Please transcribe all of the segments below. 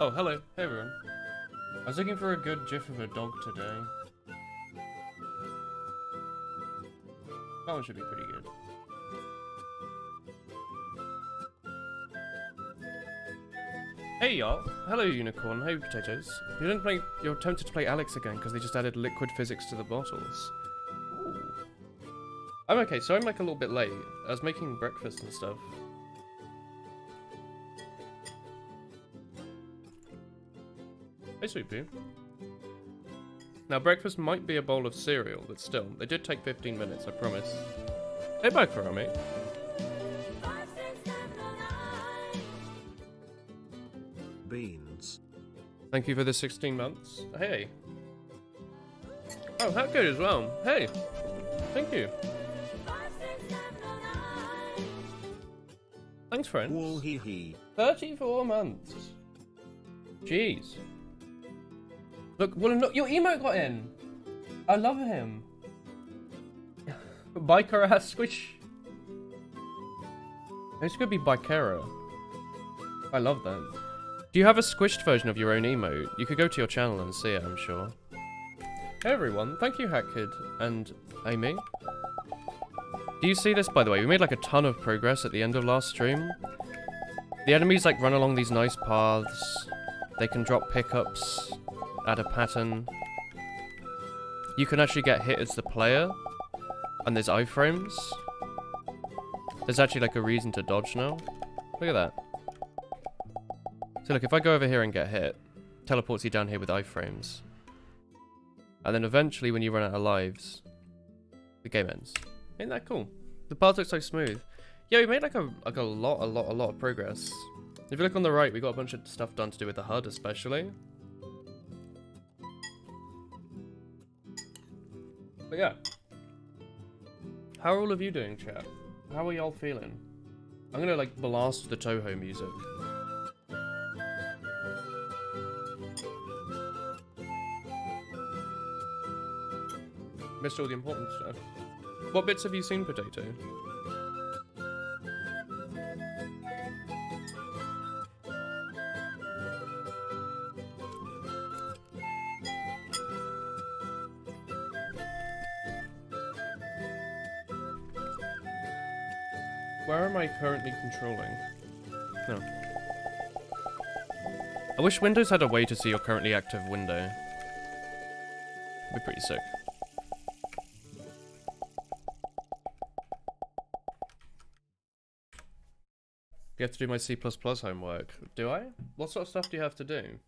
Oh, hello. Hey, everyone. I was looking for a good gif of a dog today. That one should be pretty good. Hey, y'all. Hello, Unicorn. Hey, Potatoes. You're tempted to play Alex again because they just added liquid physics to the bottles. Ooh. I'm okay, so I'm like a little bit late. I was making breakfast and stuff. Hey, Sweet Pea. Now, breakfast might be a bowl of cereal, but still, they did take 15 minutes, I promise. Hey, bye, Karami. Beans. Thank you for the 16 months. Hey. Oh, that good as well. Hey. Thank you. Thanks, friends. Wall hee hee. 34 months. Jeez. Look, well, look, your emote got in. I love him. Biker has squish. It's gonna be Bikera. I love that. Do you have a squished version of your own emote? You could go to your channel and see it, I'm sure. Hey everyone, thank you Hackkid and Amy. Do you see this, by the way? We made like a ton of progress at the end of last stream. The enemies like run along these nice paths. They can drop pickups, add a pattern. You can actually get hit as the player. And there's iframes. There's actually like a reason to dodge now. Look at that. So look, if I go over here and get hit, teleports you down here with iframes. And then eventually when you run out of lives, the game ends. Ain't that cool? The path looks so smooth. Yeah, we made like a lot of progress. If you look on the right, we got a bunch of stuff done to do with the HUD especially. But yeah. How are all of you doing, chat? How are y'all feeling? I'm gonna like blast the Toho music. Missed all the important stuff. What bits have you seen, Potato? Where am I currently controlling? No. I wish Windows had a way to see your currently active window. It'd be pretty sick. You have to do my C++ homework. Do I? What sort of stuff do you have to do?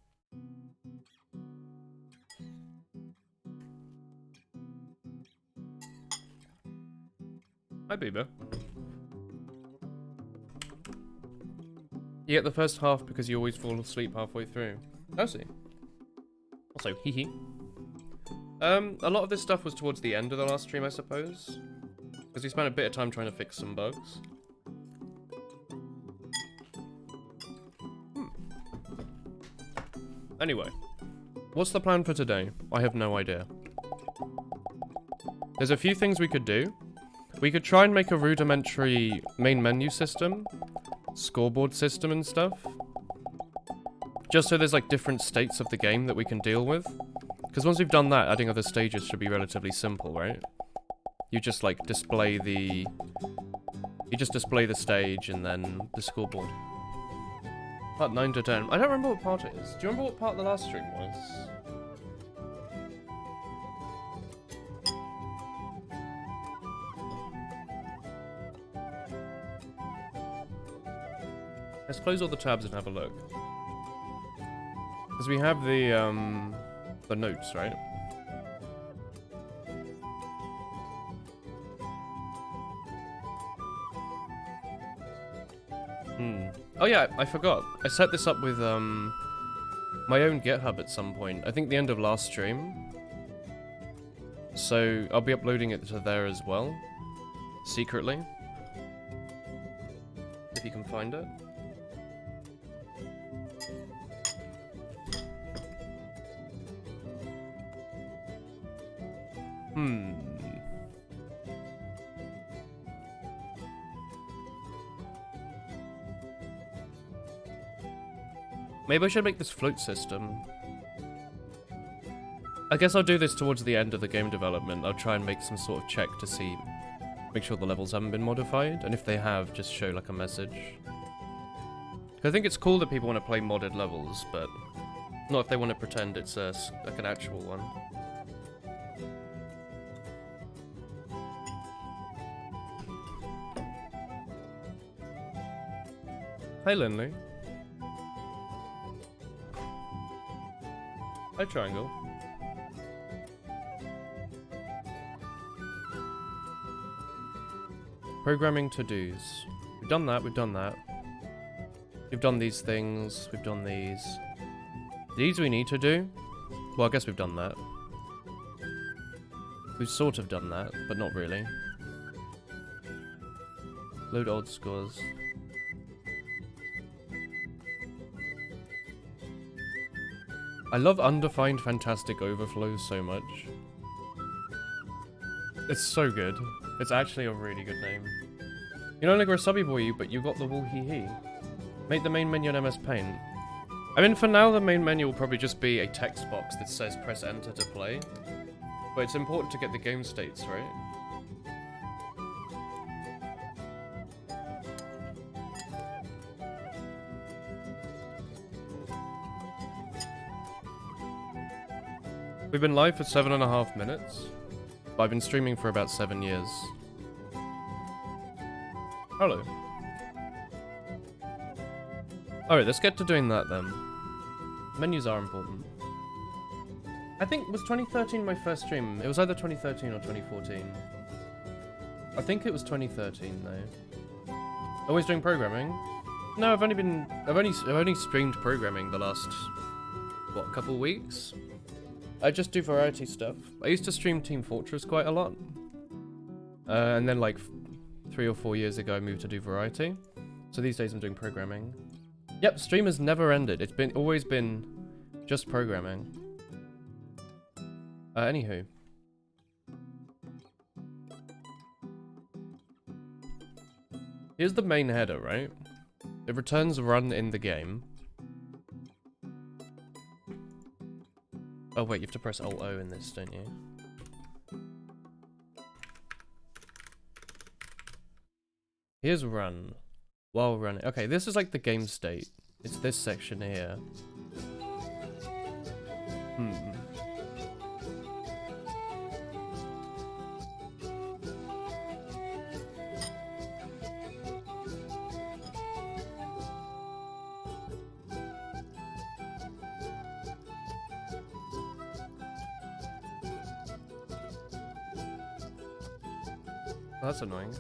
Hi, Bieber. You get the first half because you always fall asleep halfway through. I see. Also, hee hee. A lot of this stuff was towards the end of the last stream, I suppose. Because we spent a bit of time trying to fix some bugs. Anyway, what's the plan for today? I have no idea. There's a few things we could do. We could try and make a rudimentary main menu system, scoreboard system and stuff. Just so there's like different states of the game that we can deal with. Because once we've done that, adding other stages should be relatively simple, right? You just like display the... You just display the stage and then the scoreboard. Part 9 to 10. I don't remember what part it is. Do you remember what part the last stream was? Let's close all the tabs and have a look. Because we have the notes, right? Oh yeah, I forgot. I set this up with my own GitHub at some point. I think the end of last stream. So I'll be uploading it to there as well. Secretly. If you can find it. Maybe I should make this float system. I guess I'll do this towards the end of the game development. I'll try and make some sort of check to see, make sure the levels haven't been modified, and if they have, just show like a message. I think it's cool that people want to play modded levels, but not if they want to pretend it's like an actual one. Hi Linley. Hi Triangle. Programming to-dos. We've done that, we've done that. We've done these things, we've done these. These we need to do? Well, I guess we've done that. We've sort of done that, but not really. Load old scores. I love undefined fantastic overflows so much. It's so good. It's actually a really good name. You know, like we're a subby boy, but you got the wool hee hee. Make the main menu in MS Paint. I mean, for now, the main menu will probably just be a text box that says press enter to play. But it's important to get the game states, right? We've been live for 7.5 minutes. But I've been streaming for about 7 years. Hello. Alright, let's get to doing that then. Menus are important. I think, was 2013 my first stream? It was either 2013 or 2014. I think it was 2013 though. Always doing programming? No, I've only streamed programming the last, what, couple weeks? I just do variety stuff. I used to stream Team Fortress quite a lot. And then like 3 or 4 years ago I moved to do variety. So these days I'm doing programming. Yep, stream has never ended. It's always been just programming. Anywho. Here's the main header, right? It returns run in the game. Oh wait, you have to press Alt-O in this, don't you? Here's run. While running. Okay, this is like the game state. It's this section here. Oh, that's annoying.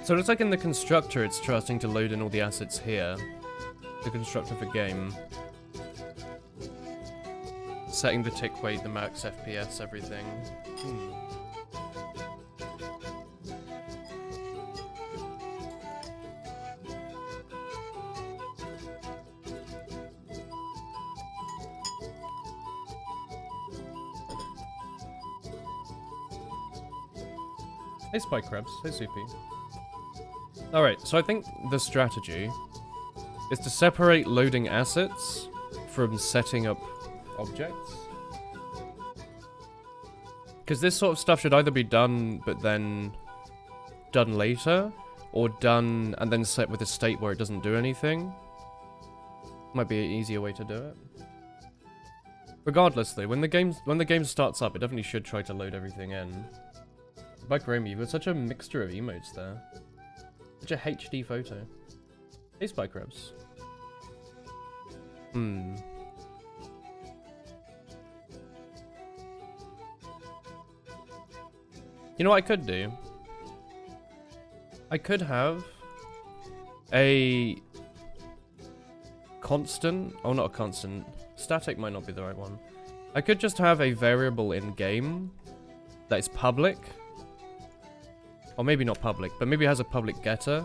So it looks like in the constructor it's trusting to load in all the assets here. The constructor for game. Setting the tick weight, the max FPS, everything. Hey Spike Crabs, hey Soupy. Alright, so I think the strategy is to separate loading assets from setting up objects. Because this sort of stuff should either be done, but then done later, or done and then set with a state where it doesn't do anything. Might be an easier way to do it. Regardless, though, when the game starts up, it definitely should try to load everything in. Bike Remy, you've got such a mixture of emotes there. Such a HD photo. Hey, Spike Rebs. Hmm. You know what I could do? I could have a constant. Oh, not a constant. Static might not be the right one. I could just have a variable in game that is public. Or maybe not public, but maybe it has a public getter.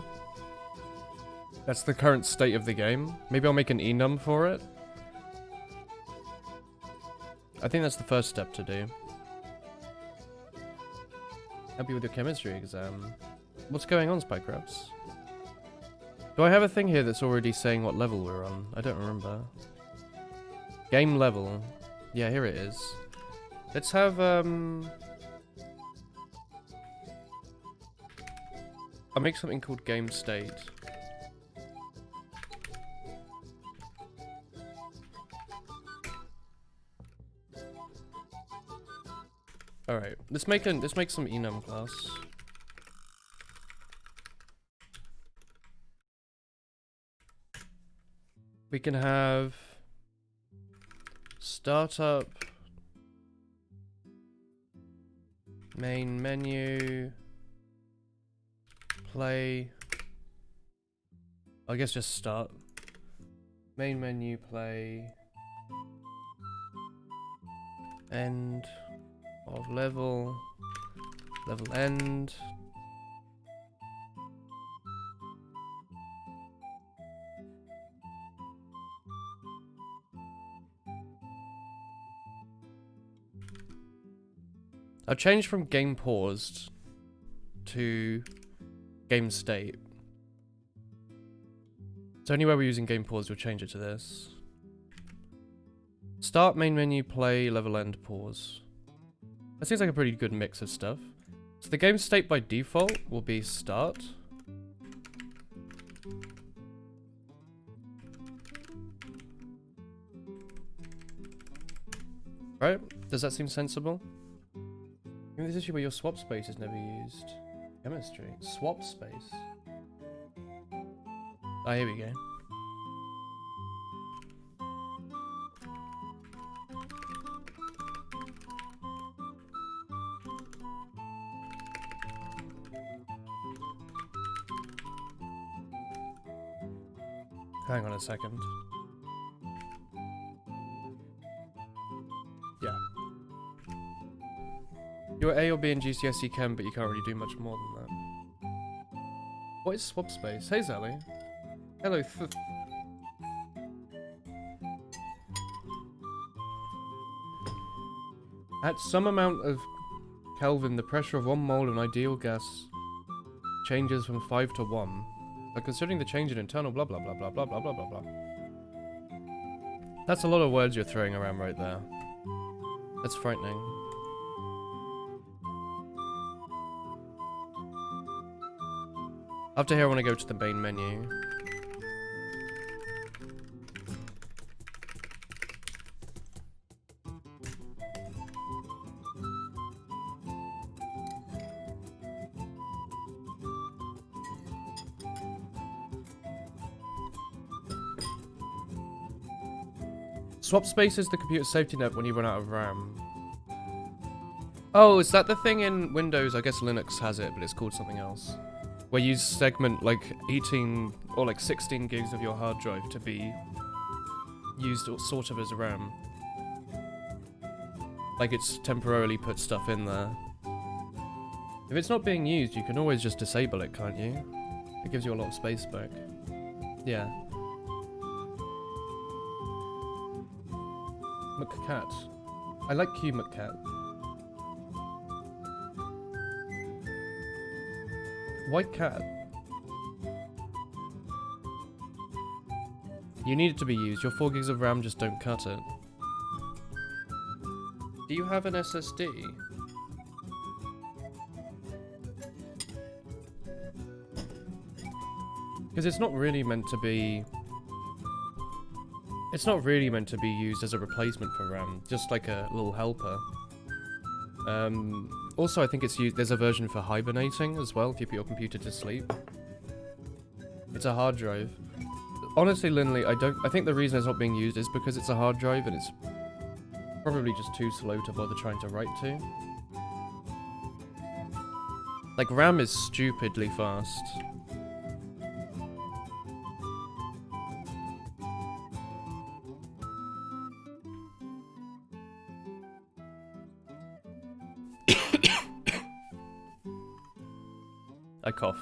That's the current state of the game. Maybe I'll make an enum for it. I think that's the first step to do. Happy with your chemistry exam. What's going on, Spike Raps? Do I have a thing here that's already saying what level we're on? I don't remember. Game level. Yeah, here it is. Let's have, I'll make something called game state. Alright, let's make some enum class. We can have startup, main menu, play. I guess just start. Main menu, play, end of level, level end. I've changed from game paused to game state. So anywhere we're using game pause, we'll change it to this. Start, main menu, play, level end, pause. That seems like a pretty good mix of stuff. So the game state by default will be start. Right? Does that seem sensible? Maybe this issue where your swap space is never used. Chemistry. Swap space. Ah, here we go. Hang on a second. Yeah. You're A or B in GCSE Chem, but you can't really do much more than that. What is swap space? Hey, Sally. Hello. At some amount of Kelvin, the pressure of 1 mole of an ideal gas changes from 5 to 1. But considering the change in internal blah blah blah blah blah blah blah blah blah. That's a lot of words you're throwing around right there. That's frightening. After here I want to go to the main menu. Swap space is the computer safety net when you run out of RAM. Oh, is that the thing in Windows? I guess Linux has it, but it's called something else. Where you segment like 18 or like 16 gigs of your hard drive to be used sort of as RAM. Like it's temporarily put stuff in there. If it's not being used, you can always just disable it, can't you? It gives you a lot of space back. Yeah. McCat. I like Q McCat. White cat. You need it to be used. Your 4 gigs of RAM just don't cut it. Do you have an SSD? Because it's not really meant to be It's not really meant to be used as a replacement for RAM, just like a little helper. Also, I think it's used. There's a version for hibernating as well if you put your computer to sleep. It's a hard drive. Honestly, Linley, I think the reason it's not being used is because it's a hard drive and it's probably just too slow to bother trying to write to. Like, RAM is stupidly fast. I cough.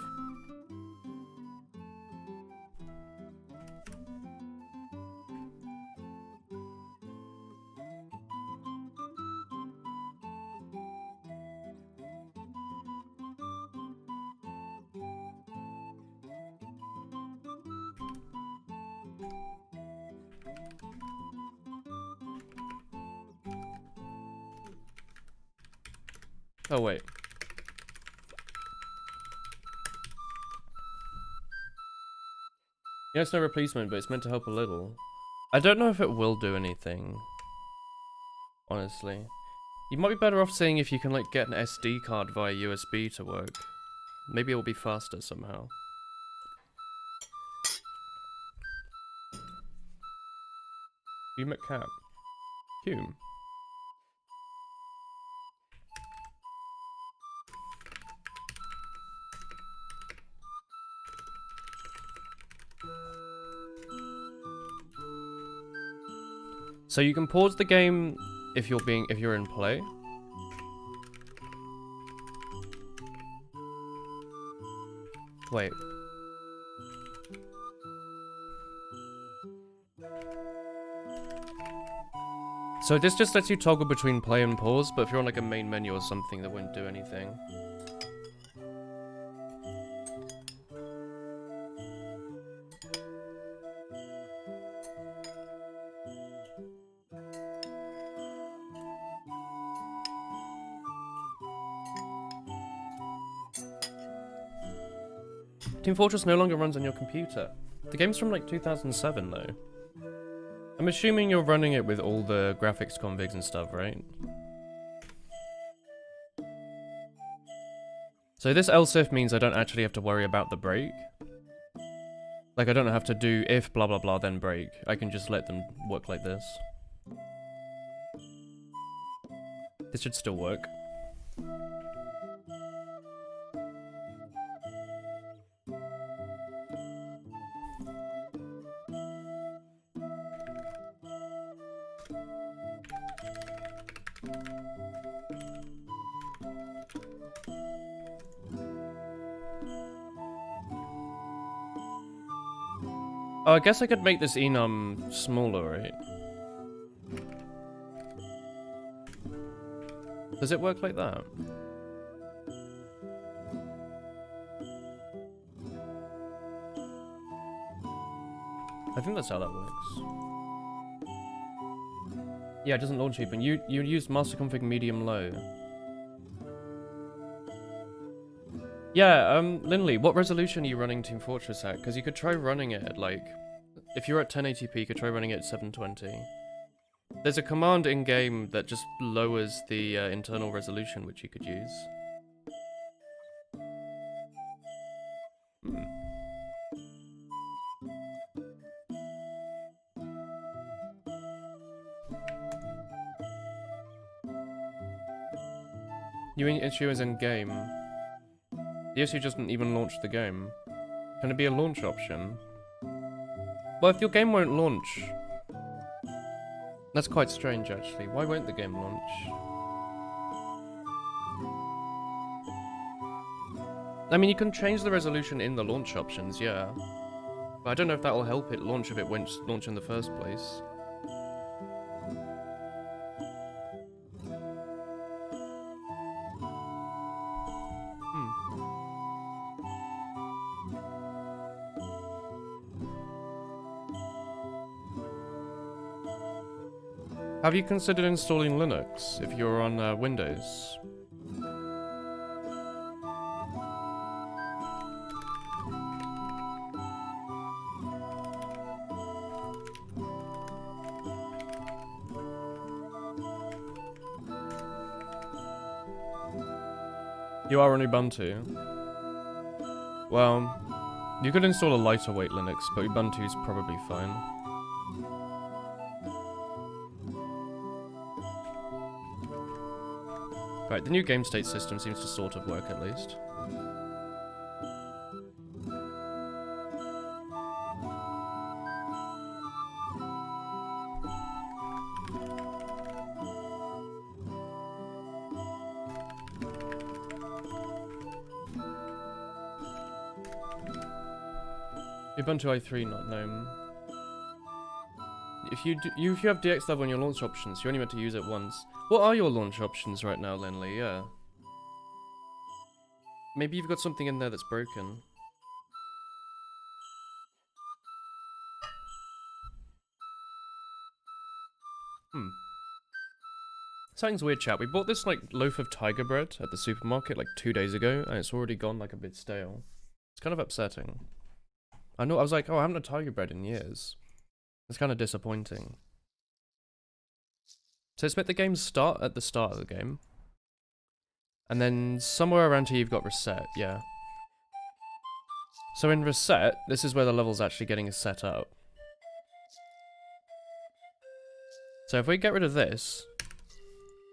Oh, wait. Yeah, it's no replacement, but it's meant to help a little. I don't know if it will do anything. Honestly. You might be better off seeing if you can, like, get an SD card via USB to work. Maybe it will be faster somehow. Hume at Cap. Hume. So you can pause the game if you're in play. Wait. So this just lets you toggle between play and pause, but if you're on like a main menu or something, that wouldn't do anything. Team Fortress no longer runs on your computer. The game's from like 2007 though. I'm assuming you're running it with all the graphics configs and stuff, right? So this else if means I don't actually have to worry about the break. Like I don't have to do if blah blah blah then break. I can just let them work like this. This should still work. Oh, I guess I could make this enum smaller, right? Does it work like that? I think that's how that works. Yeah, it doesn't launch even. You use master config medium low. Yeah, Linley, what resolution are you running Team Fortress at? Because you could try running it at, like... If you're at 1080p, you could try running it at 720. There's a command in-game that just lowers the internal resolution, which you could use. New issue is in-game. The issue doesn't even launch the game. Can it be a launch option? Well, if your game won't launch... That's quite strange, actually. Why won't the game launch? I mean, you can change the resolution in the launch options, yeah. But I don't know if that will help it launch if it won't launch in the first place. Have you considered installing Linux if you're on Windows? You are on Ubuntu. Well, you could install a lighter weight Linux, but Ubuntu is probably fine. Right, the new game state system seems to sort of work at least. Ubuntu i3 not GNOME. If you have DX level on your launch options, you're only meant to use it once. What are your launch options right now, Lenley? Yeah. Maybe you've got something in there that's broken. Something's weird, chat. We bought this like loaf of tiger bread at the supermarket like 2 days ago, and it's already gone like a bit stale. It's kind of upsetting. I was like, oh, I haven't had tiger bread in years. It's kind of disappointing. So it's meant the games start at the start of the game. And then somewhere around here you've got reset, yeah. So in reset, this is where the level's actually getting set up. So if we get rid of this,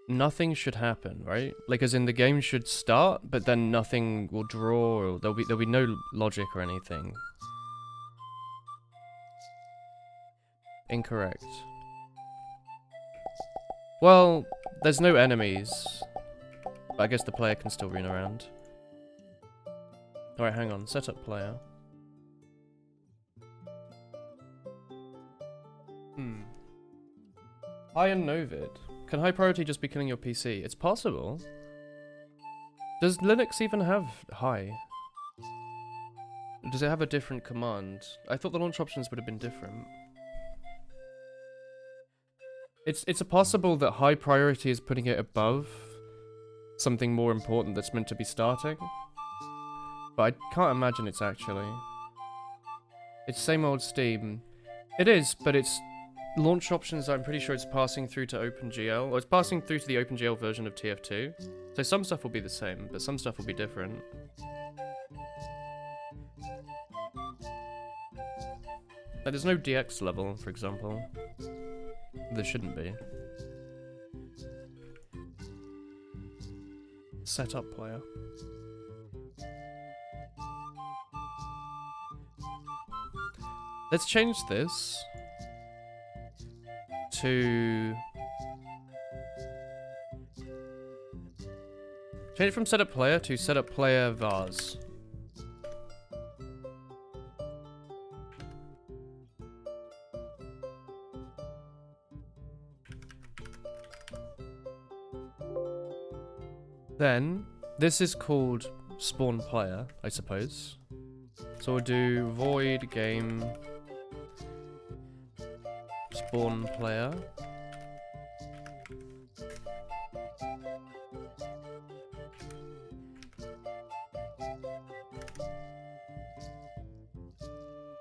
nothing should happen, right? Like as in the game should start, but then nothing will draw, or there'll be no logic or anything. Incorrect. Well, there's no enemies. But I guess the player can still run around. Alright, hang on. Set up player. High and Novid. Can high priority just be killing your PC? It's possible. Does Linux even have high? Does it have a different command? I thought the launch options would have been different. It's possible that high priority is putting it above something more important that's meant to be starting. But I can't imagine it's actually. It's same old Steam. It is, but it's launch options. I'm pretty sure it's passing through to OpenGL, or it's passing through to the OpenGL version of TF2. So some stuff will be the same, but some stuff will be different. Like there's no DX level, for example. There shouldn't be. Setup player. Let's change this to... Change it from setup player to setup player vars. Then, this is called spawn player, I suppose. So we'll do void game spawn player.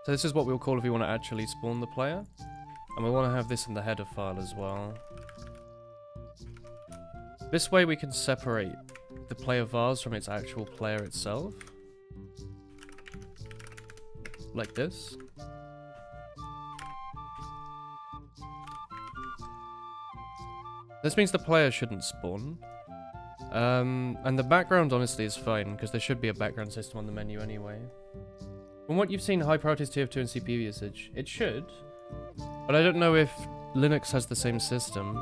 So this is what we'll call if we want to actually spawn the player. And we want to have this in the header file as well. This way we can separate the player vars from its actual player itself. Like this. This means the player shouldn't spawn. And the background honestly is fine, because there should be a background system on the menu anyway. From what you've seen, high priority is TF2 and CPU usage. It should, but I don't know if Linux has the same system.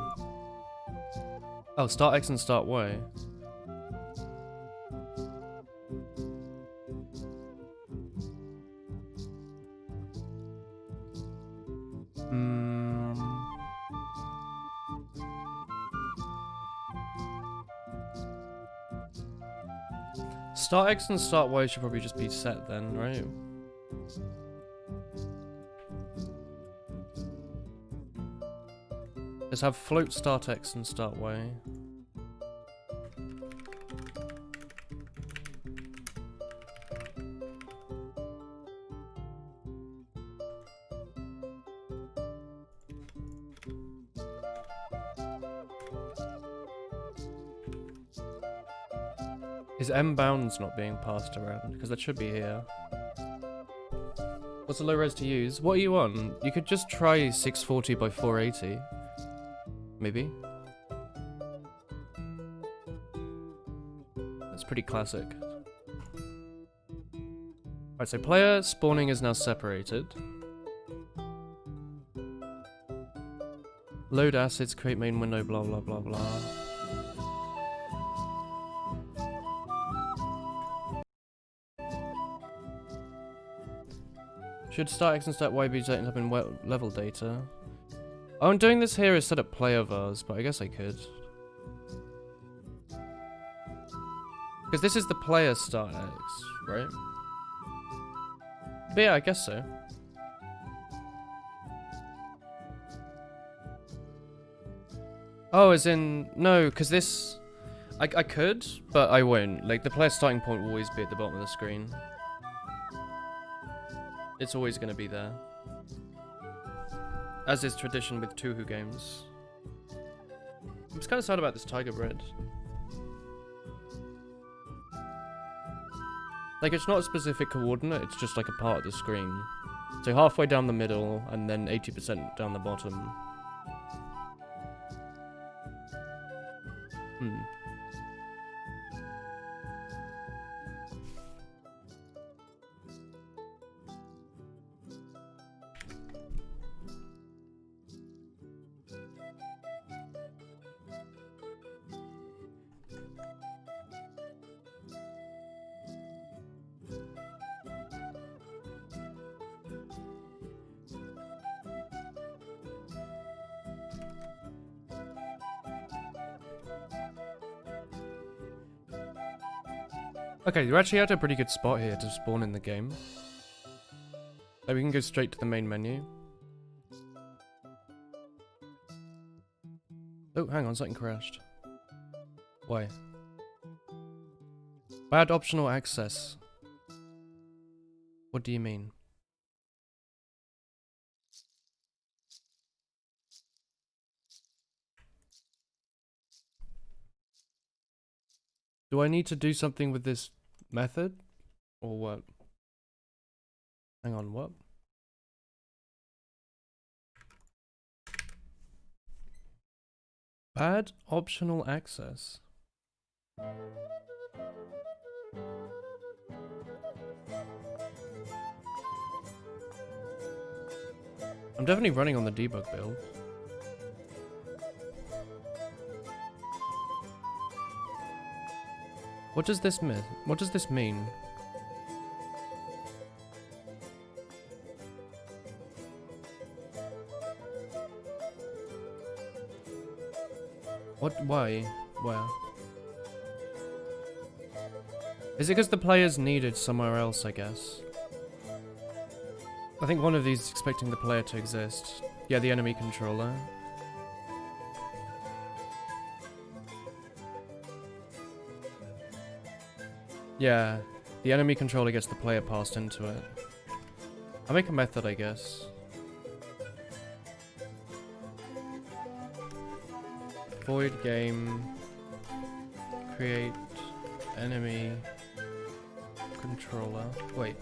Oh, start X and start Y. Start X and start Y should probably just be set then, right? Let's have float start X and start Y. Is M bounds not being passed around? Because that should be here. What's the low res to use? What are you on? You could just try 640 by 480. Maybe. That's pretty classic. Alright, so player spawning is now separated. Load assets, create main window, blah blah blah blah. Should start X and start Y be setting up in level data. Oh, I'm doing this here is set up player vars, but I guess I could. Because this is the player start X, right? But yeah, I guess so. Oh, as in... No, because this... I could, but I won't. Like, the player starting point will always be at the bottom of the screen. It's always going to be there. As is tradition with Touhou games. I'm just kind of sad about this tiger bread. Like, it's not a specific coordinate, it's just like a part of the screen. So halfway down the middle, and then 80% down the bottom. Okay, you're actually at a pretty good spot here to spawn in the game. Like, we can go straight to the main menu. Oh, hang on, something crashed. Why? Bad optional access. What do you mean? Do I need to do something with this method? Or what? Hang on, what? Bad optional access. I'm definitely running on the debug build. What does this mean? What does this mean? What? Why? Where? Is it because the player's needed somewhere else, I guess? I think one of these is expecting the player to exist. Yeah, the enemy controller. Yeah, the enemy controller gets the player passed into it. I'll make a method, I guess. Void game, create enemy controller. Wait.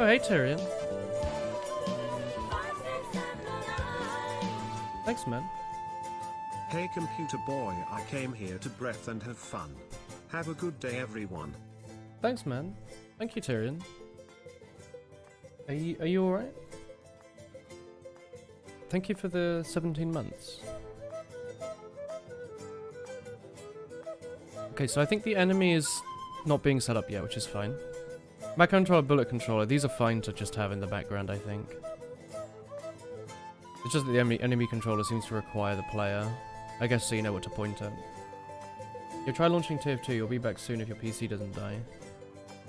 Oh, hey, Tyrion. Thanks, man. Hey computer boy, I came here to breath and have fun. Have a good day everyone. Thanks, man. Thank you, Tyrion. Are you alright? Thank you for the 17 months. Okay, so I think the enemy is not being set up yet, which is fine. Macro controller, bullet controller, these are fine to just have in the background, I think. It's just that the enemy controller seems to require the player. I guess so you know what to point at. You try launching TF2, you'll be back soon if your PC doesn't die.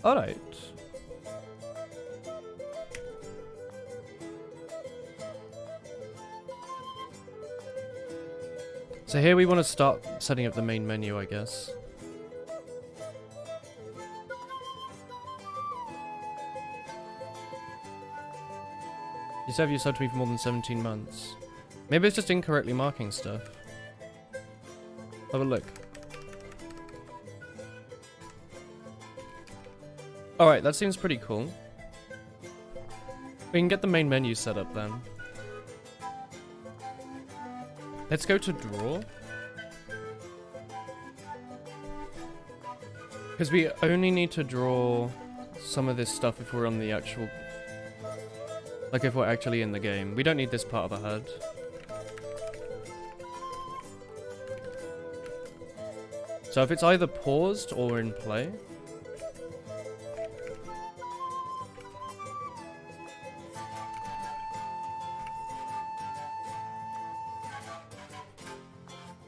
Alright. So here we want to start setting up the main menu, I guess. You said you subbed to me for more than 17 months. Maybe it's just incorrectly marking stuff. Have a look. Alright, that seems pretty cool. We can get the main menu set up then. Let's go to draw. Because we only need to draw some of this stuff if we're on the actual... Like if we're actually in the game. We don't need this part of the HUD. So if it's either paused or in play...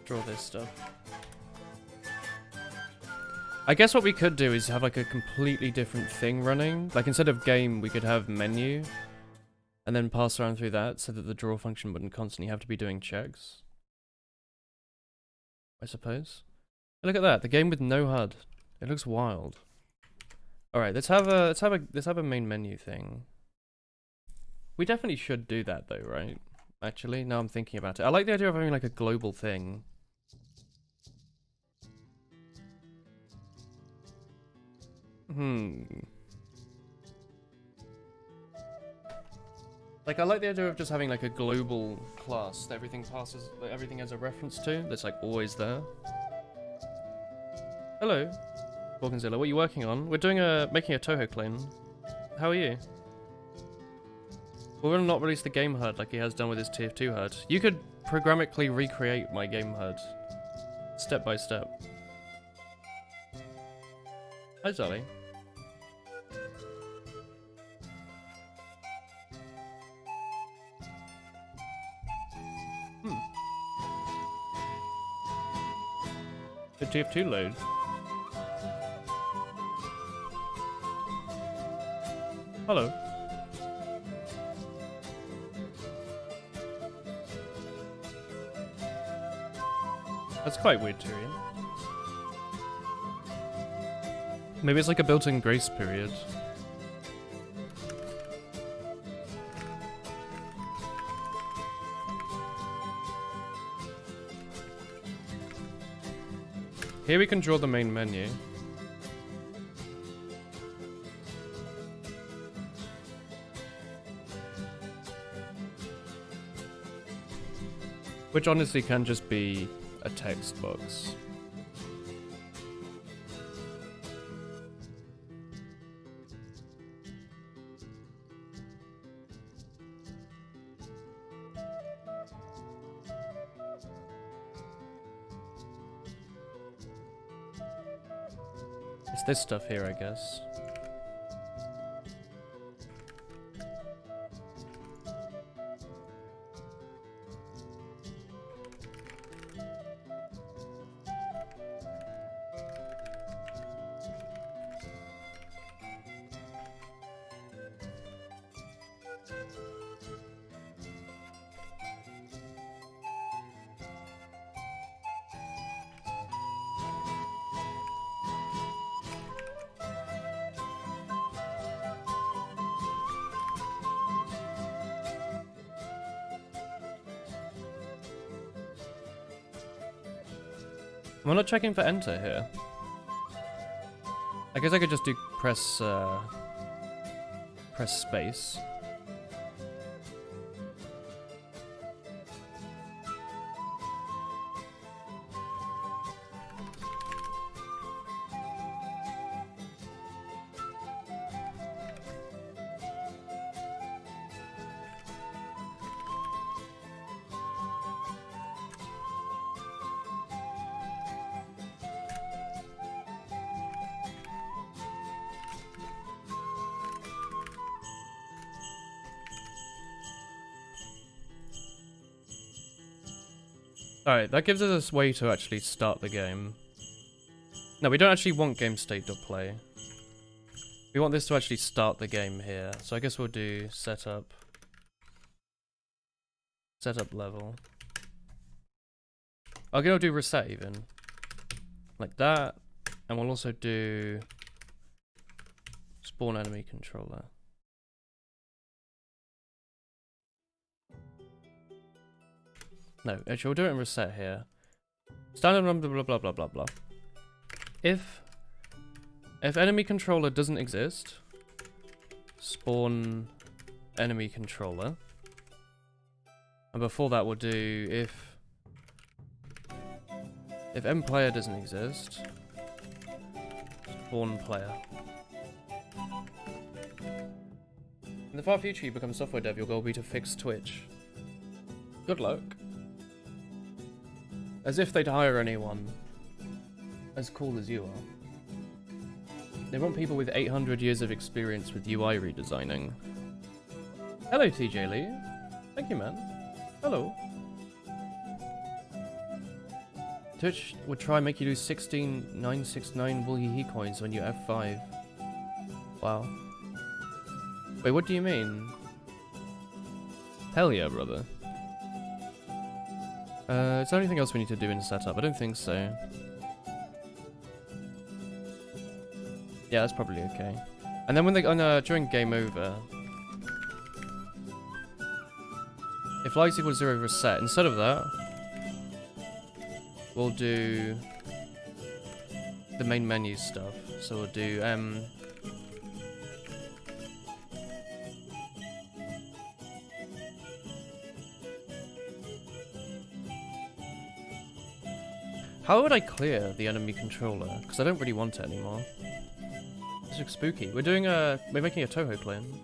Draw this stuff. I guess what we could do is have like a completely different thing running. Like instead of game, we could have menu. And then pass around through that so that the draw function wouldn't constantly have to be doing checks. I suppose. Look at that, the game with no HUD. It looks wild. Alright, let's have a main menu thing. We definitely should do that though, right? Actually, now I'm thinking about it. I like the idea of having like a global thing. Like, I like the idea of just having like a global class that everything passes, that everything has a reference to, that's like always there. Hello, Borgenzilla, what are you working on? We're doing making a Touhou clone. How are you? We're gonna not release the game HUD like he has done with his TF2 HUD. You could programmatically recreate my game HUD, step by step. Hi, Zolly. The TF2 load. Hello. That's quite weird, Tyrion. Maybe it's like a built-in grace period. Here we can draw the main menu. Which honestly can just be a text box. It's this stuff here, I guess. I'm not checking for enter here. I guess I could just do press space. Alright, that gives us a way to actually start the game. No, we don't actually want GameState.play. We want this to actually start the game here. So I guess we'll do setup. Setup level. I'm gonna do reset even. Like that. And we'll also do spawn enemy controller. No, actually, we'll do it in reset here. Standard blah blah blah blah blah blah. If enemy controller doesn't exist, spawn enemy controller. And before that, we'll do if M player doesn't exist, spawn player. In the far future, you become software dev. Your goal will be to fix Twitch. Good luck. As if they'd hire anyone as cool as you are. They want people with 800 years of experience with UI redesigning. Hello, TJ Lee. Thank you, man. Hello. Twitch would try and make you do 16,969 Woolhee coins when you F5. Wow. Wait, what do you mean? Hell yeah, brother. Is there anything else we need to do in setup? I don't think so. Yeah, that's probably okay. And then when they during game over, if likes equals 0 reset, instead of that, we'll do the main menu stuff. So we'll do how would I clear the enemy controller? Because I don't really want it anymore. This looks spooky. We're making a Toho clone.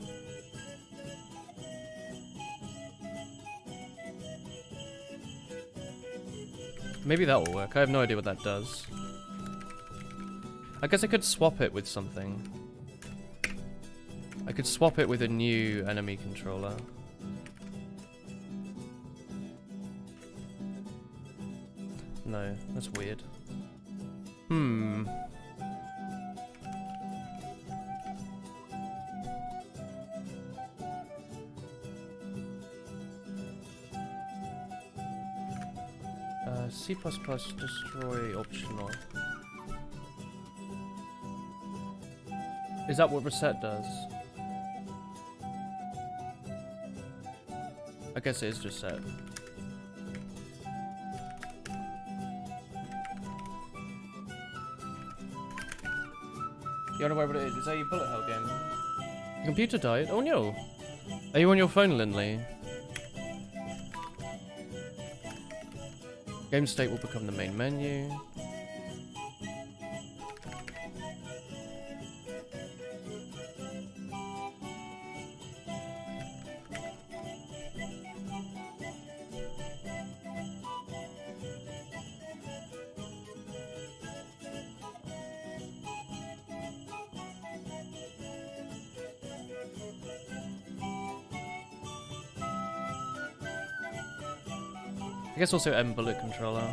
Maybe that will work. I have no idea what that does. I guess I could swap it with something. I could swap it with a new enemy controller. No, that's weird. C++ destroy optional. Is that what reset does? I guess it is reset. You don't know what it is? Is that your bullet hell game? Your computer died? Oh no! Are you on your phone, Lindley? Game state will become the main menu. I guess also M bullet controller.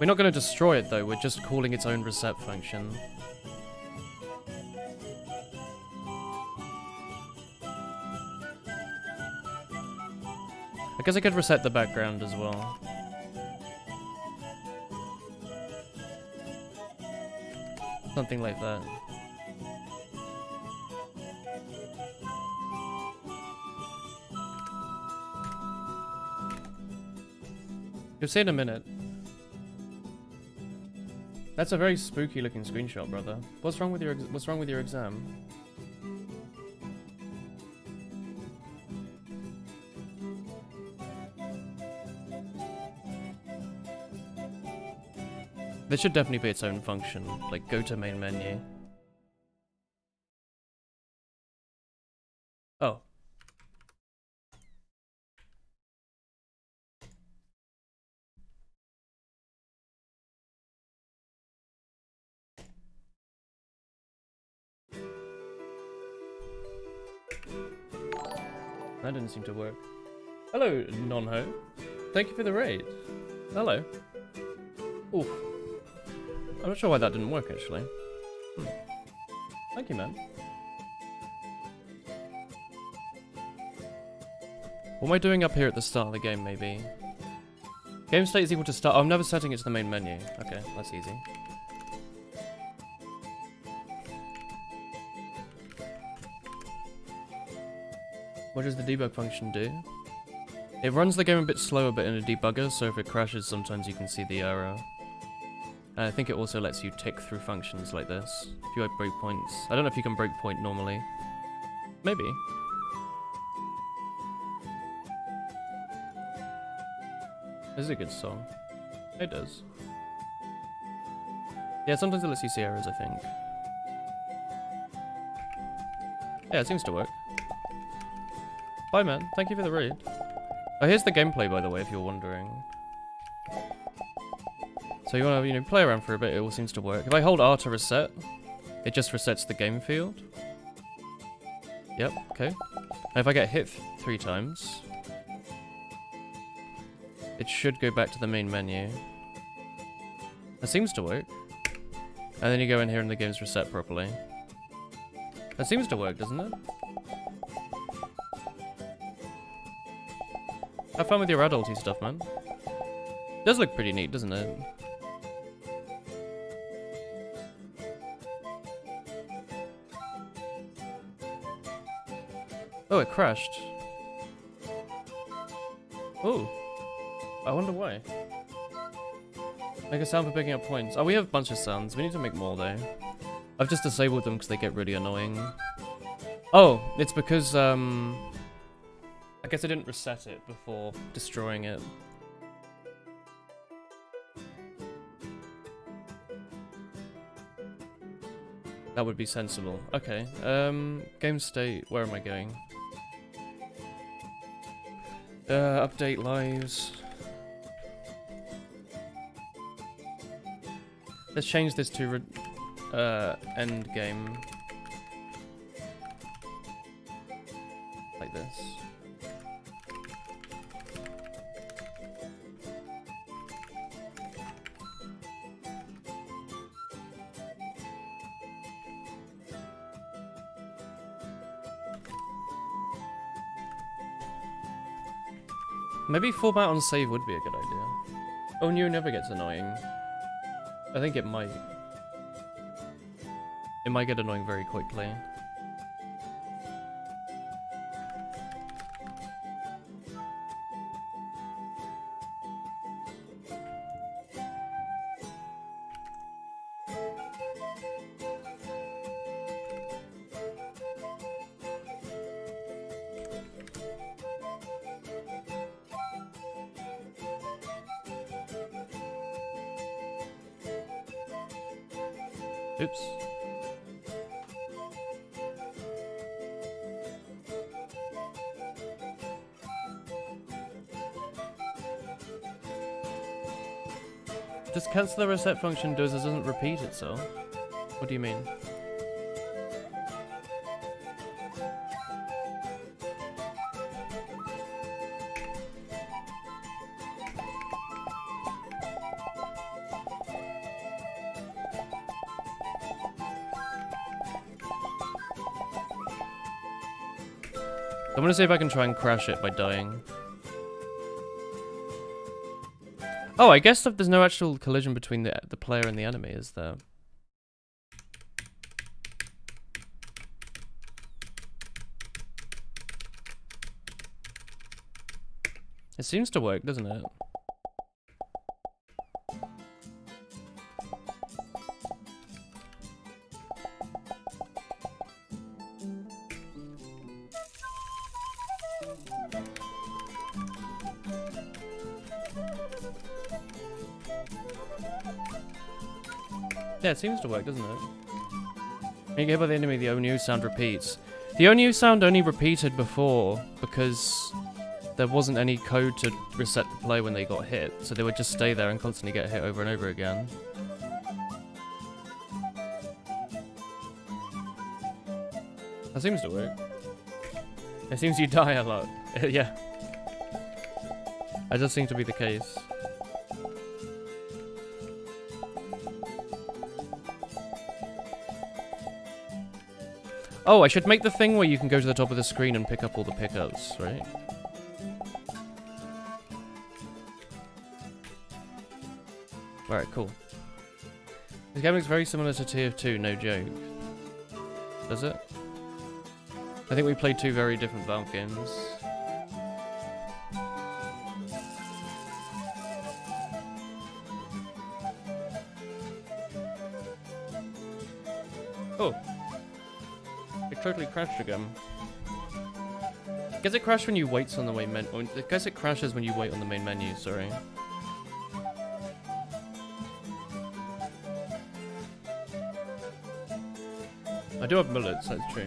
We're not going to destroy it though, we're just calling its own reset function. I guess I could reset the background as well. Something like that. You'll see in a minute. That's a very spooky looking screenshot, brother. What's wrong with your exam? This should definitely be its own function, like go to main menu. Oh. That didn't seem to work. Hello, Nonho. Thank you for the raid. Hello. Oof. I'm not sure why that didn't work, actually. Thank you, man. What am I doing up here at the start of the game, maybe? Game state is equal to start. Oh, I'm never setting it to the main menu. Okay, that's easy. What does the debug function do? It runs the game a bit slower but in a debugger, so if it crashes sometimes you can see the error. And I think it also lets you tick through functions like this. If you like breakpoints. I don't know if you can breakpoint normally. Maybe. This is a good song. It does. Yeah, sometimes it lets you see errors, I think. Yeah, it seems to work. Bye, man. Thank you for the raid. Oh, here's the gameplay, by the way, if you're wondering. So you want to, play around for a bit. It all seems to work. If I hold R to reset, it just resets the game field. Yep, okay. And if I get hit 3 times, it should go back to the main menu. That seems to work. And then you go in here and the game's reset properly. That seems to work, doesn't it? Have fun with your adulty stuff, man. It does look pretty neat, doesn't it? Oh, it crashed. Oh. I wonder why. Make a sound for picking up points. Oh, we have a bunch of sounds. We need to make more, though. I've just disabled them because they get really annoying. Oh, it's because, I guess I didn't reset it before destroying it. That would be sensible. Okay, game state, where am I going? Update lives. Let's change this to end game. Like this. Maybe format on save would be a good idea. Oh, new never gets annoying. I think it might. It might get annoying very quickly. Oops. Just cancel the reset function does it doesn't repeat itself. What do you mean? I'm gonna see if I can try and crash it by dying. Oh, I guess that there's no actual collision between the player and the enemy, is there? It seems to work, doesn't it? Yeah, it seems to work, doesn't it? When you get hit by the enemy, the ONU sound repeats. The ONU sound only repeated before because there wasn't any code to reset the play when they got hit, so they would just stay there and constantly get hit over and over again. That seems to work. It seems you die a lot. Yeah. That does seem to be the case. Oh, I should make the thing where you can go to the top of the screen and pick up all the pickups, right? Alright, cool. This game looks very similar to Tier 2, no joke. Does it? I think we played two very different Valve games. Oh. It totally crashed again. Guess it crashed when you wait on the main menu. I guess it crashes when you wait on the main menu, sorry. I do have mullets, that's true.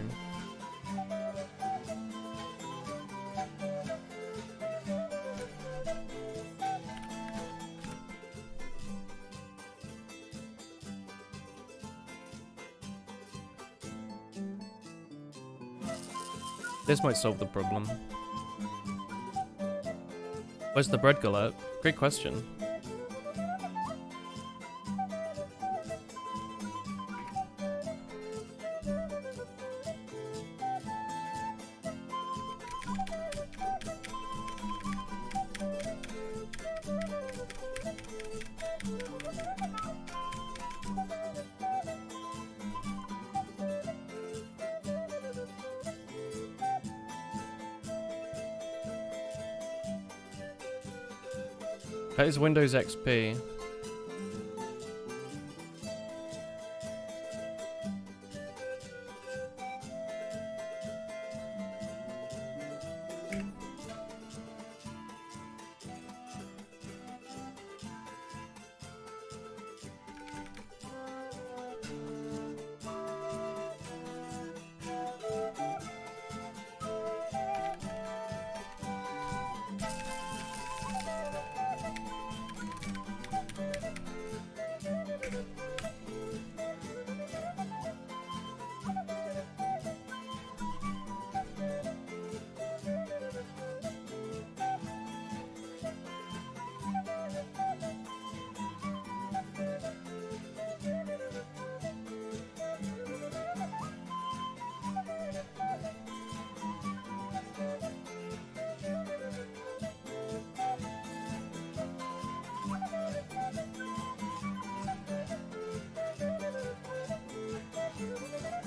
This might solve the problem. Where's the bread gullet? Great question. That is Windows XP.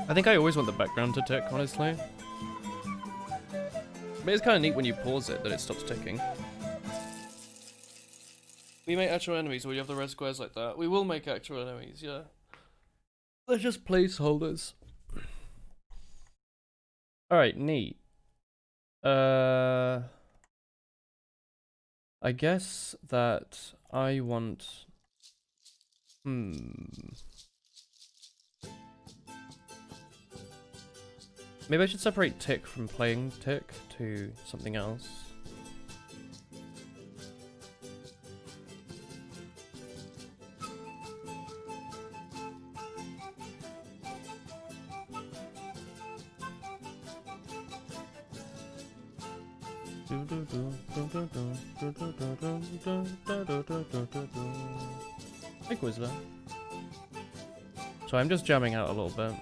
I think I always want the background to tick, honestly. But it's kind of neat when you pause it that it stops ticking. We make actual enemies where you have the red squares like that. We will make actual enemies, yeah. They're just placeholders. Alright, neat. I guess that I want... Maybe I should separate tick from playing tick to something else. Hey Quizler. So I'm just jamming out a little bit.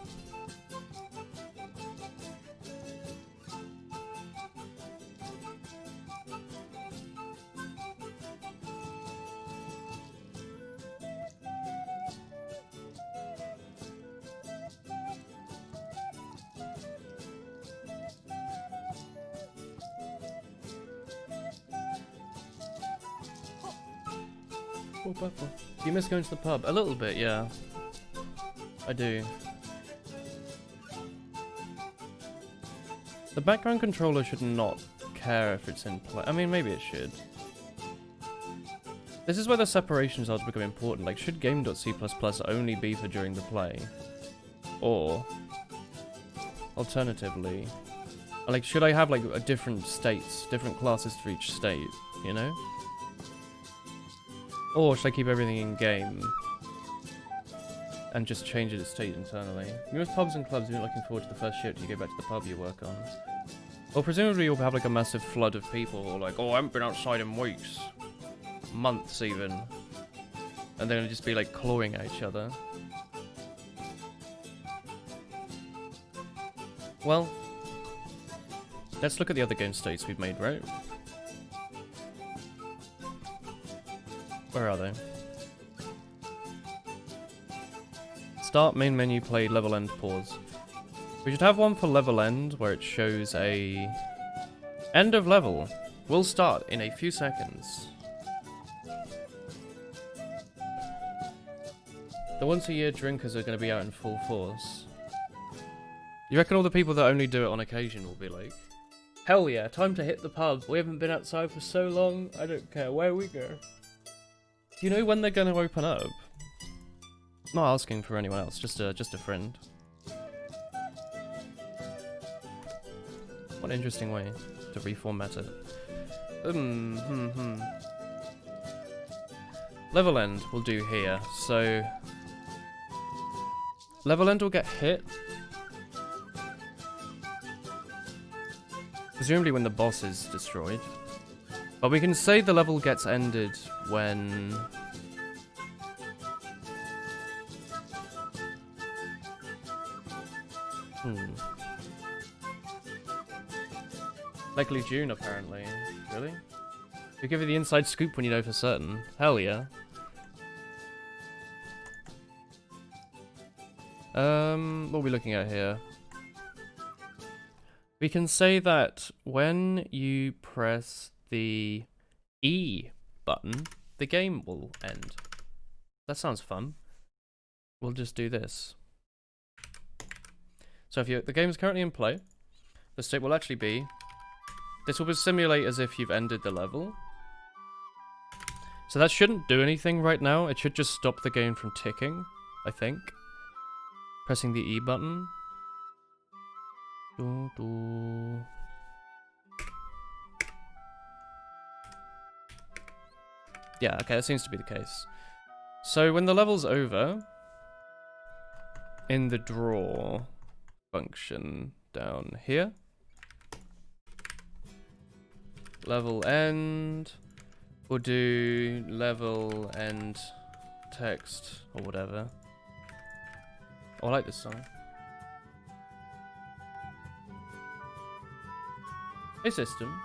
Do you miss going to the pub? A little bit, yeah. I do. The background controller should not care if it's in play. I mean, maybe it should. This is where the separation starts to become important. Like, should game.c++ only be for during the play? Or, alternatively, like, should I have, like, a different states, different classes for each state, you know? Or should I keep everything in game and just change it to state internally? Most pubs and clubs, you're looking forward to the first shift you go back to the pub you work on. Well, presumably you'll have like a massive flood of people who are like, oh, I haven't been outside in weeks. Months even. And they're gonna just be like clawing at each other. Well, let's look at the other game states we've made, right? Where are they? Start, main menu, play, level end, pause. We should have one for level end where it shows a end of level. Will start in a few seconds. The once a year drinkers are going to be out in full force. You reckon all the people that only do it on occasion will be like, hell yeah, time to hit the pub. We haven't been outside for so long. I don't care where we go. Do you know when they're going to open up? Not asking for anyone else, just a friend. What an interesting way to reformat it. Level end we'll do here. So level end will get hit. Presumably when the boss is destroyed. But we can say the level gets ended when... Likely June, apparently. Really? We give you the inside scoop when you know for certain. Hell yeah. What are we looking at here? We can say that when you press the E button, the game will end. That sounds fun. We'll just do this. So if the game is currently in play, the state will actually be, this will simulate as if you've ended the level. So that shouldn't do anything right now. It should just stop the game from ticking, I think. Pressing the E button. Yeah, okay, that seems to be the case. So when the level's over, in the draw function down here, level end, we'll do level end text or whatever. Oh, I like this song. Hey system.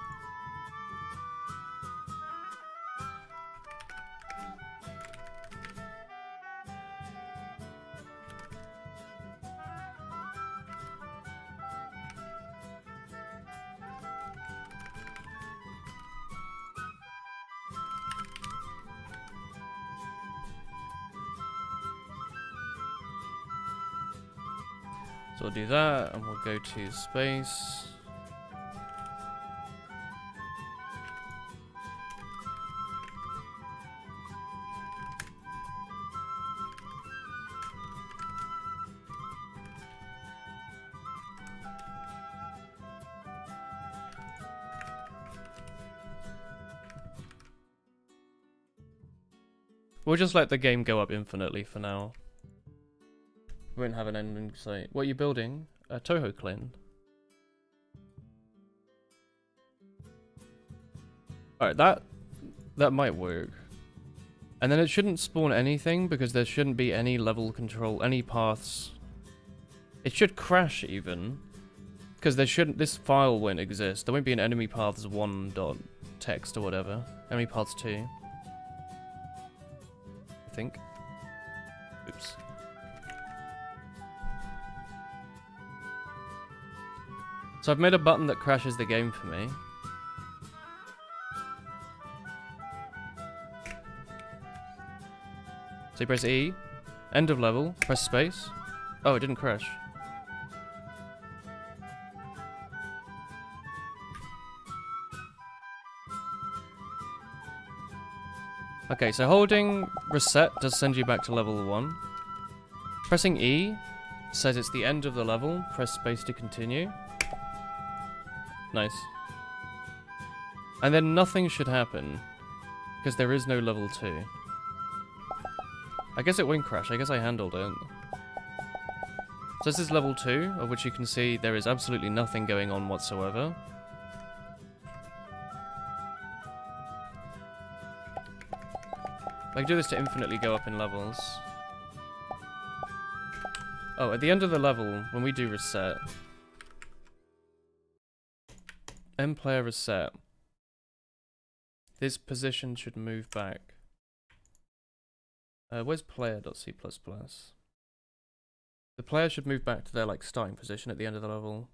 So we'll do that, and we'll go to space. We'll just let the game go up infinitely for now. We won't have an ending site. What are you building? A Toho Clan. Alright, that might work. And then it shouldn't spawn anything because there shouldn't be any level control, any paths. It should crash even. Because this file won't exist. There won't be an enemy paths 1.txt or whatever. Enemy paths 2. I think. Oops. So I've made a button that crashes the game for me. So you press E, end of level, press space. Oh, it didn't crash. Okay, so holding reset does send you back to level 1. Pressing E says it's the end of the level, press space to continue. Nice. And then nothing should happen, because there is no level 2. I guess it won't crash, I guess I handled it. So this is level 2, of which you can see there is absolutely nothing going on whatsoever. I can do this to infinitely go up in levels. Oh, at the end of the level, when we do reset, end player reset, this position should move back. Where's player.c++? The player should move back to their like starting position at the end of the level.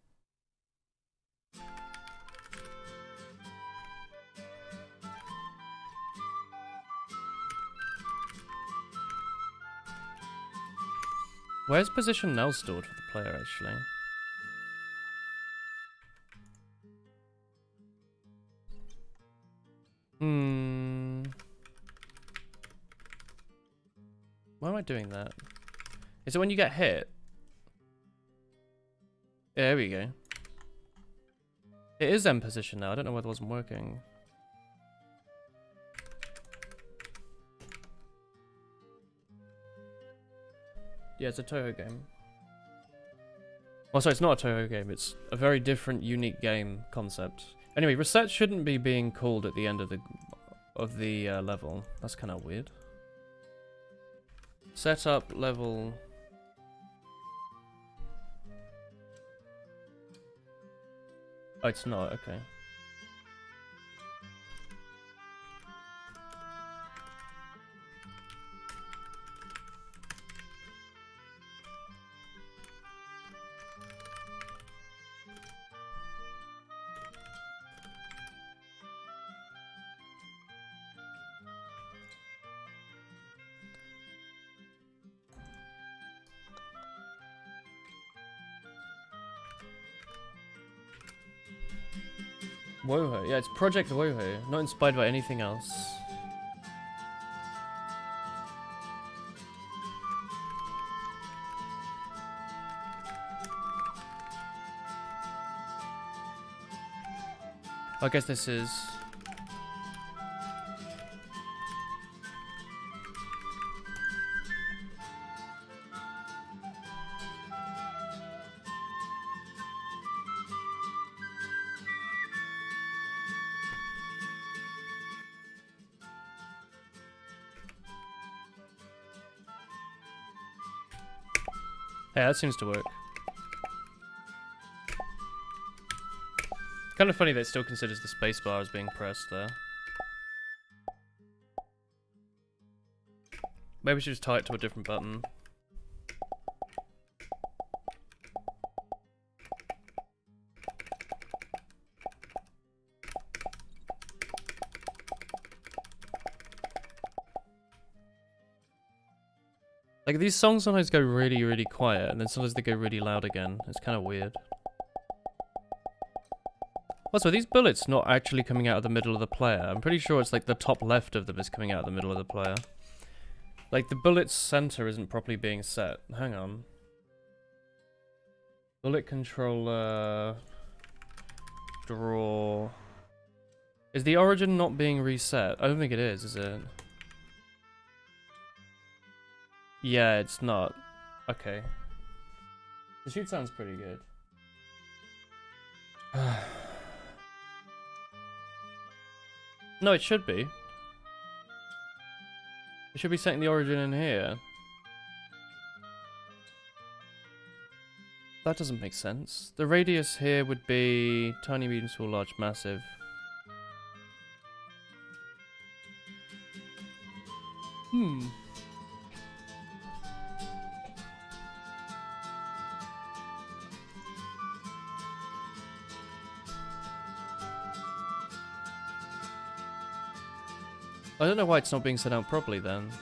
Where's position now stored for the player, actually? Why am I doing that? Is it when you get hit? Yeah, there we go. It is end position now. I don't know why it wasn't working. Yeah, it's a Touhou game. Oh, sorry, it's not a Touhou game. It's a very different, unique game concept. Anyway, reset shouldn't be being called at the end of the level. That's kind of weird. Set up level. Oh, it's not. Okay. Woho. Yeah, it's Project Woho, not inspired by anything else. I guess this is... Yeah, that seems to work. Kind of funny that it still considers the spacebar as being pressed there. Maybe we should just tie it to a different button. Like, these songs sometimes go really, really quiet, and then sometimes they go really loud again. It's kind of weird. Also, are these bullets not actually coming out of the middle of the player? I'm pretty sure it's like the top left of them is coming out of the middle of the player. Like, the bullet's center isn't properly being set. Hang on. Bullet controller... Draw... Is the origin not being reset? I don't think it is it? Yeah, it's not. Okay. The shoot sounds pretty good. No, it should be. It should be setting the origin in here. That doesn't make sense. The radius here would be tiny, medium, small, large, massive. I don't know why it's not being set out properly then.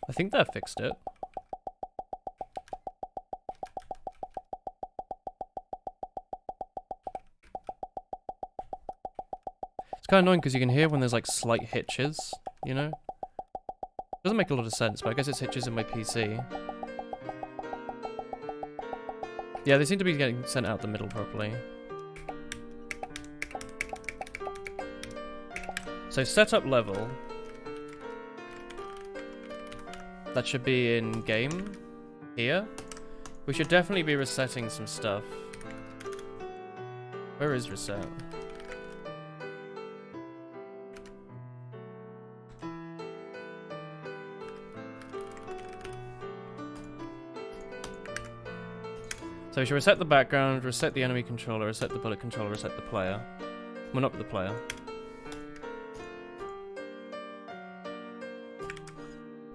I think that fixed it. It's kind of annoying because you can hear when there's like slight hitches, you know? Doesn't make a lot of sense, but I guess it's hitches in my PC. Yeah, they seem to be getting sent out the middle properly. So setup level. That should be in game. Here. We should definitely be resetting some stuff. Where is reset? So we should reset the background, reset the enemy controller, reset the bullet controller, reset the player. Well, not the player.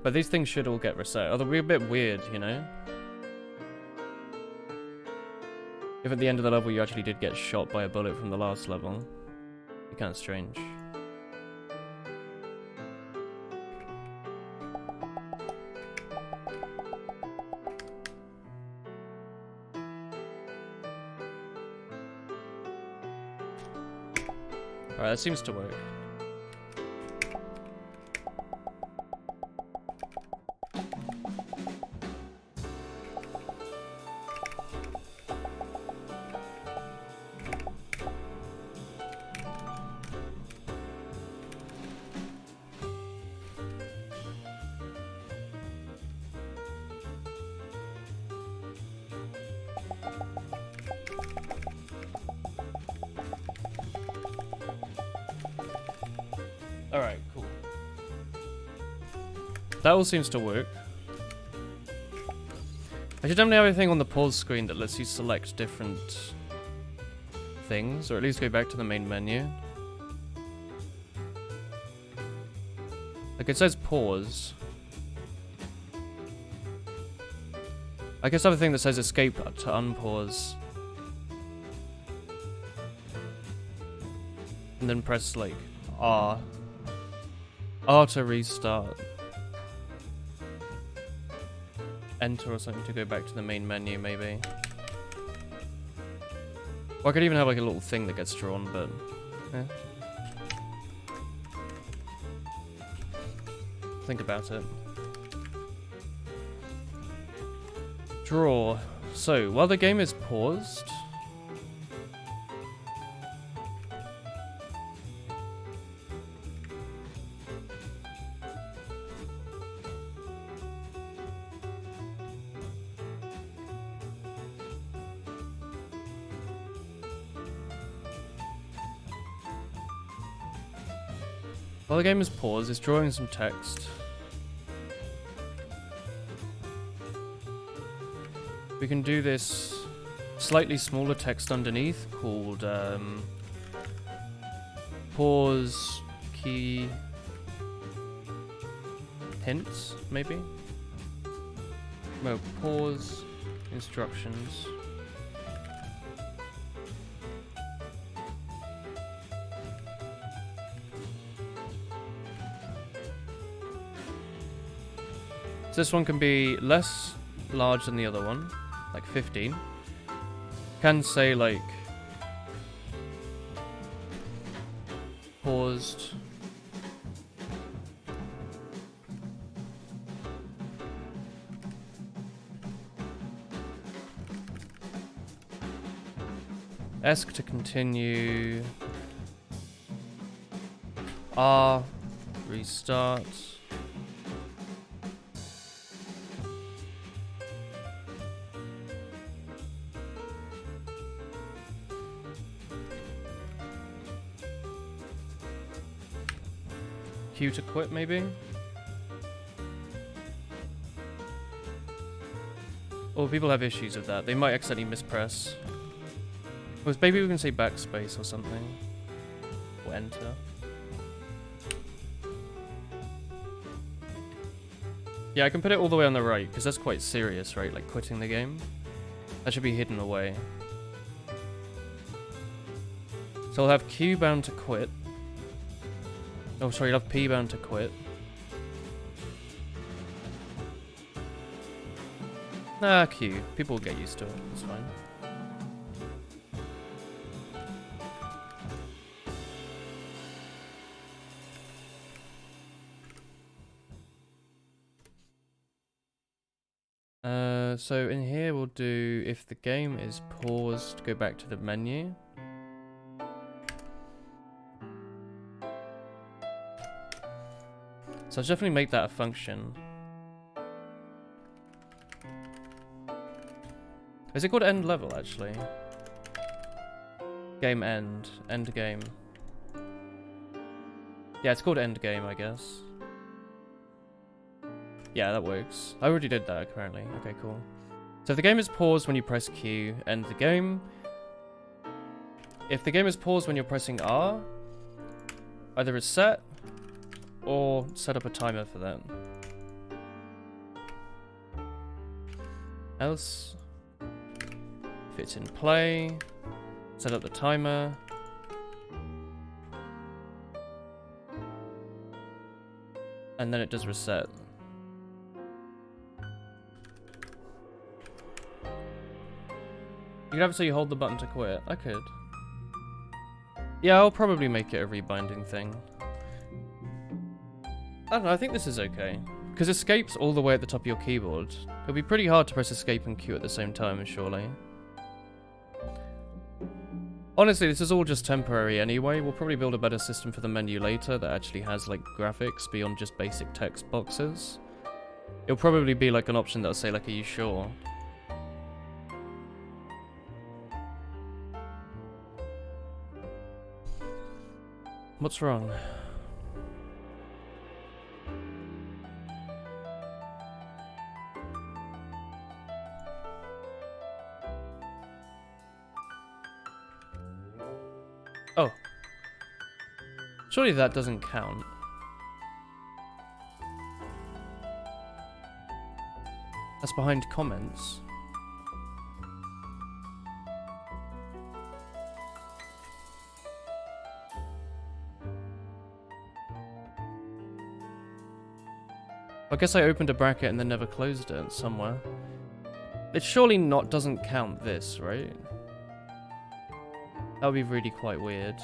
But these things should all get reset. Although we're a bit weird, you know? If at the end of the level you actually did get shot by a bullet from the last level. It'd be kind of strange. Alright, that seems to work. Alright, cool. That all seems to work. I should definitely have a thing on the pause screen that lets you select different things, or at least go back to the main menu. Like it says pause. I guess I have a thing that says escape to unpause. And then press like R. R to restart. Enter or something to go back to the main menu, maybe. Or I could even have like a little thing that gets drawn, but... yeah. Think about it. Draw. So, while the game is paused... While the game is paused, it's drawing some text. We can do this slightly smaller text underneath called pause key hints, maybe? No, pause instructions. This one can be less large than the other one, like 15. Can say like paused. ESC to continue. R restart. Q to quit, maybe? Or people have issues with that. They might accidentally mispress. Or maybe we can say backspace or something. Or enter. Yeah, I can put it all the way on the right, because that's quite serious, right? Like quitting the game. That should be hidden away. So I'll have Q bound to quit. Oh, sorry, you'll have P bound to quit. Nah, Q. People will get used to it. It's fine. So in here we'll do, if the game is paused, go back to the menu. So I'll definitely make that a function. Is it called end level, actually? Game end. End game. Yeah, it's called end game, I guess. Yeah, that works. I already did that, apparently. Okay, cool. So if the game is paused when you press Q, end the game. If the game is paused when you're pressing R, either reset or set up a timer for that. Else, if it's in play, set up the timer. And then it does reset. You can have it so you hold the button to quit. I could. Yeah, I'll probably make it a rebinding thing. I don't know, I think this is okay. Because escape's all the way at the top of your keyboard. It'll be pretty hard to press escape and Q at the same time, surely. Honestly, this is all just temporary anyway. We'll probably build a better system for the menu later that actually has, like, graphics beyond just basic text boxes. It'll probably be, like, an option that'll say, like, are you sure? What's wrong? Oh. Surely that doesn't count. That's behind comments. I guess I opened a bracket and then never closed it somewhere. It surely doesn't count this, right? That would be really quite weird.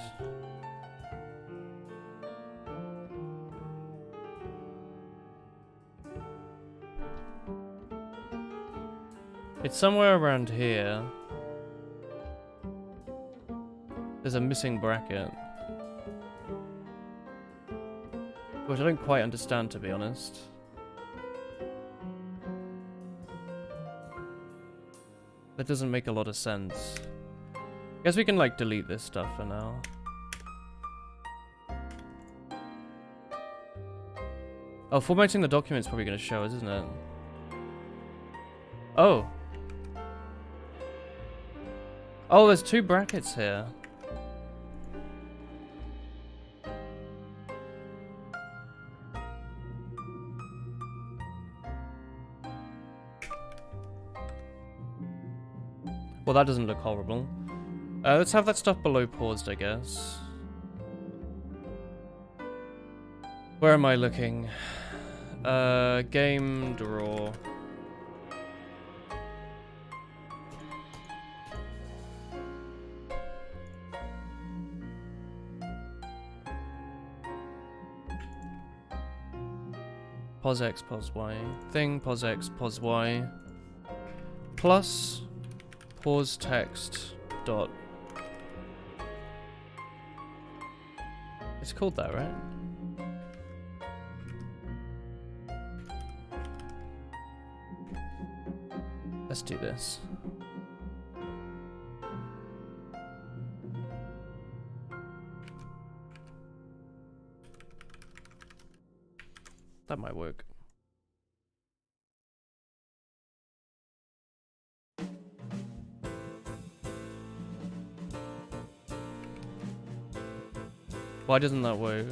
It's somewhere around here. There's a missing bracket. Which I don't quite understand, to be honest. That doesn't make a lot of sense. Guess we can, like, delete this stuff for now. Oh, formatting the document's probably going to show us, isn't it? Oh. Oh, there's two brackets here. Well, that doesn't look horrible. Let's have that stuff below paused, I guess. Where am I looking? Game draw. Pause X, pause Y. Thing, pause X, pause Y. Plus pause text dot. It's called that, right? Let's do this. That might work. Why doesn't that work?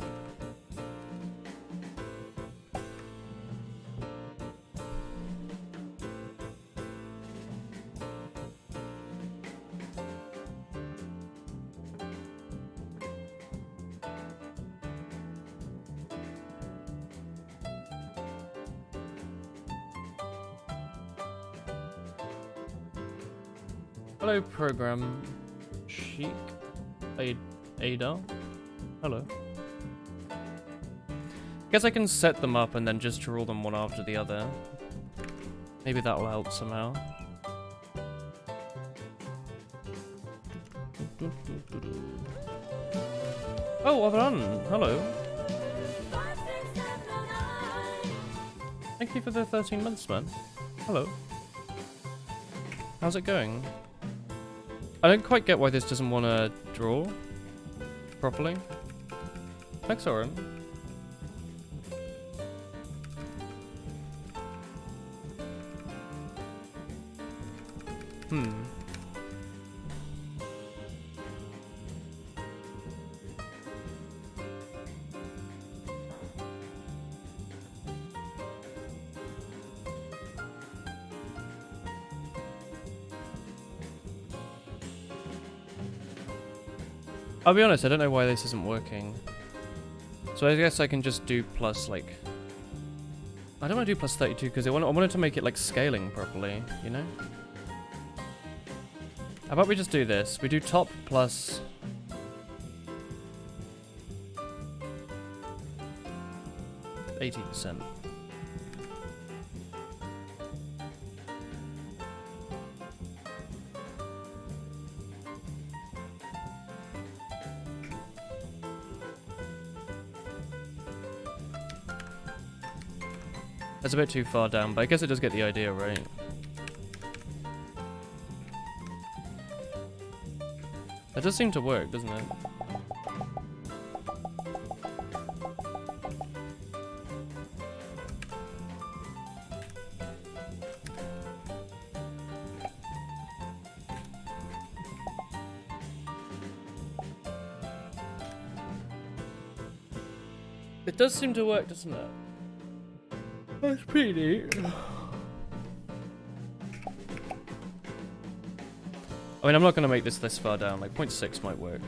Hello, program Chic Ada. Hello. Guess I can set them up and then just draw them one after the other. Maybe that will help somehow. Oh, well done. Hello. Thank you for the 13 months, man. Hello. How's it going? I don't quite get why this doesn't want to draw properly. Thanks, Oren. I'll be honest, I don't know why this isn't working. So I guess I can just do plus, like... I don't want to do plus 32 because I wanted to make it, like, scaling properly, you know? How about we just do this? We do top plus... %80%. That's a bit too far down, but I guess it does get the idea, right? That does seem to work, doesn't it? It does seem to work, doesn't it? That's pretty neat. I mean, I'm not going to make this far down. Like, 0.6 might work.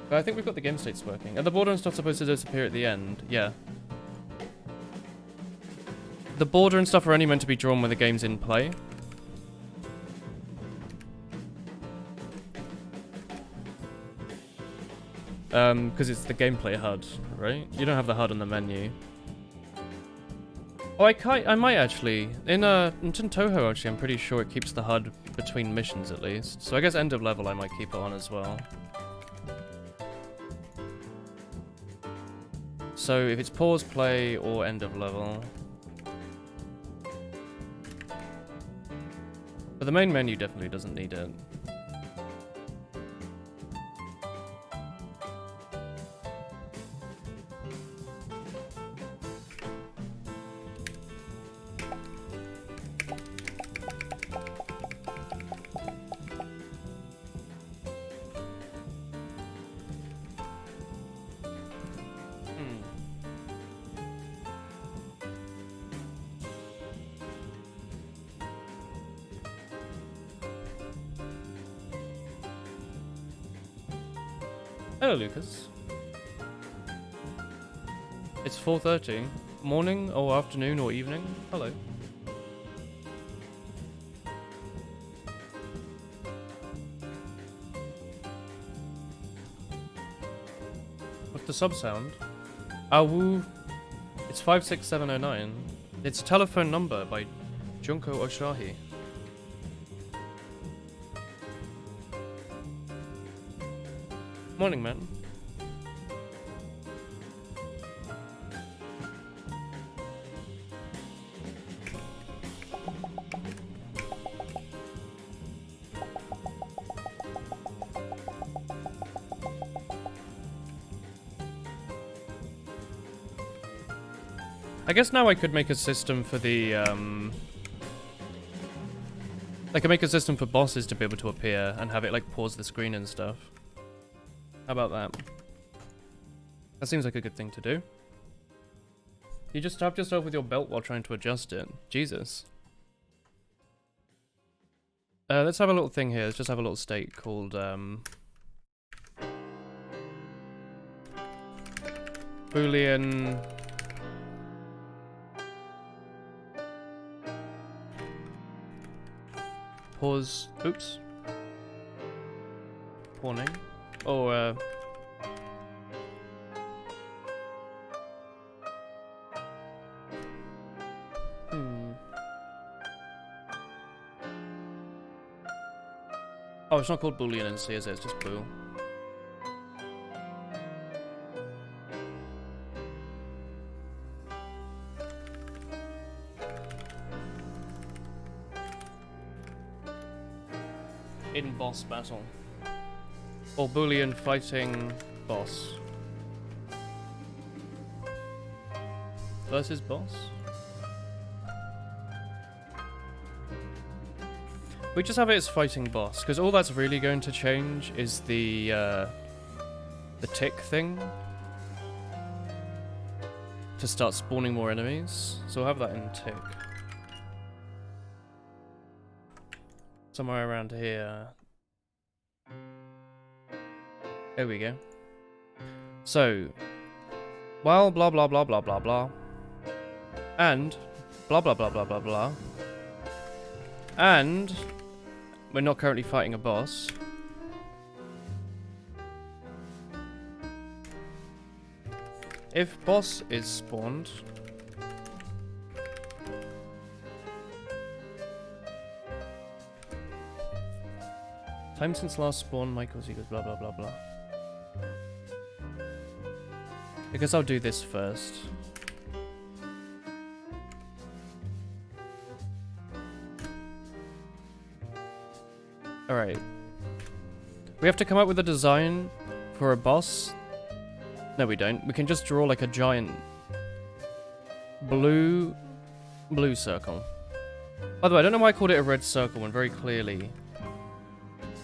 But I think we've got the game states working. Are the border and stuff supposed to disappear at the end? Yeah. The border and stuff are only meant to be drawn when the game's in play. Because it's the gameplay HUD, right? You don't have the HUD on the menu. Oh, I might actually. In Toho, actually, I'm pretty sure it keeps the HUD between missions at least. So I guess end of level I might keep it on as well. So if it's pause, play, or end of level. But the main menu definitely doesn't need it. Hello, Lucas. It's 4:30. Morning, or afternoon, or evening? Hello. What's the sub sound? Awu. It's 56709. It's telephone number by Junko Oshahi. Morning, man. I guess now I could make a system for the, I could make a system for bosses to be able to appear and have it, like, pause the screen and stuff. How about that? That seems like a good thing to do. You just stabbed yourself with your belt while trying to adjust it. Jesus. Let's have a little thing here. Let's just have a little state called, Boolean... Pause... Oops. Warning. Oh, Oh, it's not called Boolean in C, is it? It's just Boo. in boss battle. Or Boolean fighting boss. Versus boss? We just have it as fighting boss, because all that's really going to change is the tick thing. To start spawning more enemies. So we'll have that in tick. Somewhere around here. There we go. So, while blah blah blah blah blah blah, and blah blah blah blah blah blah, and we're not currently fighting a boss. If boss is spawned, time since last spawn, Michael's equals blah blah blah blah. I guess I'll do this first. Alright. We have to come up with a design for a boss. No, we don't. We can just draw like a giant blue circle. By the way, I don't know why I called it a red circle when very clearly,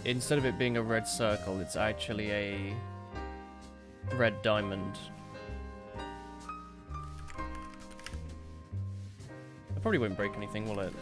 instead of it being a red circle, it's actually a red diamond. It probably won't break anything, will it?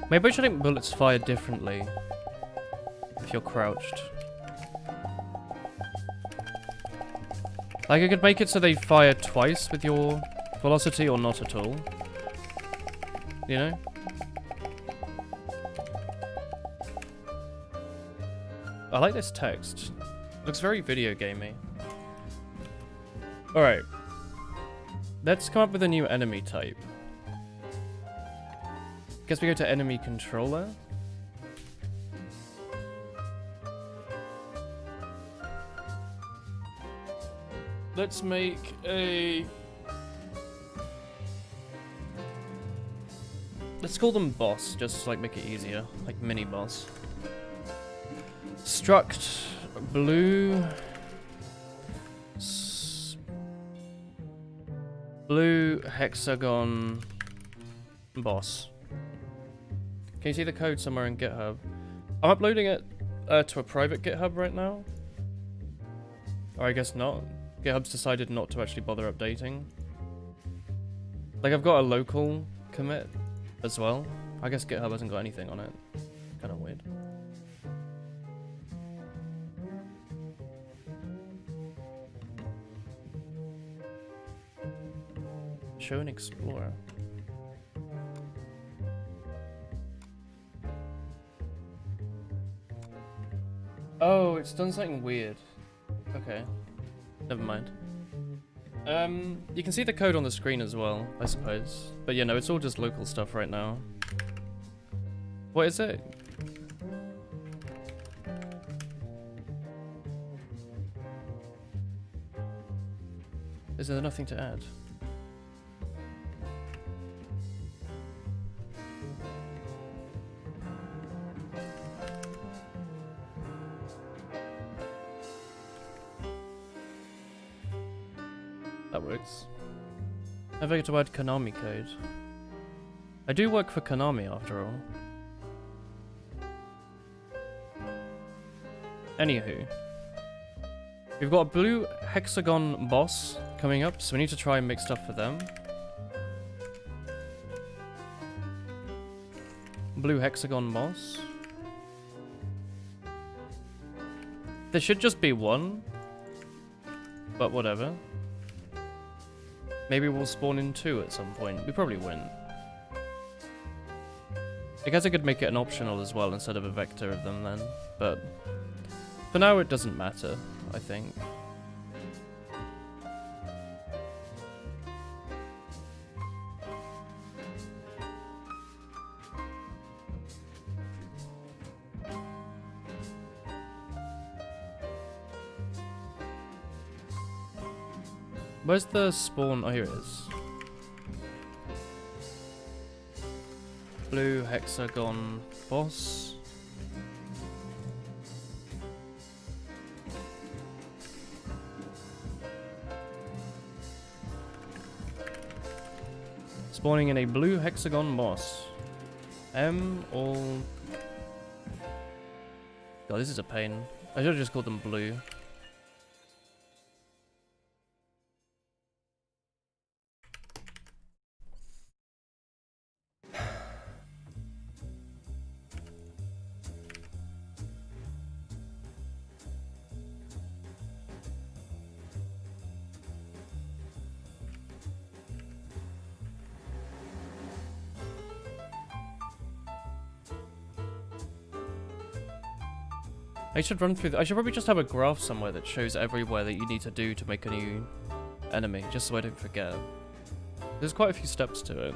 Maybe I should think bullets fire differently if you're crouched. Like I could make it so they fire twice with your velocity or not at all. You know? I like this text. Looks very video gamey. Alright. Let's come up with a new enemy type. Guess we go to enemy controller. Let's make a... Let's call them boss, just like make it easier. Like mini boss. Struct blue... Blue hexagon boss. Can you see the code somewhere in GitHub? I'm uploading it to a private GitHub right now. Or I guess not. GitHub's decided not to actually bother updating. Like I've got a local commit as well. I guess GitHub hasn't got anything on it. Kind of weird. Show and explore. Oh, it's done something weird. Okay. Never mind. You can see the code on the screen as well, I suppose. But yeah, no, it's all just local stuff right now. What is it? Is there nothing to add? That works. I forget to add Konami code. I do work for Konami after all. Anywho. We've got a blue hexagon boss coming up, so we need to try and make stuff for them. Blue hexagon boss. There should just be one. But whatever. Maybe we'll spawn in 2 at some point. We probably won't. I guess I could make it an optional as well instead of a vector of them then. But for now it doesn't matter, I think. Where's the spawn? Oh, here it is. Blue hexagon boss. Spawning in a blue hexagon boss. All... God, this is a pain. I should have just called them blue. I should run through. I should probably just have a graph somewhere that shows everywhere that you need to do to make a new enemy, just so I don't forget. There's quite a few steps to it.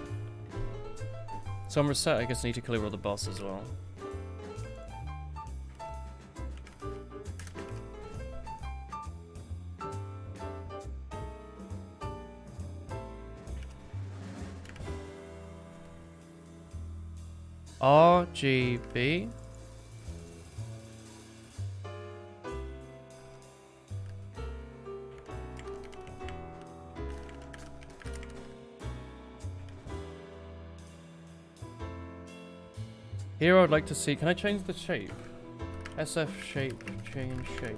So on reset, I guess I need to clear all the boss as well. RGB. Here I would like to see, can I change the shape? SF shape, change shape.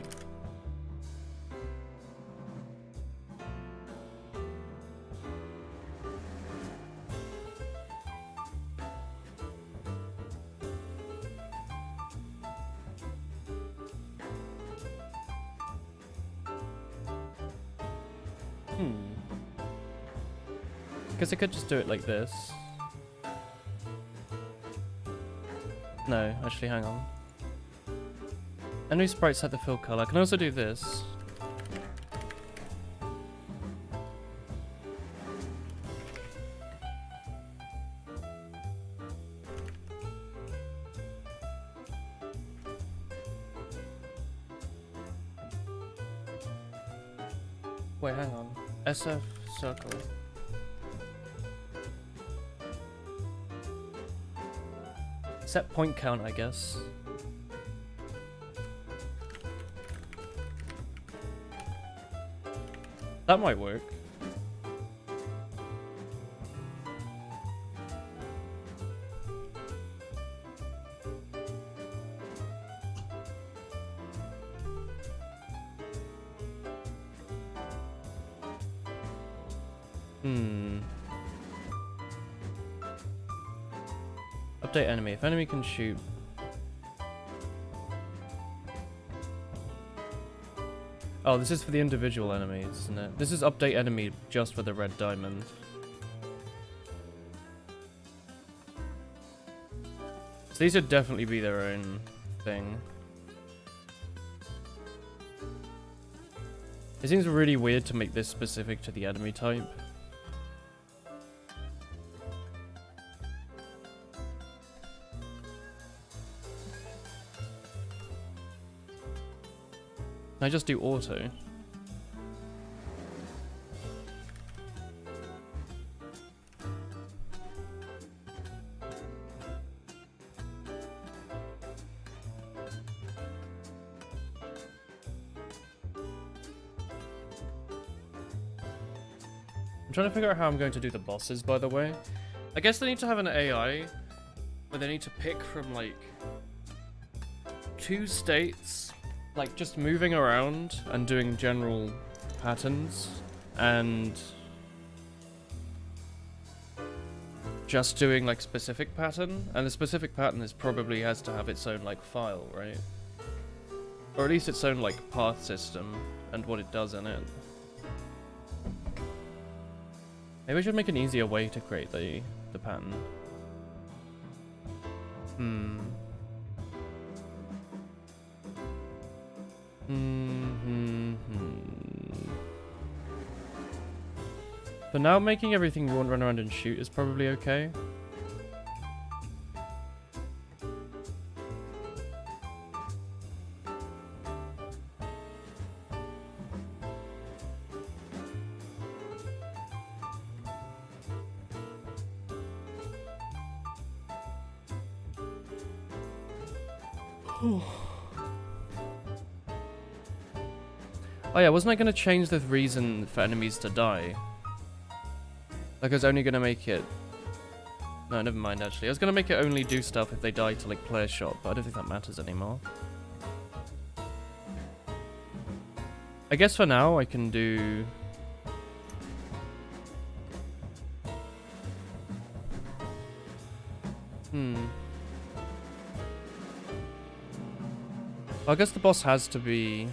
Guess I could just do it like this. No, actually, hang on. Enemy sprites had the fill color. I can also do this. Wait, hang on. SF circle. Set point count, I guess. That might work. Update enemy. If enemy can shoot. Oh, this is for the individual enemies, isn't it? This is update enemy just for the red diamond. So these would definitely be their own thing. It seems really weird to make this specific to the enemy type. Can I just do auto? I'm trying to figure out how I'm going to do the bosses, by the way. I guess they need to have an AI where they need to pick from, like, 2 states. Like, just moving around and doing general patterns, and just doing, like, specific pattern. And the specific pattern is probably has to have its own, like, file, right? Or at least its own, like, path system and what it does in it. Maybe we should make an easier way to create the pattern. For now, making everything run around and shoot is probably okay. Oh yeah, wasn't I going to change the reason for enemies to die? Like I was only going to make it... No, never mind actually. I was going to make it only do stuff if they die to like player shot, but I don't think that matters anymore. I guess for now I can do... I guess the boss has to be...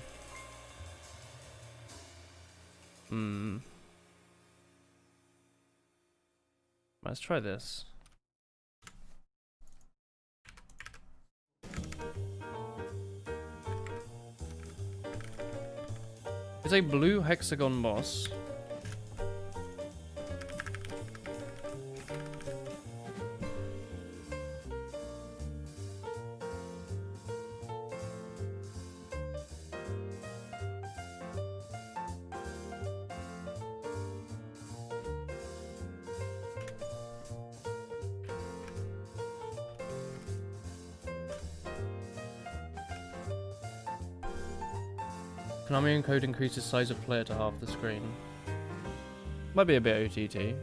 Let's try this. It's a blue hexagon boss. Konami encode increases size of player to half the screen. Might be a bit OTT.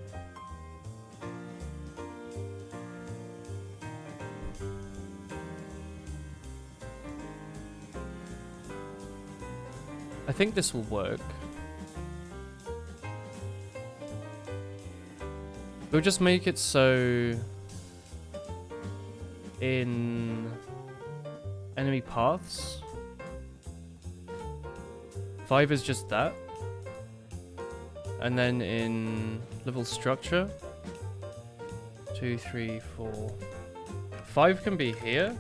I think this will work. We'll just make it so in enemy paths 5 is just that. And then in level structure 2, 3, 4. 5 can be here.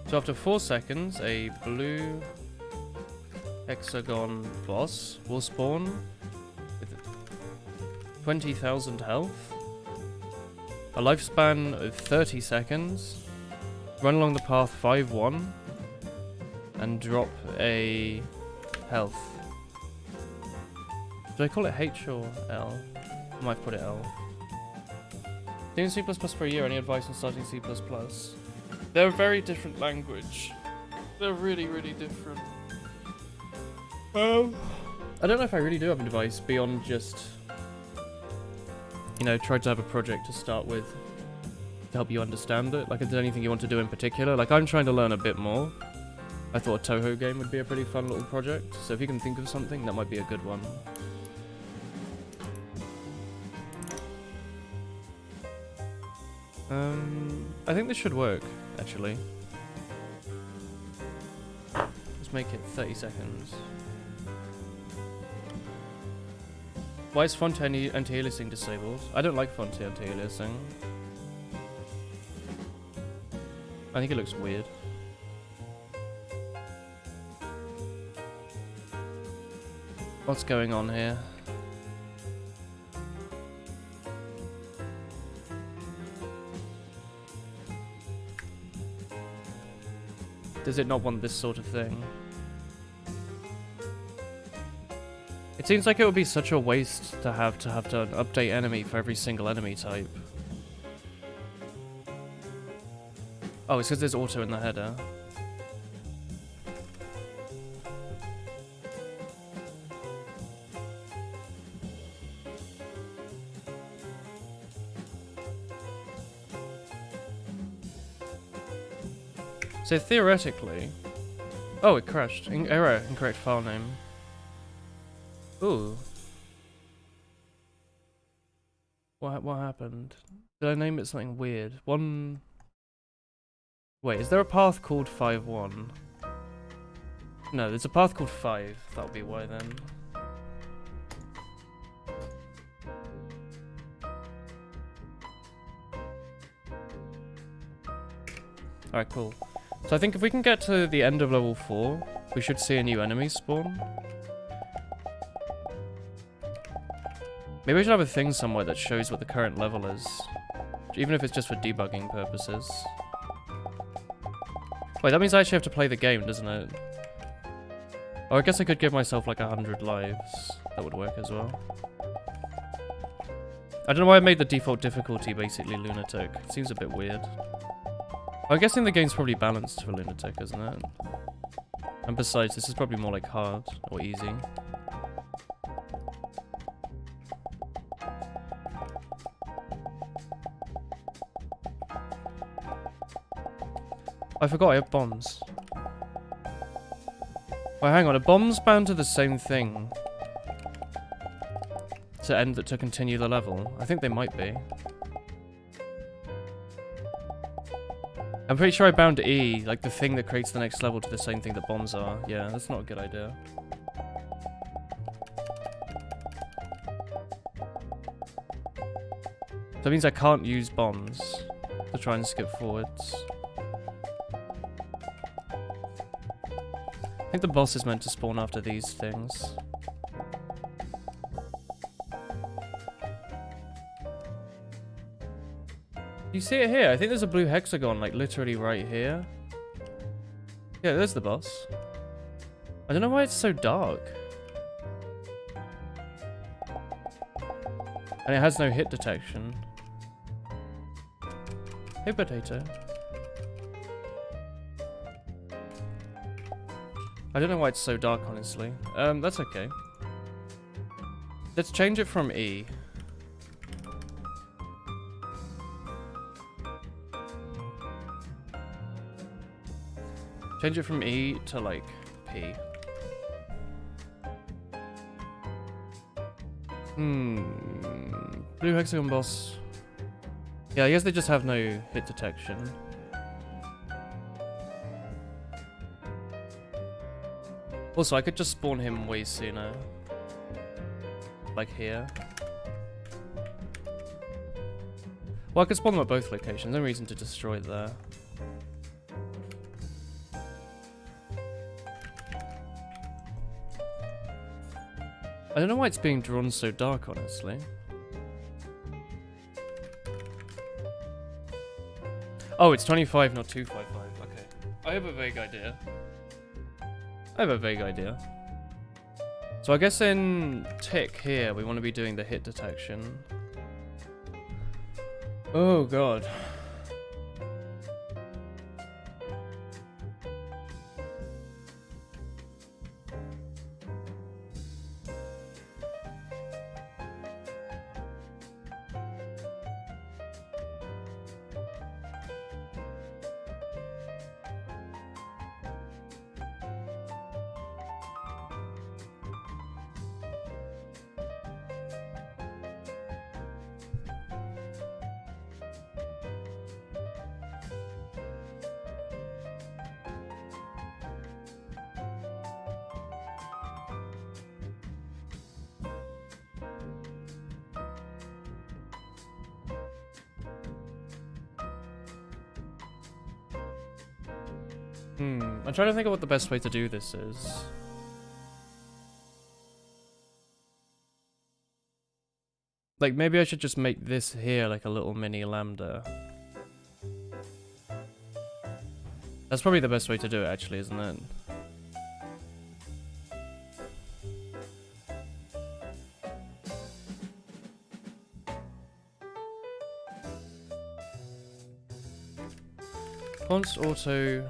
So after 4 seconds, a blue hexagon boss will spawn with 20,000 health, a lifespan of 30 seconds, run along the path 5-1, and drop a health. Do I call it H or L? I might put it L. Doing C++ for a year, any advice on starting C++? They're a very different language. They're really, really different. I don't know if I really do have advice beyond just, you know, try to have a project to start with to help you understand it. Like, if there's anything you want to do in particular. Like, I'm trying to learn a bit more. I thought a Toho game would be a pretty fun little project, so if you can think of something, that might be a good one. I think this should work, actually. Let's make it 30 seconds. Why is font anti-aliasing disabled? I don't like font anti-aliasing. I think it looks weird. What's going on here? Does it not want this sort of thing? It seems like it would be such a waste to have to update enemy for every single enemy type. Oh, it's because there's auto in the header. So theoretically... Oh, it crashed. Error, incorrect file name. Ooh. What happened? Did I name it something weird? Wait, is there a path called 5-1? No, there's a path called 5. That'll be why then. Alright, cool. So I think if we can get to the end of level 4, we should see a new enemy spawn. Maybe we should have a thing somewhere that shows what the current level is. Even if it's just for debugging purposes. Wait, that means I actually have to play the game, doesn't it? Oh, I guess I could give myself like 100 lives. That would work as well. I don't know why I made the default difficulty basically Lunatic. It seems a bit weird. I'm guessing the game's probably balanced for Lunatic, isn't it? And besides, this is probably more like hard or easy. I forgot I have bombs. Wait, hang on. Are bombs bound to the same thing? To continue the level? I think they might be. I'm pretty sure I bound E, like the thing that creates the next level, to the same thing that bombs are. Yeah, that's not a good idea. That means I can't use bombs to try and skip forwards. I think the boss is meant to spawn after these things. You see it here? I think there's a blue hexagon, like, literally right here. Yeah, there's the boss. I don't know why it's so dark. And it has no hit detection. Hey, potato. I don't know why it's so dark, honestly. That's okay. Let's change it from E. Change it from E to, like, P. Blue hexagon boss. Yeah, I guess they just have no hit detection. Also, I could just spawn him way sooner. Like here. Well, I could spawn them at both locations. No reason to destroy there. I don't know why it's being drawn so dark, honestly. Oh, it's 25, not 255. Okay. I have a vague idea. So I guess in tick here, we want to be doing the hit detection. Oh god. I'm trying to think of what the best way to do this is. Like, maybe I should just make this here like a little mini lambda. That's probably the best way to do it, actually, isn't it? Const auto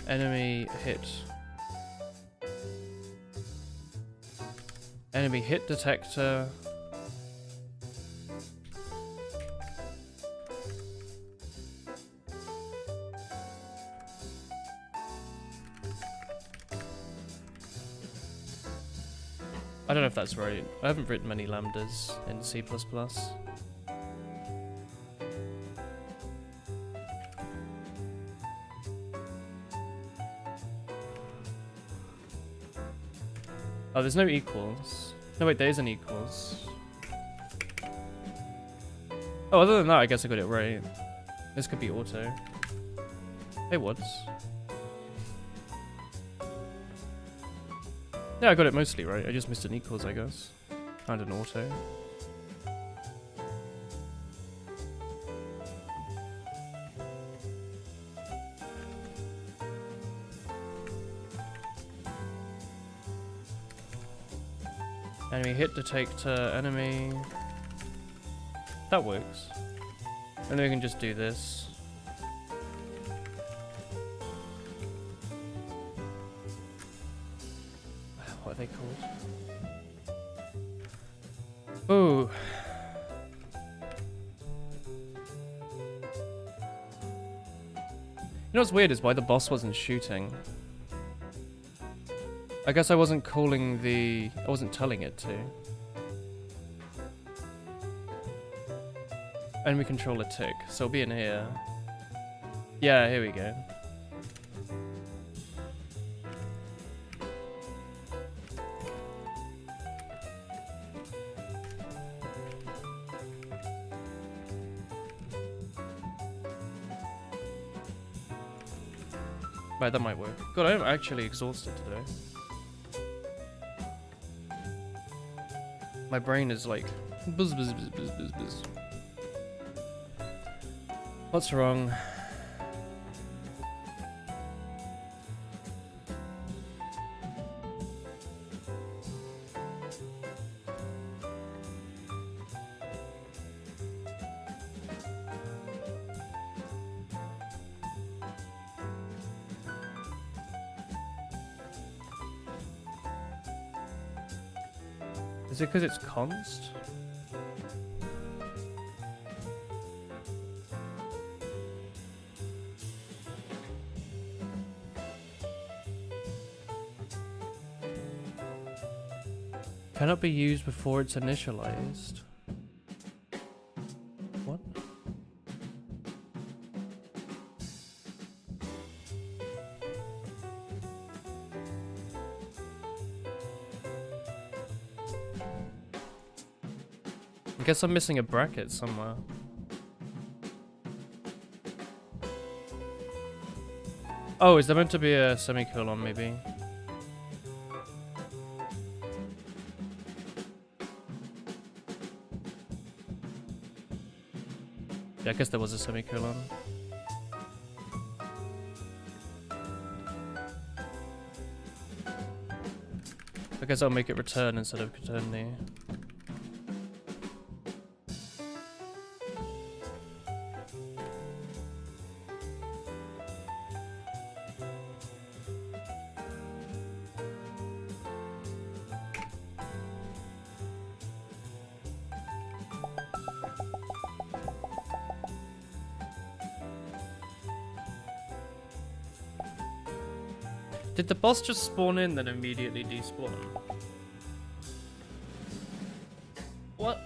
enemy hit. Enemy hit detector. I don't know if that's right. I haven't written many lambdas in C++. Oh, there's no equals. No, wait, there is an equals. Oh, other than that, I guess I got it right. This could be auto. Hey, Woods. Yeah, I got it mostly right. I just missed an equals, I guess. And an auto. Enemy hit detector, enemy. That works. And then we can just do this. What are they called? Ooh. You know what's weird is why the boss wasn't shooting. I guess I wasn't calling the... I wasn't telling it to. And we control a tick, so it'll be in here. Yeah, here we go. Right, that might work. God, I'm actually exhausted today. My brain is like... Buzz, buzz, buzz, buzz, buzz, buzz. What's wrong? Is it because it's const? Cannot be used before it's initialized. What? I guess I'm missing a bracket somewhere. Oh, is there meant to be a semicolon maybe? Yeah, I guess there was a semicolon. I guess I'll make it return instead of quaternary. Did the boss just spawn in then immediately despawn? What?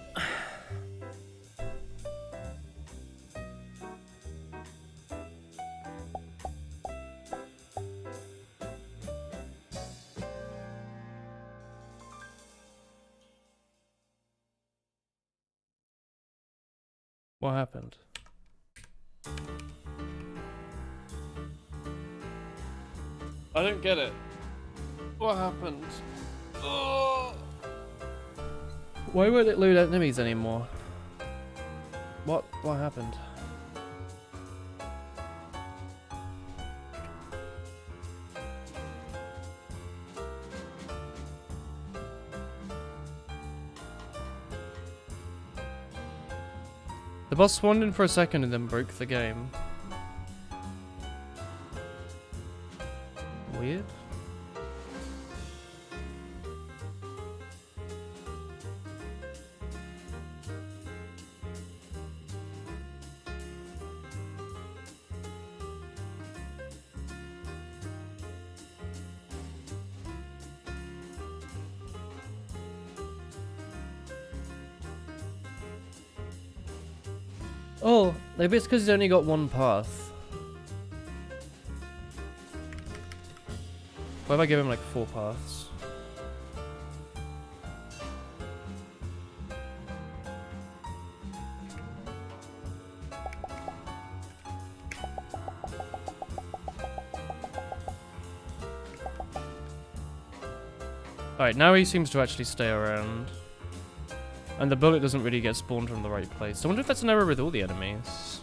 What happened? I don't get it. What happened? Oh. Why won't it load enemies anymore? What happened? The boss spawned in for a second and then broke the game. Weird. Oh, maybe it's because he's only got one path. What if I give him like 4 paths? Alright, now he seems to actually stay around. And the bullet doesn't really get spawned from the right place. I wonder if that's an error with all the enemies.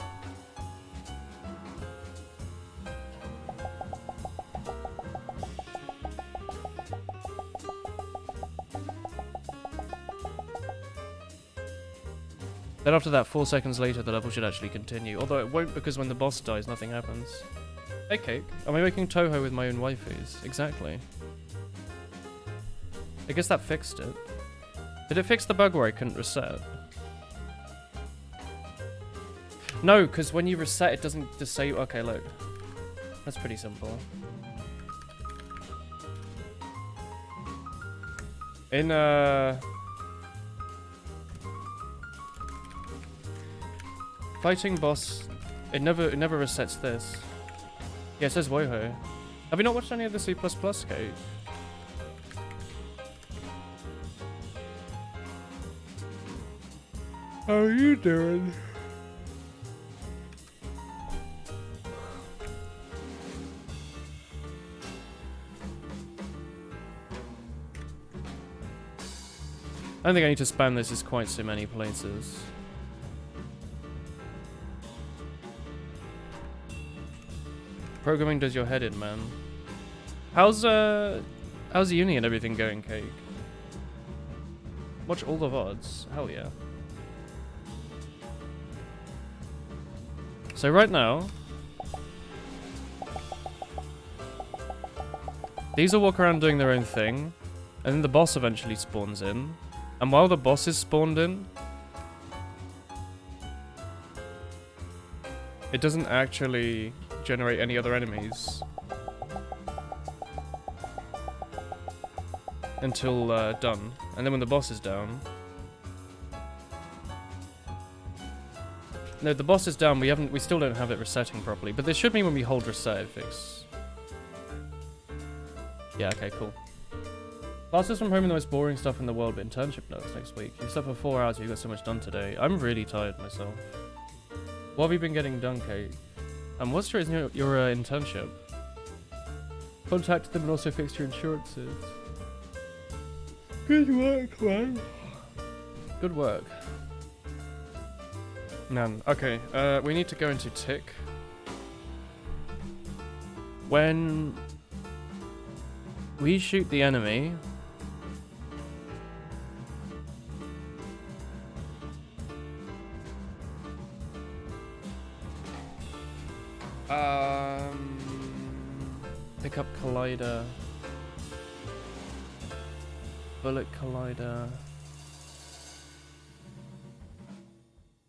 Then after that, 4 seconds later, the level should actually continue. Although it won't, because when the boss dies, nothing happens. Hey, Cake. Am I making Touhou with my own waifus? Exactly. I guess that fixed it. Did it fix the bug where I couldn't reset? No, because when you reset, it doesn't disable... Okay, look. That's pretty simple. In, fighting boss, it never resets this. Yeah, it says Woho. Have you not watched any of the C++, Kate? How are you doing? I don't think I need to spam this. It's quite so many places. Programming does your head in, man. How's uni and everything going, Cake? Watch all the VODs. Hell yeah. So right now, these will walk around doing their own thing, and then the boss eventually spawns in. And while the boss is spawned in, it doesn't actually generate any other enemies until done. And then when the boss is down... No, the boss is down, we still don't have it resetting properly, but this should mean when we hold reset it fix. Yeah, okay, cool. Classes from home are the most boring stuff in the world, but internship notes next week. You've slept for 4 hours, you got so much done today. I'm really tired myself. What have you been getting done, Kate? And what's your internship? Contact them and also fix your insurances. Good work, man. Good work. Man, okay, we need to go into tick. When we shoot the enemy, pick up collider, bullet collider.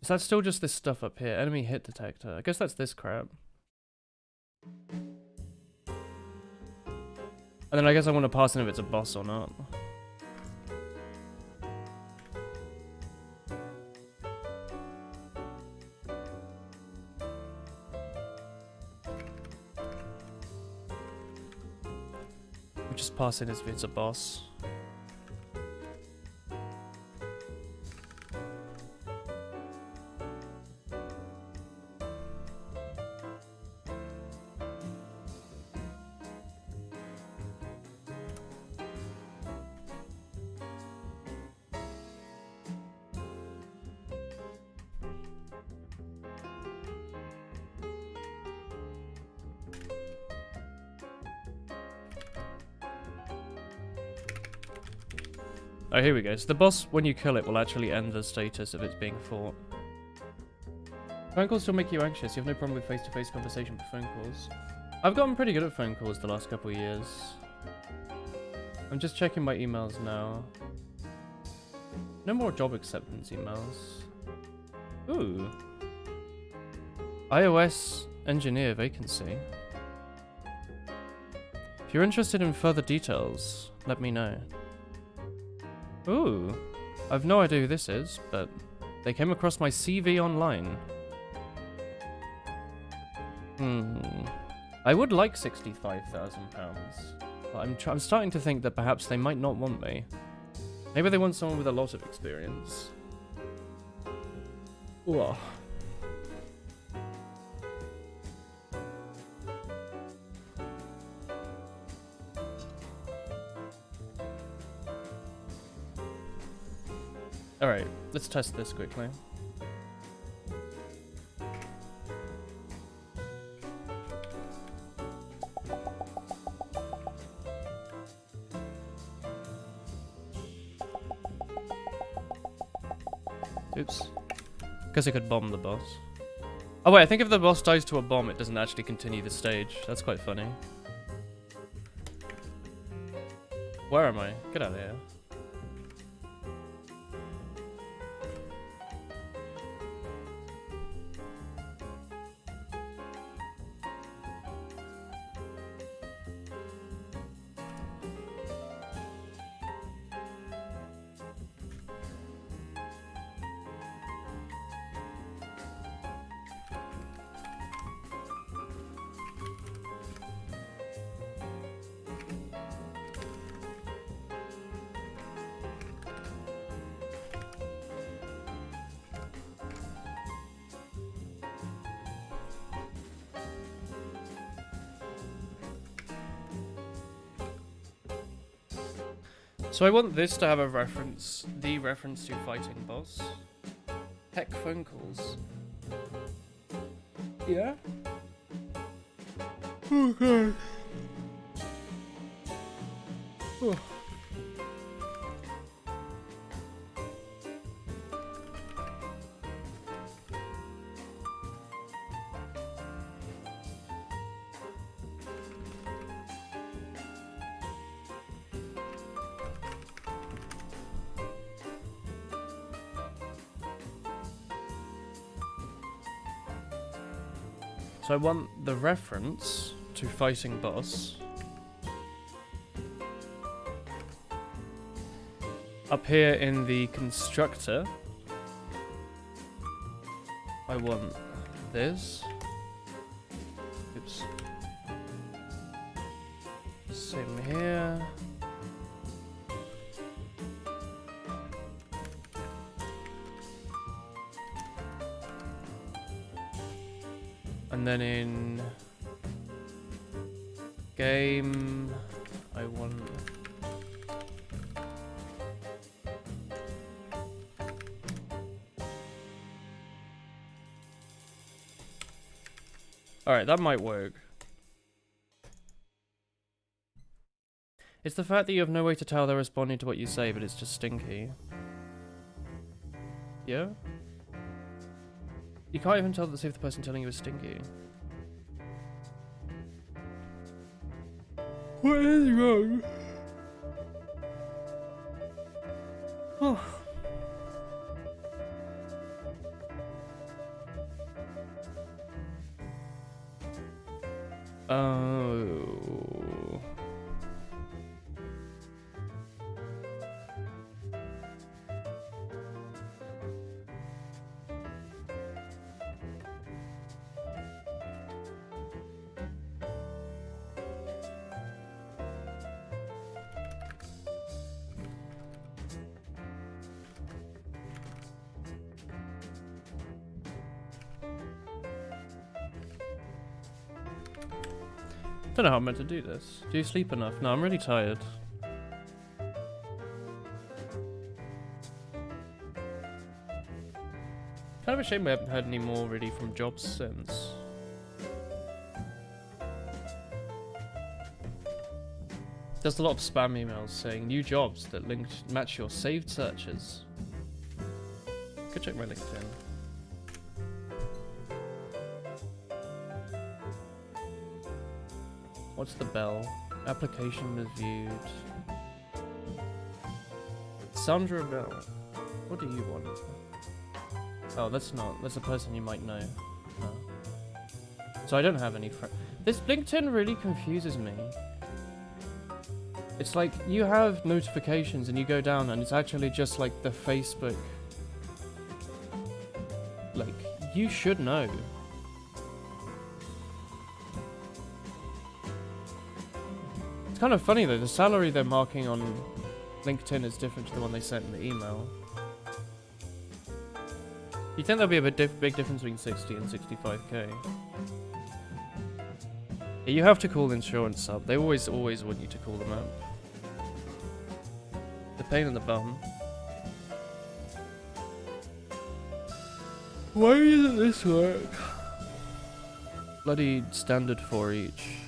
Is that still just this stuff up here? Enemy hit detector. I guess that's this crap. And then I guess I want to pass in if it's a boss or not. We just pass in as if it's a boss. Oh, here we go. So the boss, when you kill it, will actually end the status of it being fought. Phone calls still make you anxious. You have no problem with face-to-face conversation with phone calls. I've gotten pretty good at phone calls the last couple of years. I'm just checking my emails now. No more job acceptance emails. Ooh. iOS engineer vacancy. If you're interested in further details, let me know. Ooh, I've no idea who this is, but they came across my CV online. I would like £65,000, but I'm starting to think that perhaps they might not want me. Maybe they want someone with a lot of experience. Ooh. Alright, let's test this quickly. Oops. Guess I could bomb the boss. Oh wait, I think if the boss dies to a bomb, it doesn't actually continue the stage. That's quite funny. Where am I? Get out of here. So I want this to have a reference, the reference to fighting boss. Heck, phone calls. Yeah? Okay. Oh. So I want the reference to fighting boss up here in the constructor. I want this. Oops. Same here. And then in game, I want alright, that might work. It's the fact that you have no way to tell they're responding to what you say, but it's just stinky. Yeah? You can't even tell if the person telling you is stinky. What is wrong? Oh. Oh. Don't know how I'm meant to do this. Do you sleep enough? No, I'm really tired. Kind of a shame we haven't heard any more really from jobs since. There's a lot of spam emails saying new jobs that match your saved searches. Go check my LinkedIn. What's the bell? Application reviewed. Sandra Bell. What do you want? Oh, that's a person you might know. Oh. So I don't have any friends. This LinkedIn really confuses me. It's like you have notifications and you go down and it's actually just like the Facebook. Like, you should know. It's kind of funny though, the salary they're marking on LinkedIn is different to the one they sent in the email. You think there'll be a big difference between 60 and 65k? Yeah, you have to call insurance up. They always want you to call them up. The pain in the bum. Why doesn't this work? Bloody standard for each.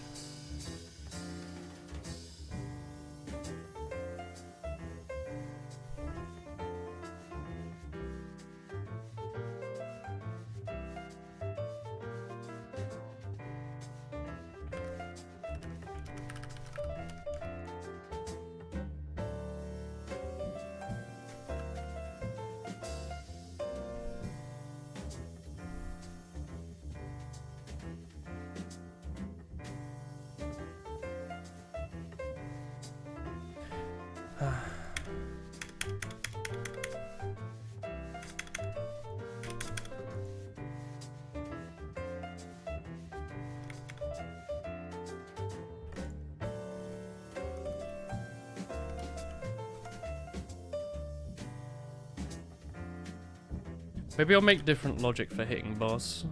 Maybe I'll make different logic for hitting boss.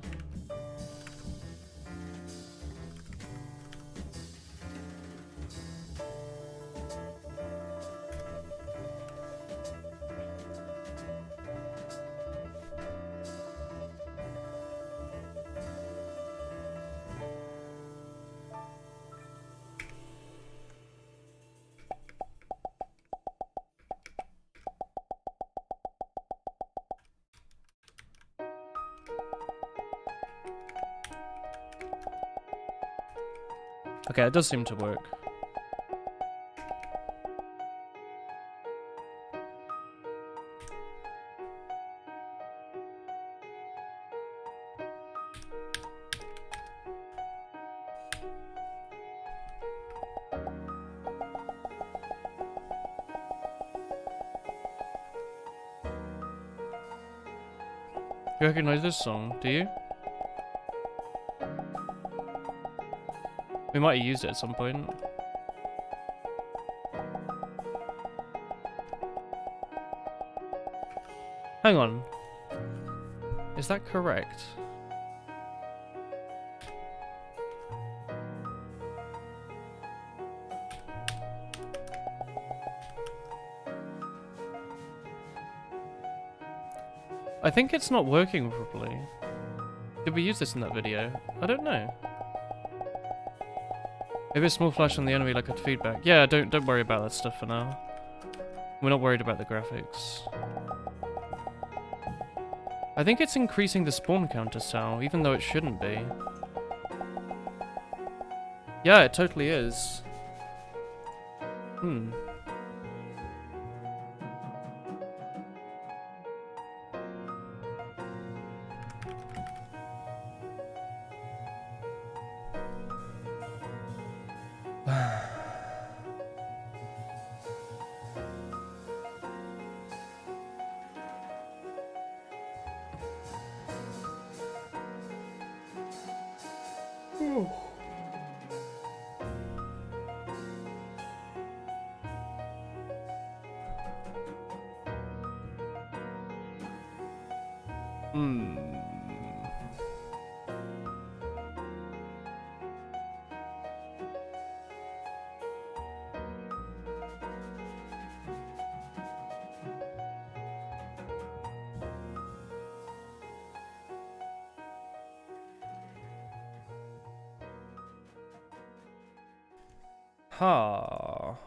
Okay, it does seem to work. You recognize this song, do you? We might have used it at some point. Hang on. Is that correct? I think it's not working properly. Did we use this in that video? I don't know. Maybe a small flash on the enemy like a feedback. Yeah, don't worry about that stuff for now. We're not worried about the graphics. I think it's increasing the spawn counter, Sal, even though it shouldn't be. Yeah, it totally is. Hmm. Ha.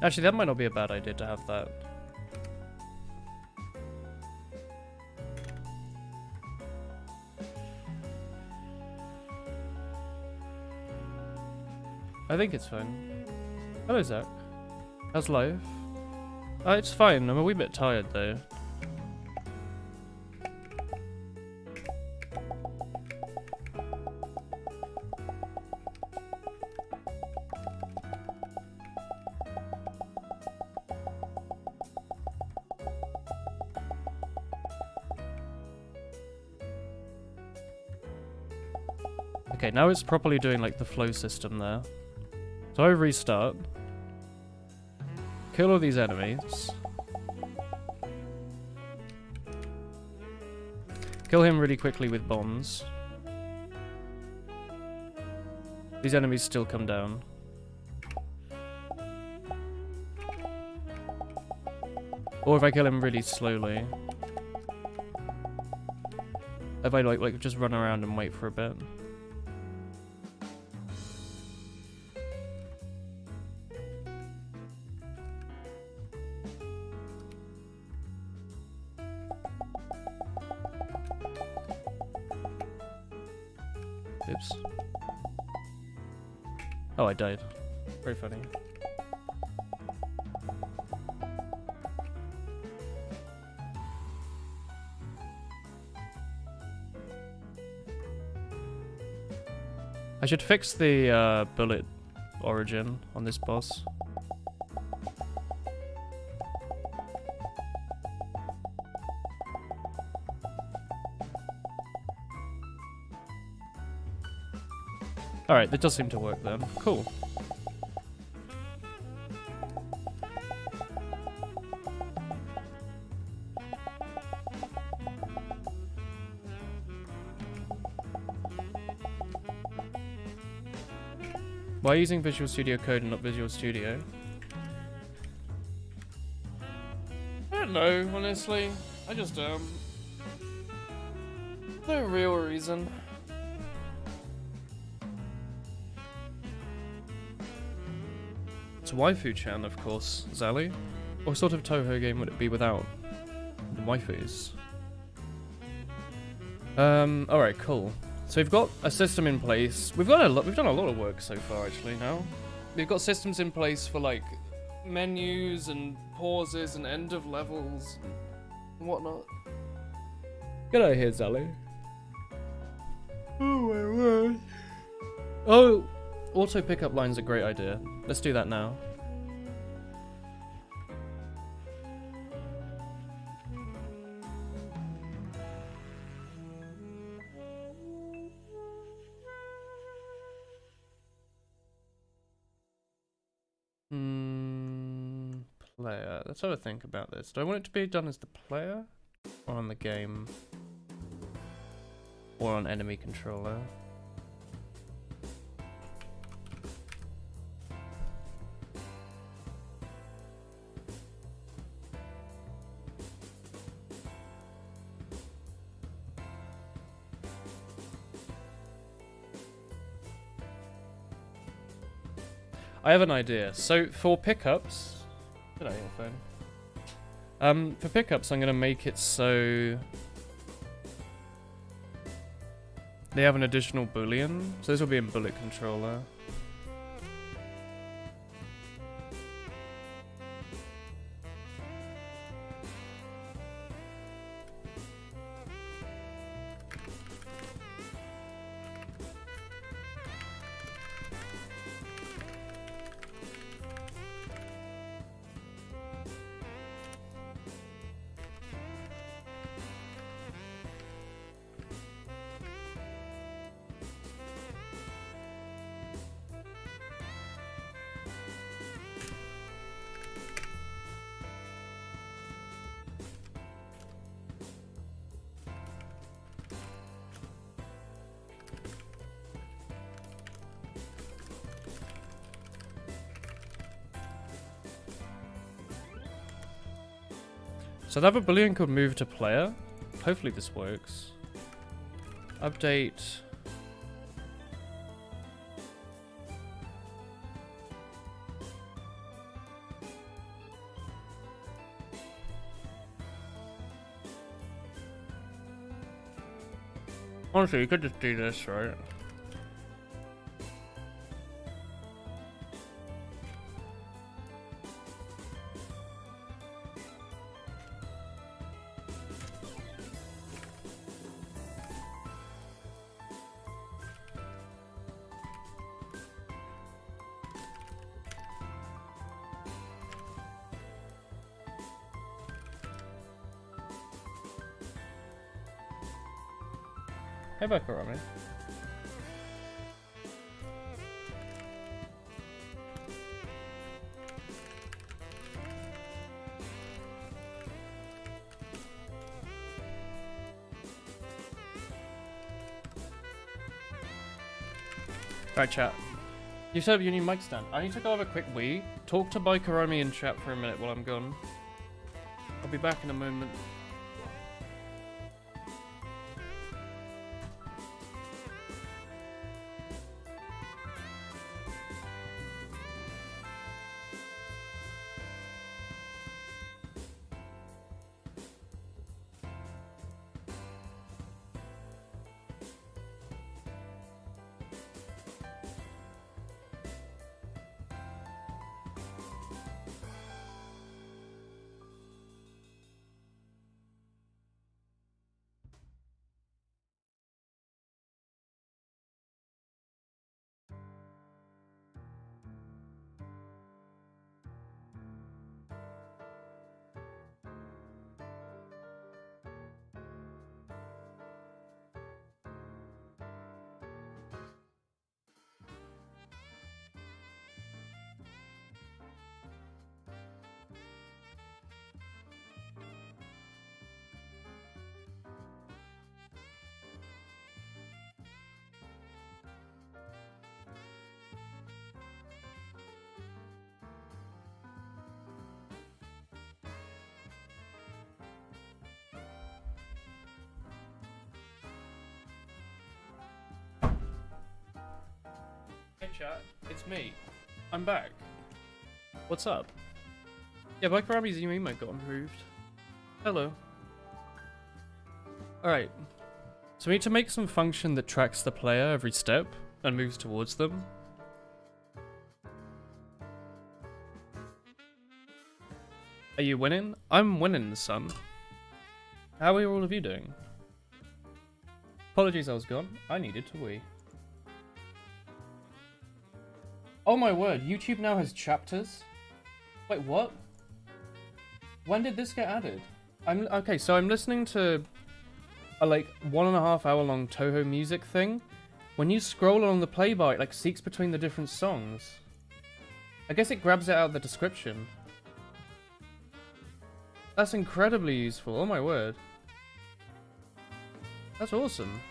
Actually, that might not be a bad idea to have that. I think it's fine. Hello, Zach. How's life? It's fine. I'm a wee bit tired, though. Okay, now it's properly doing, like, the flow system there. So I restart. Kill all these enemies. Kill him really quickly with bombs. These enemies still come down. Or if I kill him really slowly. If I like just run around and wait for a bit. Oops. Oh, I died. Very funny. I should fix the bullet origin on this boss. Alright, that does seem to work then. Cool. Why are you using Visual Studio Code and not Visual Studio? I don't know, honestly. I just, no real reason. It's Waifu-chan, of course, Zally. What sort of Touhou game would it be without the waifus? Alright, cool. So we've got a system in place. We've done a lot of work so far, actually, now. We've got systems in place for, like, menus and pauses and end of levels and whatnot. Get out of here, Zally. Oh my word. Oh, auto pickup line's a great idea. Let's do that now. Player. Let's have a think about this. Do I want it to be done as the player? Or on the game? Or on enemy controller? I have an idea. So for pickups, get out of here, phone. For pickups, I'm gonna make it so they have an additional boolean. So this will be in bullet controller. So I have a boolean called move to player. Hopefully this works. Update. Honestly, you could just do this, right? Hey, back around me. Right, chat. You said you need mic stand. I need to go have a quick wee. Talk to Bikerami in chat for a minute while I'm gone. I'll be back in a moment. Hey chat, it's me. I'm back. What's up? Yeah, Bikerami's emote got improved. Hello. Alright. So we need to make some function that tracks the player every step and moves towards them. Are you winning? I'm winning, son. How are all of you doing? Apologies I was gone. I needed to wee. Oh my word, YouTube now has chapters? Wait, what? When did this get added? Okay, so I'm listening to a like 1.5 hour long Toho music thing. When you scroll along the play bar, it like seeks between the different songs. I guess it grabs it out of the description. That's incredibly useful, oh my word. That's awesome.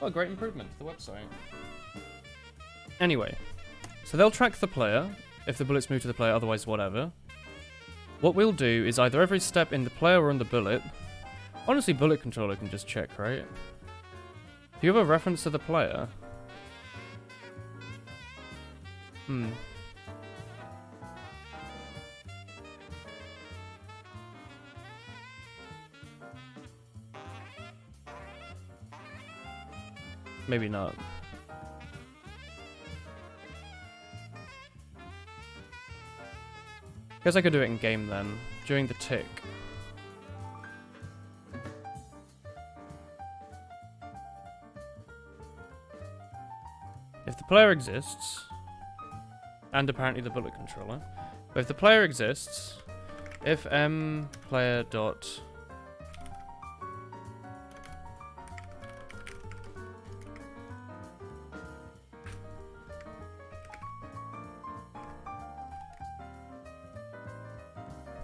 What a great improvement to the website. Anyway, so they'll track the player, if the bullets move to the player, otherwise whatever. What we'll do is either every step in the player or in the bullet. Honestly, bullet controller can just check, right? Do you have a reference to the player? Maybe not. Guess I could do it in game then, during the tick. If the player exists, and apparently the bullet controller, but if the player exists, if player dot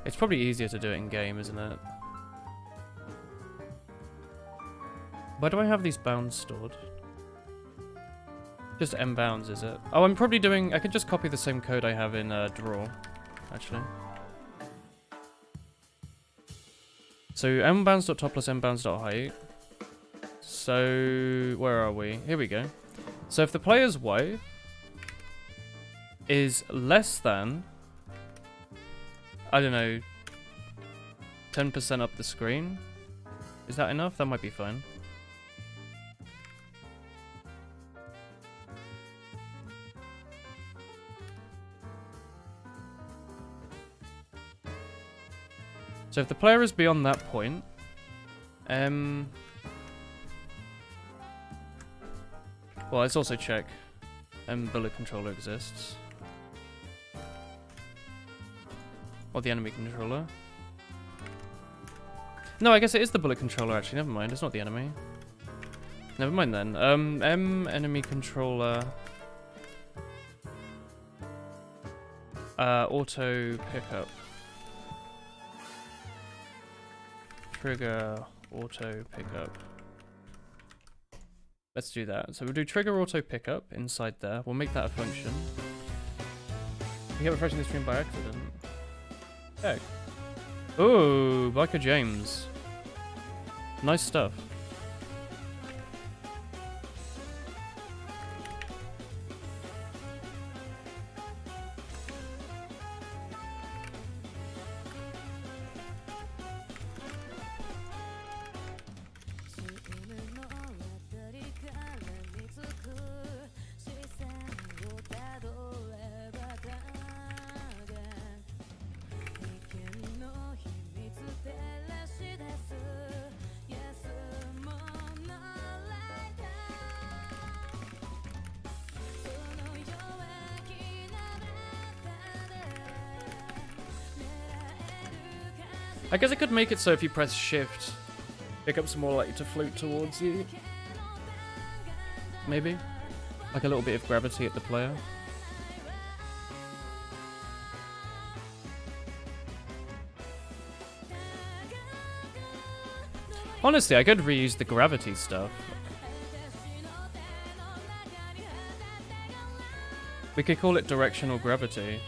it's probably easier to do it in game, isn't it? Where do I have these bounds stored? Just mbounds, is it? Oh, I'm probably doing... I could just copy the same code I have in draw, actually. So mbounds.top plus mbounds.height. So where are we? Here we go. So if the player's Y is less than, I don't know, 10% up the screen. Is that enough? That might be fine. So if the player is beyond that point, well, let's also check bullet controller exists. Or the enemy controller. No, I guess it is the bullet controller actually, never mind, it's not the enemy. Never mind then. Enemy controller. Auto pickup. Trigger auto pickup. Let's do that. So we'll do trigger auto pickup inside there. We'll make that a function. We get refreshing the stream by accident. Heck. Ooh, Biker James. Nice stuff. I guess I could make it so if you press shift, pickups are more likely to float towards you. Maybe? Like a little bit of gravity at the player. Honestly, I could reuse the gravity stuff. We could call it directional gravity.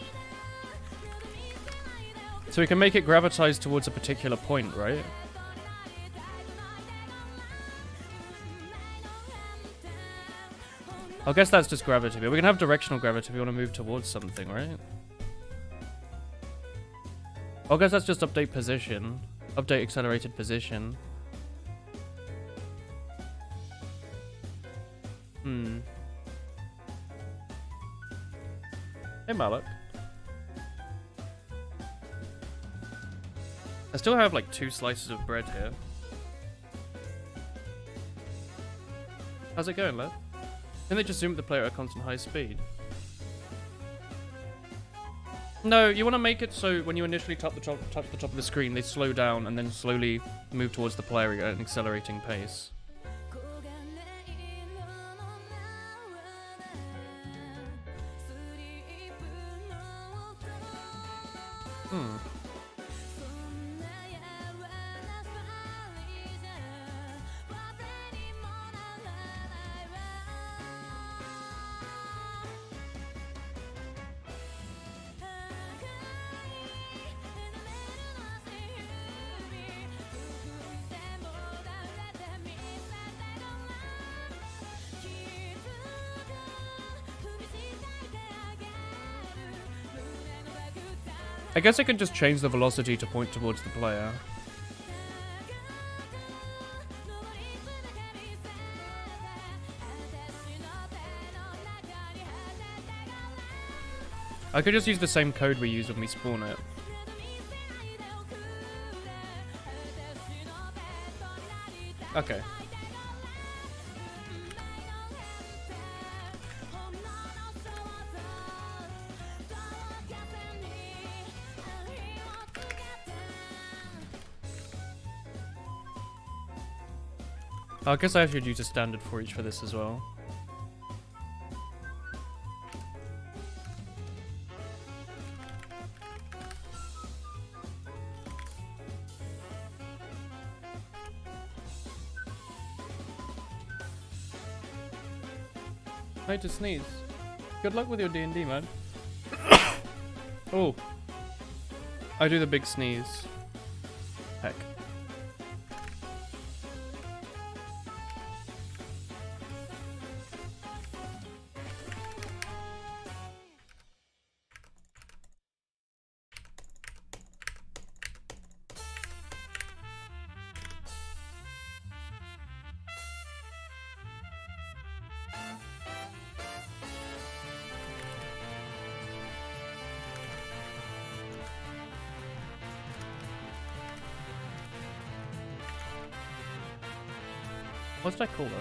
So we can make it gravitize towards a particular point, right? I guess that's just gravity, but we can have directional gravity if we want to move towards something, right? I guess that's just update position. Update accelerated position. Hey, Malak. I still have like 2 slices of bread here. How's it going, lad? Can they just zoom the player at a constant high speed? No, you want to make it so when you initially touch the top of the screen, they slow down and then slowly move towards the player at an accelerating pace. I guess I can just change the velocity to point towards the player. I could just use the same code we use when we spawn it. Okay. I guess I should use a standard for each for this as well. I had to sneeze. Good luck with your D&D, man. Oh. I do the big sneeze. Heck. What did I call them?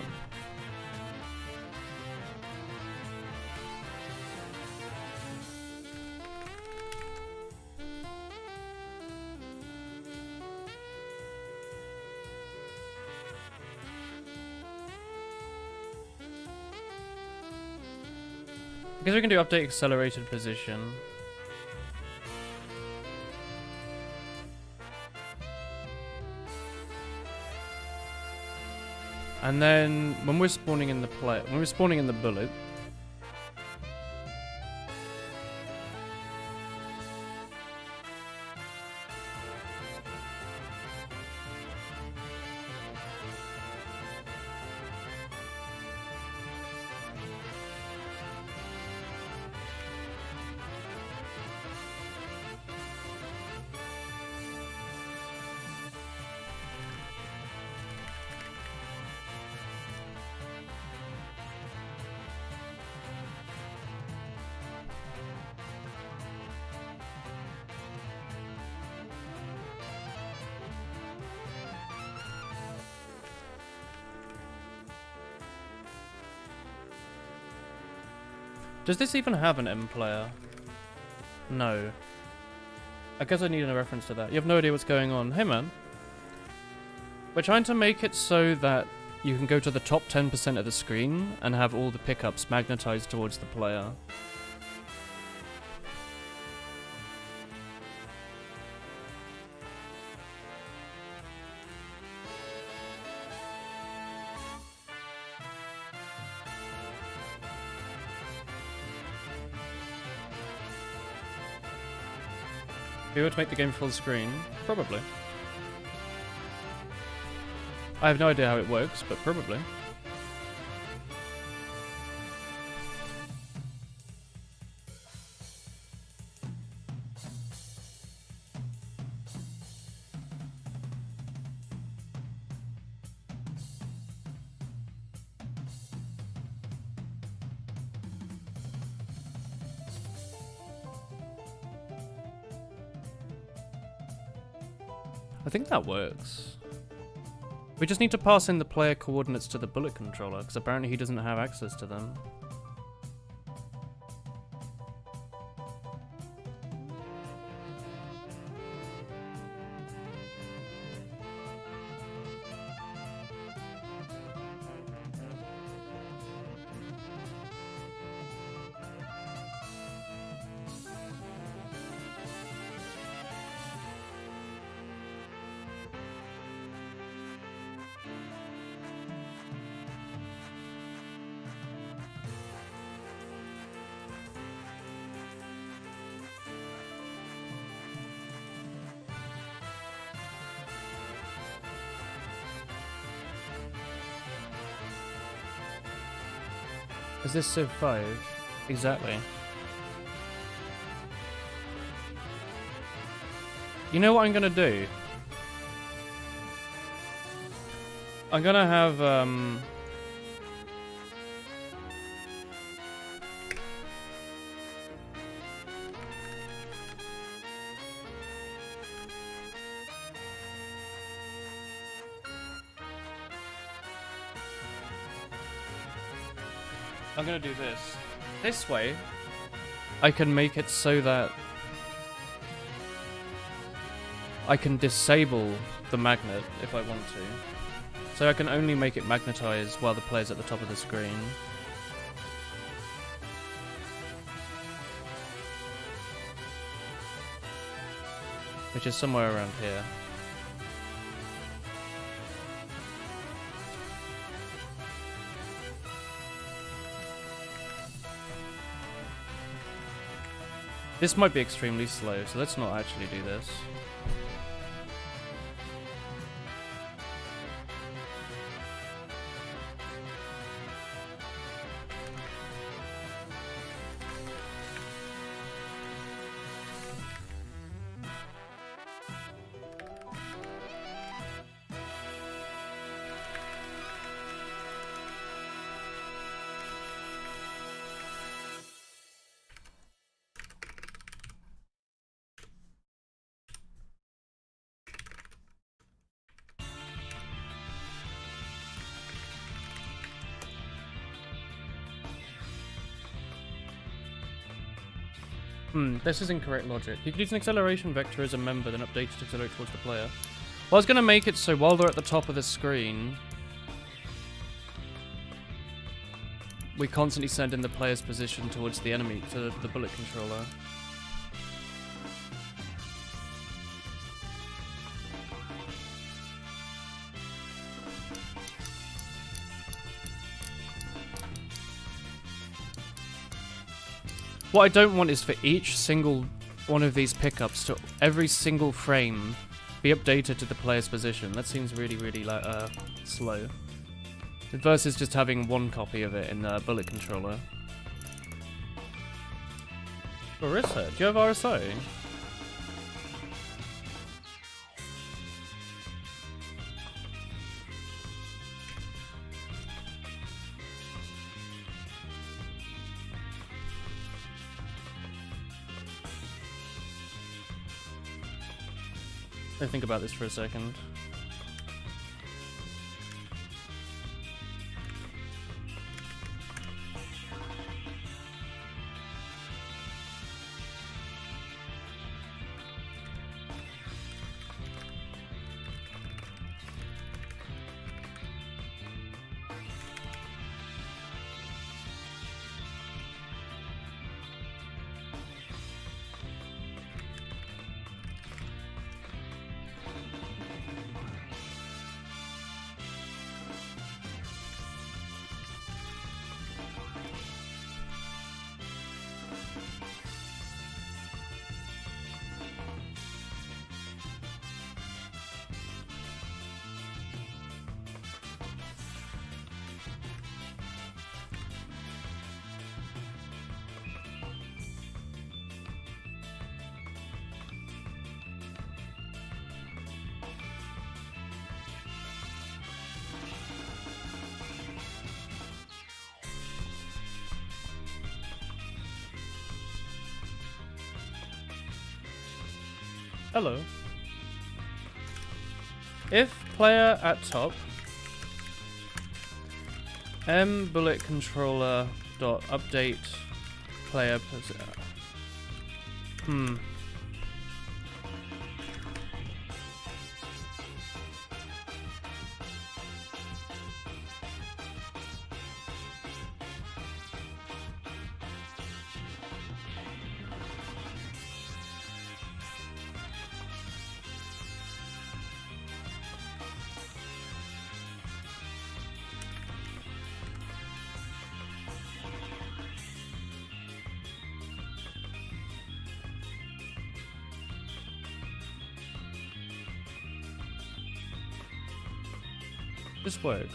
I guess we can do update accelerated position. And then when we're spawning in the bullet, does this even have an M player? No. I guess I need a reference to that. You have no idea what's going on. Hey man. We're trying to make it so that you can go to the top 10% of the screen and have all the pickups magnetized towards the player. Be able to make the game full screen? Probably. I have no idea how it works, but probably. I think that works. We just need to pass in the player coordinates to the bullet controller, because apparently he doesn't have access to them. Is this Civ 5? Exactly. You know what I'm gonna do? I'm gonna have, I'm gonna do this. This way, I can make it so that I can disable the magnet if I want to. So I can only make it magnetize while the player's at the top of the screen. Which is somewhere around here. This might be extremely slow, so let's not actually do this. This is incorrect logic. You could use an acceleration vector as a member, then update it to accelerate towards the player. Well, I was going to make it so while they're at the top of the screen, we constantly send in the player's position towards the enemy, to the bullet controller. What I don't want is for each single one of these pickups to every single frame be updated to the player's position. That seems really, really slow. Versus just having one copy of it in the bullet controller. Orisa, do you have RSI? Let me think about this for a second. Hello. If player at top, bullet controller dot update player. This works.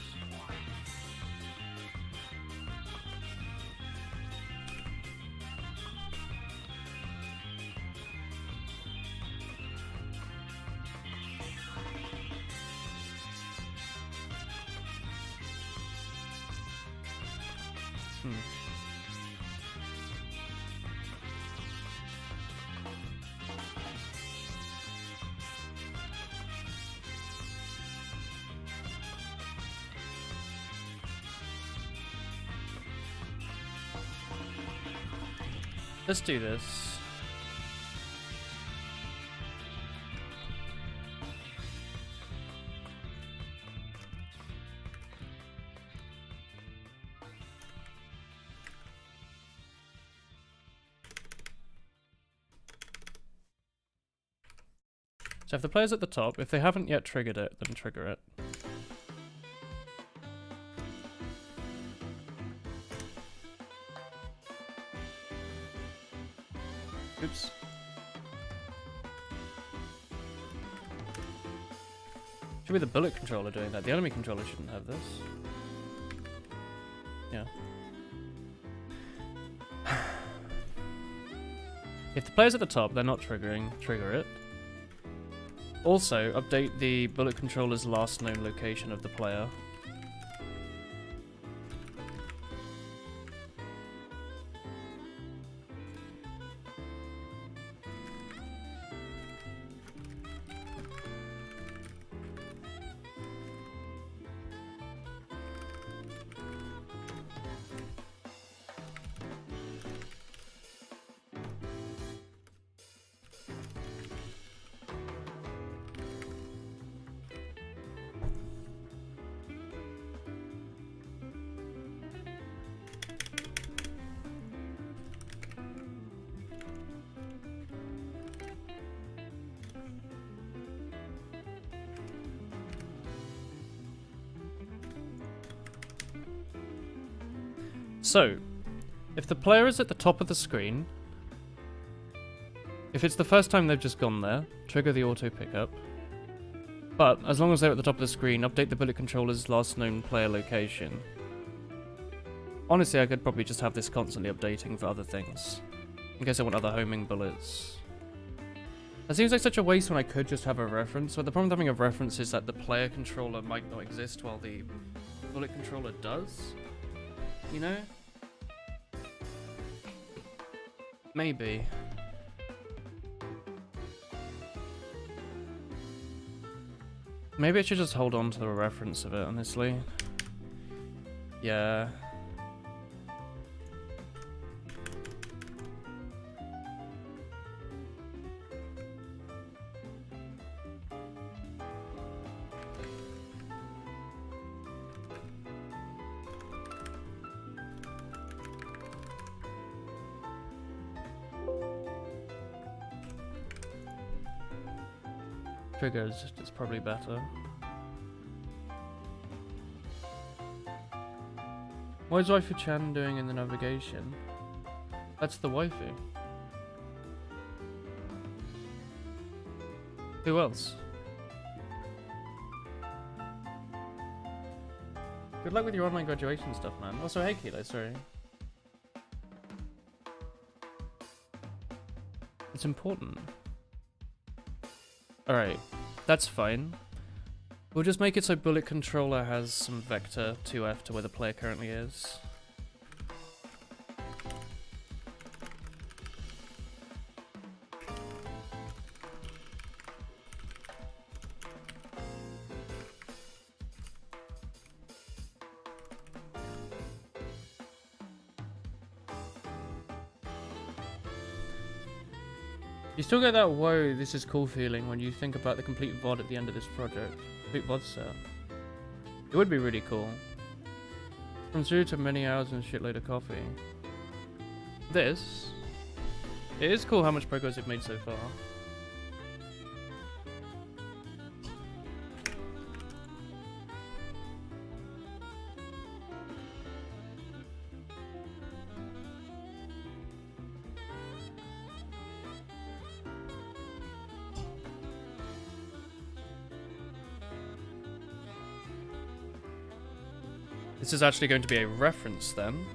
Let's do this. So if the player's at the top, if they haven't yet triggered it, then trigger it. Oops. Should be the bullet controller doing that. The enemy controller shouldn't have this. Yeah. If the player's at the top, they're not triggering, trigger it. Also, update the bullet controller's last known location of the player. So, If the player is at the top of the screen, if it's the first time they've just gone there, trigger the auto pickup. But as long as they're at the top of the screen, update the bullet controller's last known player location. Honestly, I could probably just have this constantly updating for other things, in case I want other homing bullets. That seems like such a waste when I could just have a reference, but the problem with having a reference is that the player controller might not exist while the bullet controller does. You know? Maybe. Maybe I should just hold on to the reference of it, honestly. Yeah. Triggers, it's probably better. What is Waifu-chan doing in the navigation? That's the waifu. Who else? Good luck with your online graduation stuff, man. Also, hey Kilo, sorry. It's important. Alright, that's fine. We'll just make it so bullet controller has some vector 2F to where the player currently is. You still get that whoa, this is cool feeling when you think about the complete VOD at the end of this project. Complete VOD set. It would be really cool. From 0 to many hours and a shitload of coffee. This. It is cool how much progress we've made so far. This is actually going to be a reference then.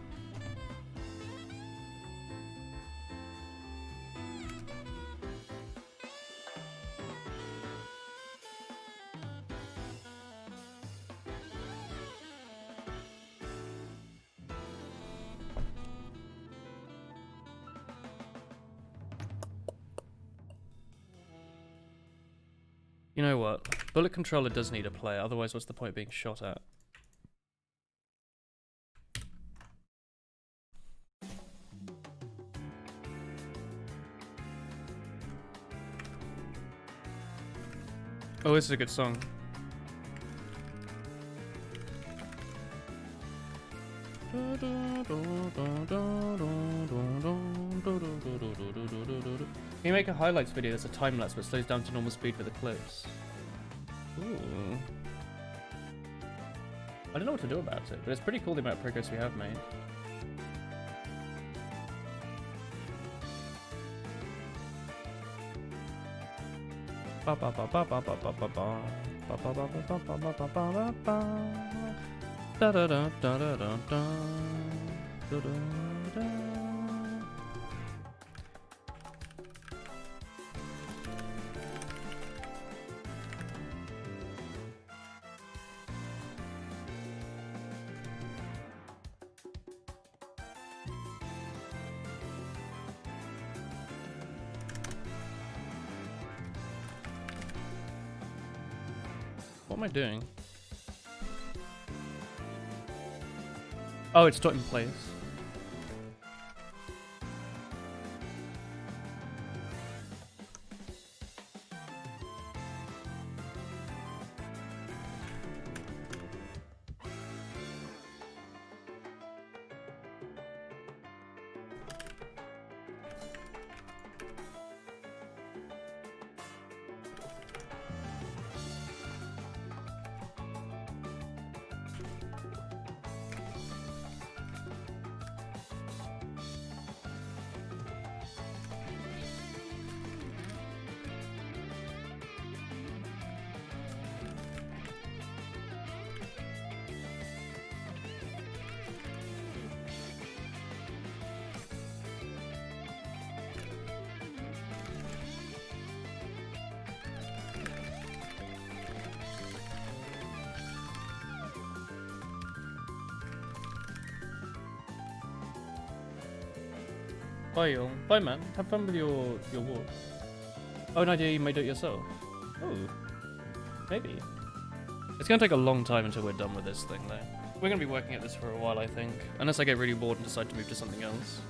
You know what? Bullet controller does need a player, otherwise what's the point of being shot at? Oh, this is a good song. Can you make a highlights video that's a time lapse but slows down to normal speed for the clips? Ooh. I don't know what to do about it, but it's pretty cool the amount of progress we have made. What am I doing? Oh, it's not in place. Bye, y'all. Bye, man. Have fun with your walk. Oh, an idea you may do it yourself. Oh, maybe. It's gonna take a long time until we're done with this thing, though. We're gonna be working at this for a while, I think. Unless I get really bored and decide to move to something else.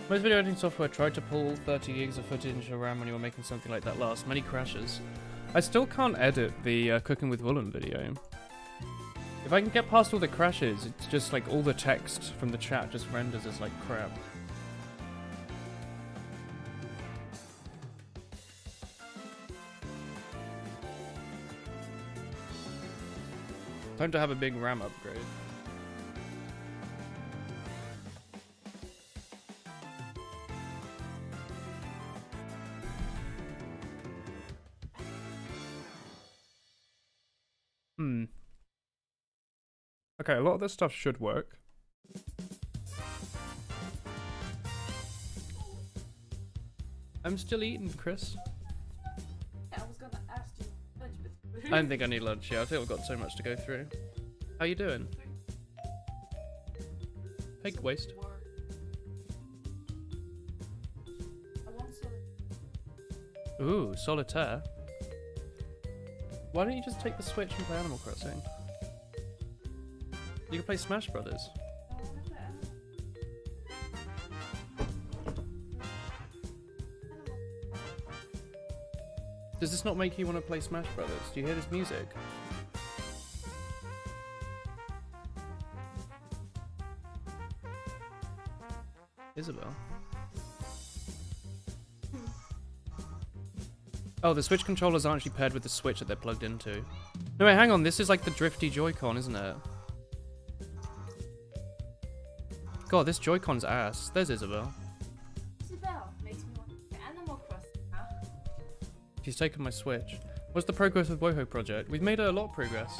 Most video editing software tried to pull 30 gigs of footage into RAM when you were making something like that last. Many crashes. I still can't edit the Cooking with Woolen video. If I can get past all the crashes, it's just like all the text from the chat just renders as like crap. Time to have a big RAM upgrade. Okay, a lot of this stuff should work. I'm still eating, Chris. I was gonna ask you lunch, but I don't think I need lunch. Yeah, I think I've got so much to go through. How you doing? Hey, waste. I want some. Ooh, solitaire. Why don't you just take the Switch and play Animal Crossing? You can play Smash Brothers. Does this not make you want to play Smash Brothers? Do you hear this music? Isabel? Oh, the Switch controllers aren't actually paired with the Switch that they're plugged into. No, wait, hang on. This is like the drifty Joy-Con, isn't it? God, this Joy-Con's ass. There's Isabel. Isabel makes me want to play Animal Crossing now. She's taken my Switch. What's the progress with WoHo project? We've made a lot of progress.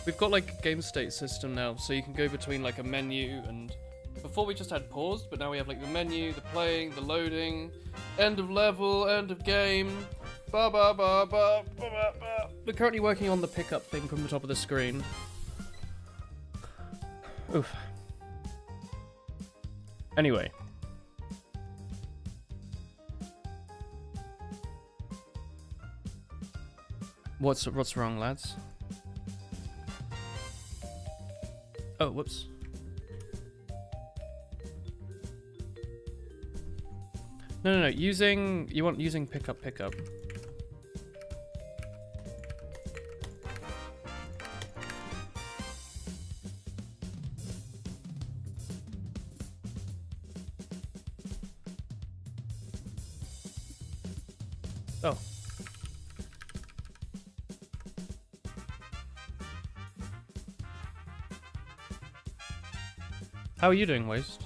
We've got like a game state system now, so you can go between like a menu and... Before we just had paused, but now we have like the menu, the playing, the loading, end of level, end of game, ba ba ba ba ba ba ba. We're currently working on the pickup thing from the top of the screen. Oof. Anyway. What's wrong, lads? Oh, whoops. No. You want using pickup. Oh. How are you doing, Waste?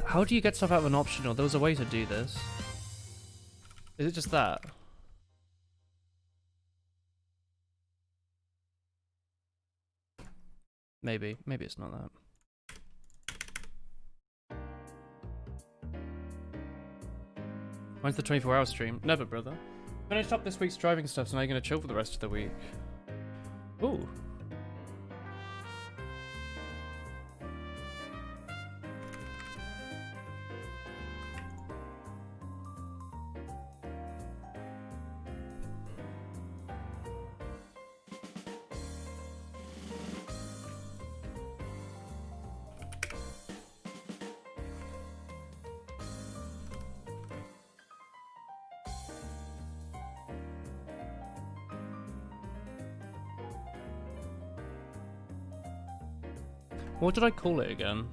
How do you get stuff out of an optional? There was a way to do this. Is it just that? Maybe it's not that. When's the 24-hour stream? Never, brother. Finished up this week's driving stuff, so now you're gonna chill for the rest of the week. Ooh. What did I call it again?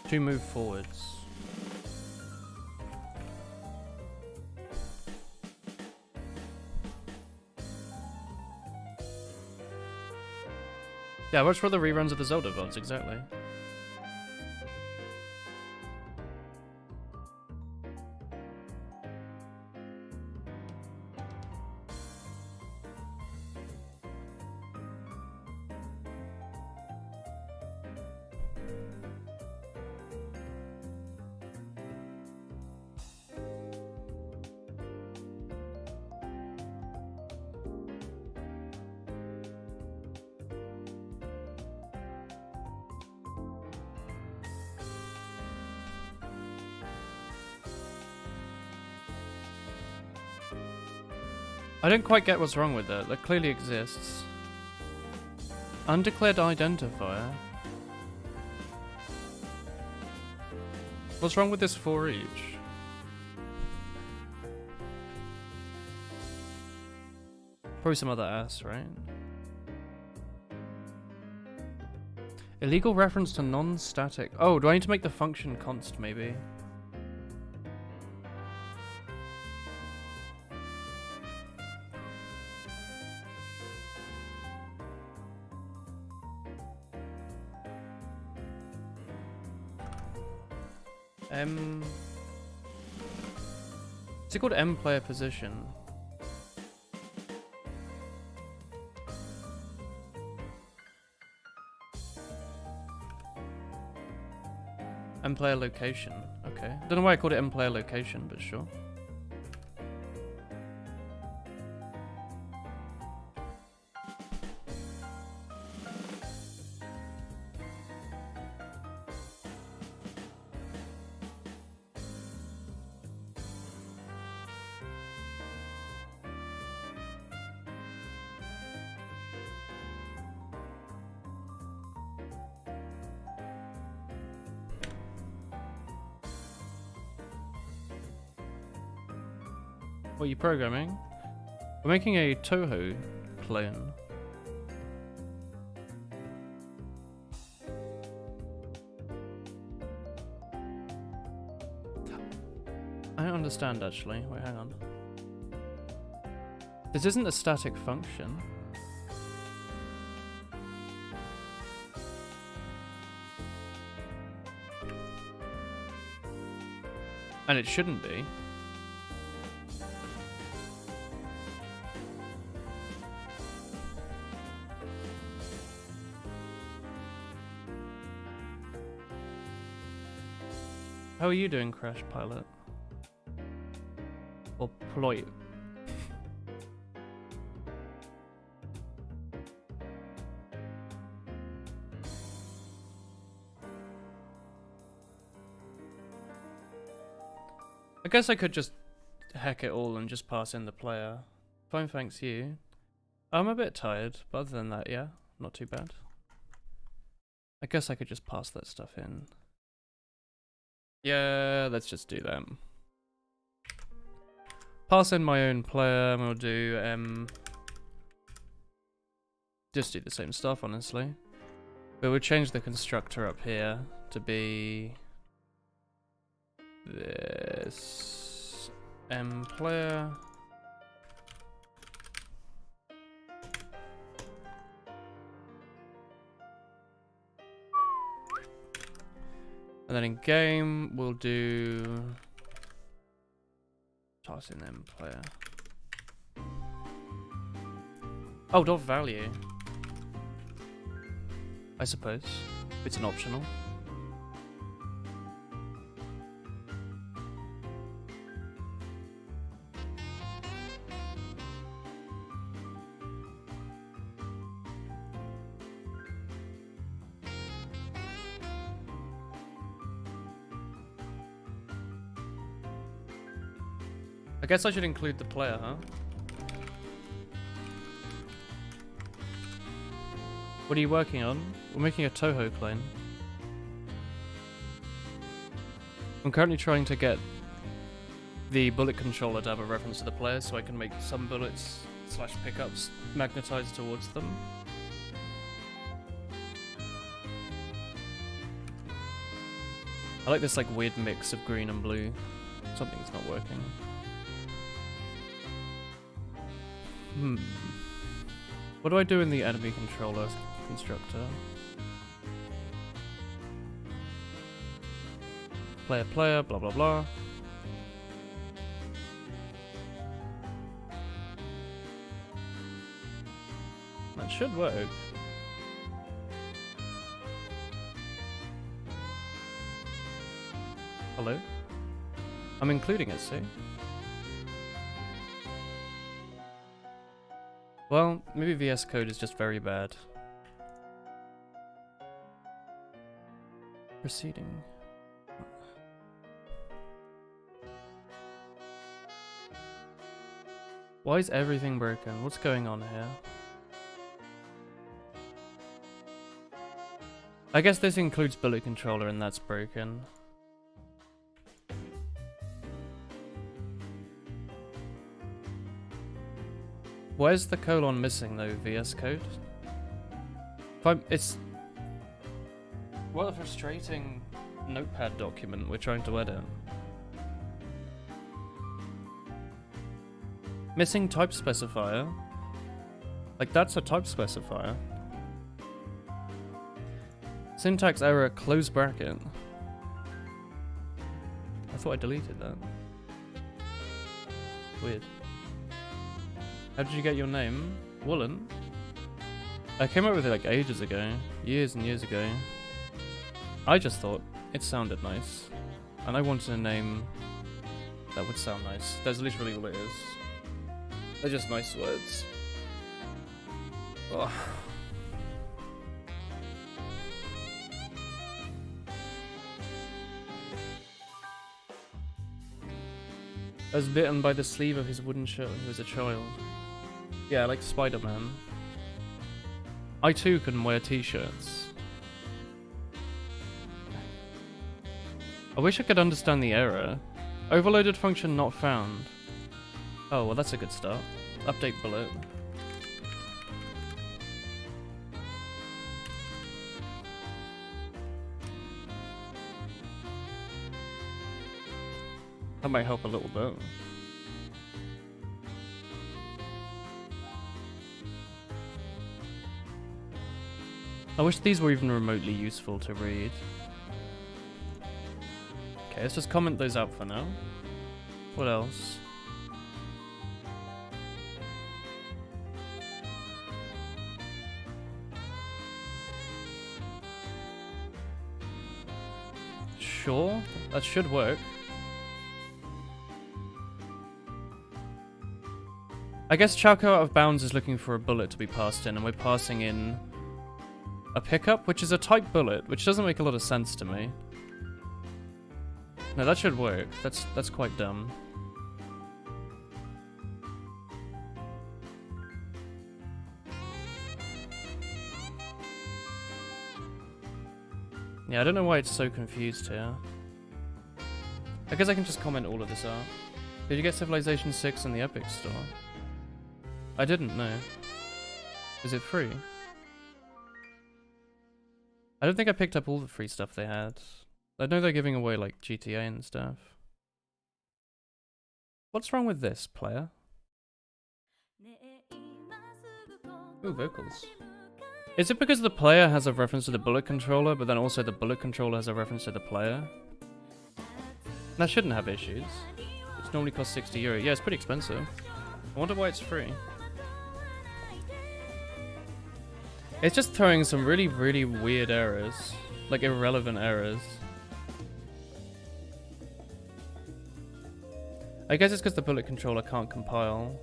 To move forwards. Yeah, watch for the reruns of the Zelda VODs, exactly. I don't quite get what's wrong with it. That clearly exists. Undeclared identifier. What's wrong with this for each? Probably some other ass, right? Illegal reference to non-static. Oh, do I need to make the function const maybe? Is it called M player position? M player location. Okay. Don't know why I called it M player location, but sure. What are you programming? We're making a Toho clone. I don't understand actually. Wait, hang on. This isn't a static function. And it shouldn't be. How are you doing, Crash Pilot? Or Ploy? I guess I could just hack it all and just pass in the player. Fine, thanks you. I'm a bit tired, but other than that, yeah, not too bad. I guess I could just pass that stuff in. Yeah, let's just do that. Pass in my own player, and we'll do, just do the same stuff, honestly. But we'll change the constructor up here to be this player. And then in game, we'll do toss in player. Oh, dot value. I suppose. It's an optional. I guess I should include the player, huh? What are you working on? We're making a Toho clone. I'm currently trying to get the bullet controller to have a reference to the player so I can make some bullets / pickups magnetized towards them. I like this like weird mix of green and blue. Something's not working. What do I do in the enemy controller constructor? Player, blah blah blah. That should work. Hello? I'm including it, see? Well, maybe VS Code is just very bad. Proceeding. Why is everything broken? What's going on here? I guess this includes bullet controller and that's broken. Why is the colon missing though, VS Code? It's... What a frustrating notepad document we're trying to edit. Missing type specifier? Like that's a type specifier. Syntax error, close bracket. I thought I deleted that. Weird. How did you get your name? Woolen? I came up with it like ages ago. Years and years ago. I just thought it sounded nice. And I wanted a name that would sound nice. That's literally all it is. They're just nice words. Ugh. I was bitten by the sleeve of his wooden shirt when he was a child. Yeah, like Spider-Man. I too couldn't wear t-shirts. I wish I could understand the error. Overloaded function not found. Oh, well that's a good start. Update bullet. That might help a little bit. I wish these were even remotely useful to read. Okay, let's just comment those out for now. What else? Sure, that should work. I guess Chalco Out of Bounds is looking for a bullet to be passed in, and we're passing in a pickup, which is a type bullet, which doesn't make a lot of sense to me. No, that should work. That's quite dumb. Yeah, I don't know why it's so confused here. I guess I can just comment all of this out. Did you get Civilization 6 in the Epic Store? I didn't know. Is it free? I don't think I picked up all the free stuff they had. I know they're giving away like GTA and stuff. What's wrong with this, player? Ooh, vocals. Is it because the player has a reference to the bullet controller, but then also the bullet controller has a reference to the player? That shouldn't have issues. It normally costs €60. Yeah, it's pretty expensive. I wonder why it's free. It's just throwing some really, really weird errors. Like irrelevant errors. I guess it's because the bullet controller can't compile.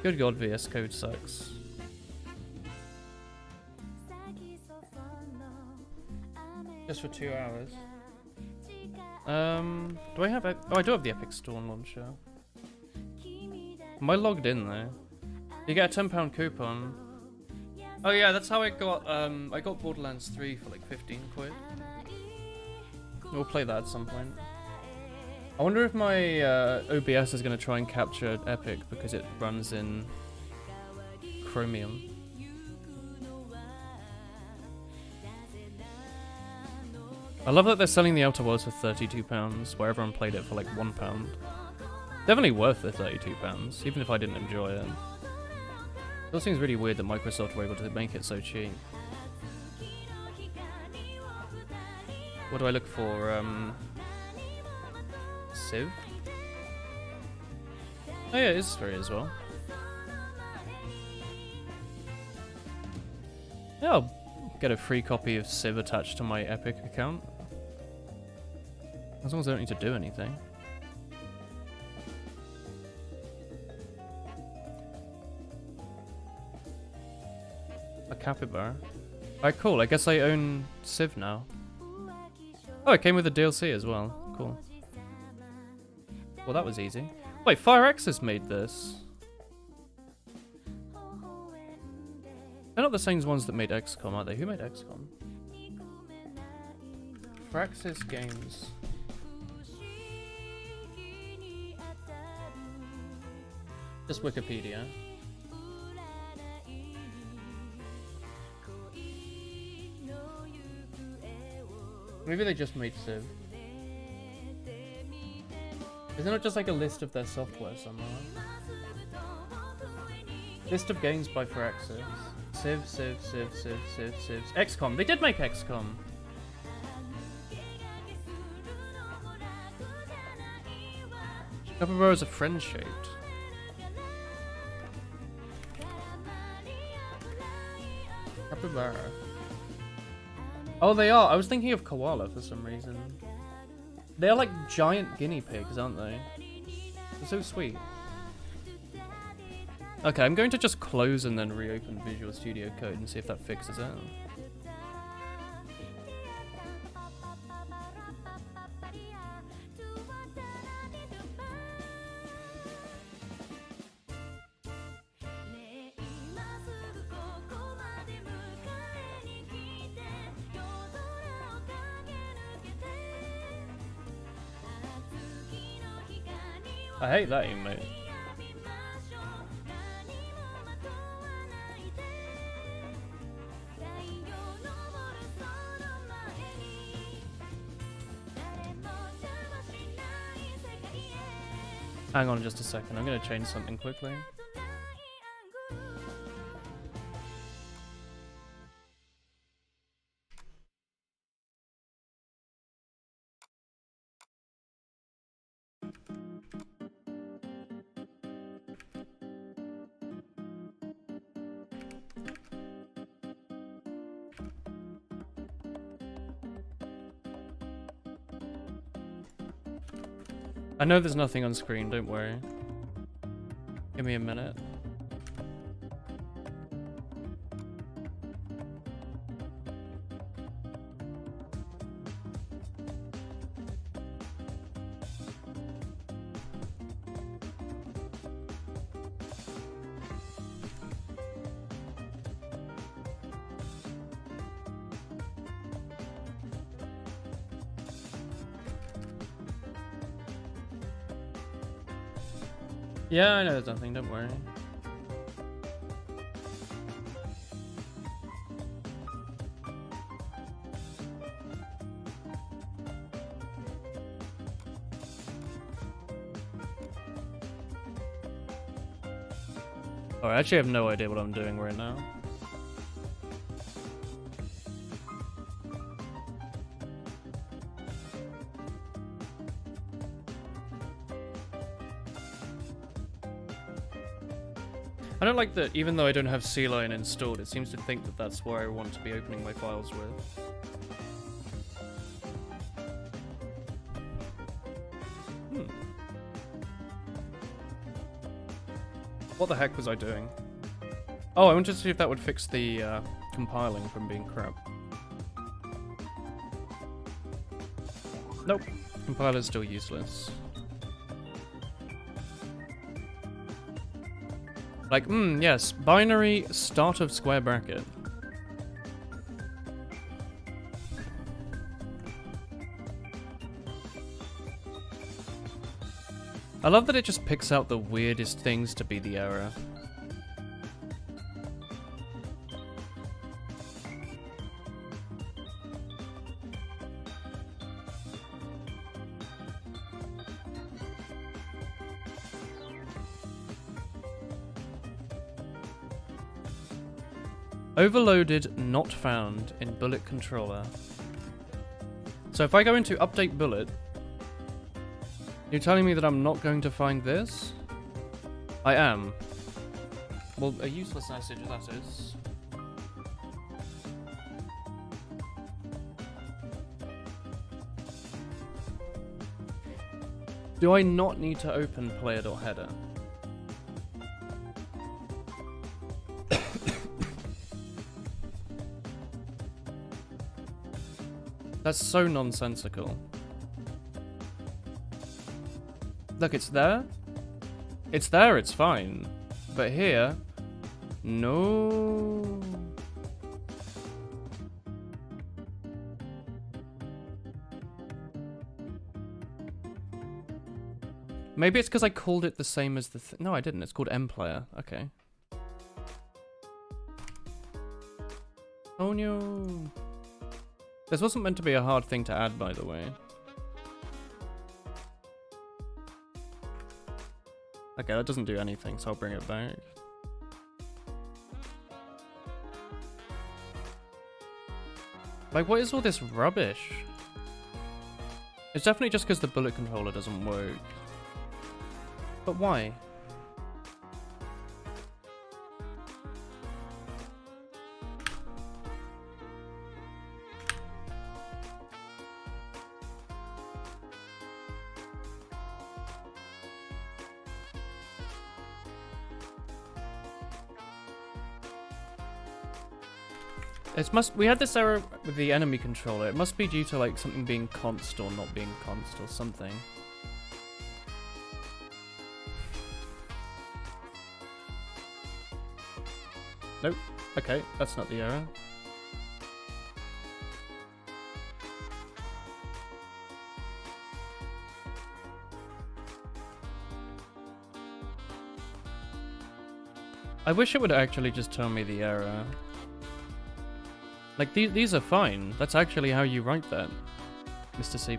Good god, VS Code sucks. Just for 2 hours. Do I have... Oh, I do have the Epic Store launcher. Am I logged in though? You get a £10 coupon. Oh yeah, that's how I got Borderlands 3 for like 15 quid. We'll play that at some point. I wonder if my OBS is going to try and capture Epic because it runs in Chromium. I love that they're selling the Outer Worlds for £32, where everyone played it for like £1. Definitely worth the £32, even if I didn't enjoy it. It still seems really weird that Microsoft were able to make it so cheap. What do I look for? Civ? Oh yeah, it is free as well. Yeah, I'll get a free copy of Civ attached to my Epic account. As long as I don't need to do anything. A capybara. Alright, cool. I guess I own Civ now. Oh, it came with the DLC as well. Cool. Well, that was easy. Wait, FireAxis made this. They're not the same ones that made XCOM, are they? Who made XCOM? FireAxis Games. Just Wikipedia. Maybe they just made Civ. Isn't it just like a list of their software somewhere? List of games by FireAxis. Civ. XCOM. They did make XCOM. Capybaras are friend-shaped. Capybara. Oh, they are. I was thinking of koala for some reason. They're like giant guinea pigs, aren't they? They're so sweet. Okay, I'm going to just close and then reopen Visual Studio Code and see if that fixes it. I hate that emote. Hang on just a second, I'm going to change something quickly. I know there's nothing on screen, don't worry. Give me a minute. Yeah, I know there's nothing, don't worry. Oh, I actually have no idea what I'm doing right now. I don't like that even though I don't have CLion installed, it seems to think that that's where I want to be opening my files with. What the heck was I doing? Oh, I wanted to see if that would fix the compiling from being crap. Nope. Compiler's still useless. Like, yes, binary start of square bracket. I love that it just picks out the weirdest things to be the error. Overloaded, not found in bullet controller. So if I go into update bullet, you're telling me that I'm not going to find this? I am. Well, a useless message that is. Do I not need to open player.header? That's so nonsensical. Look, it's there. It's there, it's fine. But here, no. Maybe it's because I called it the same as the no, I didn't. It's called mplayer. Okay. Oh no. This wasn't meant to be a hard thing to add, by the way. Okay, that doesn't do anything, so I'll bring it back. Like, what is all this rubbish? It's definitely just because the bullet controller doesn't work. But why? We had this error with the enemy controller. It must be due to like something being const or not being const or something. Nope. Okay, that's not the error. I wish it would actually just tell me the error. Like, these are fine. That's actually how you write that, Mr. C++.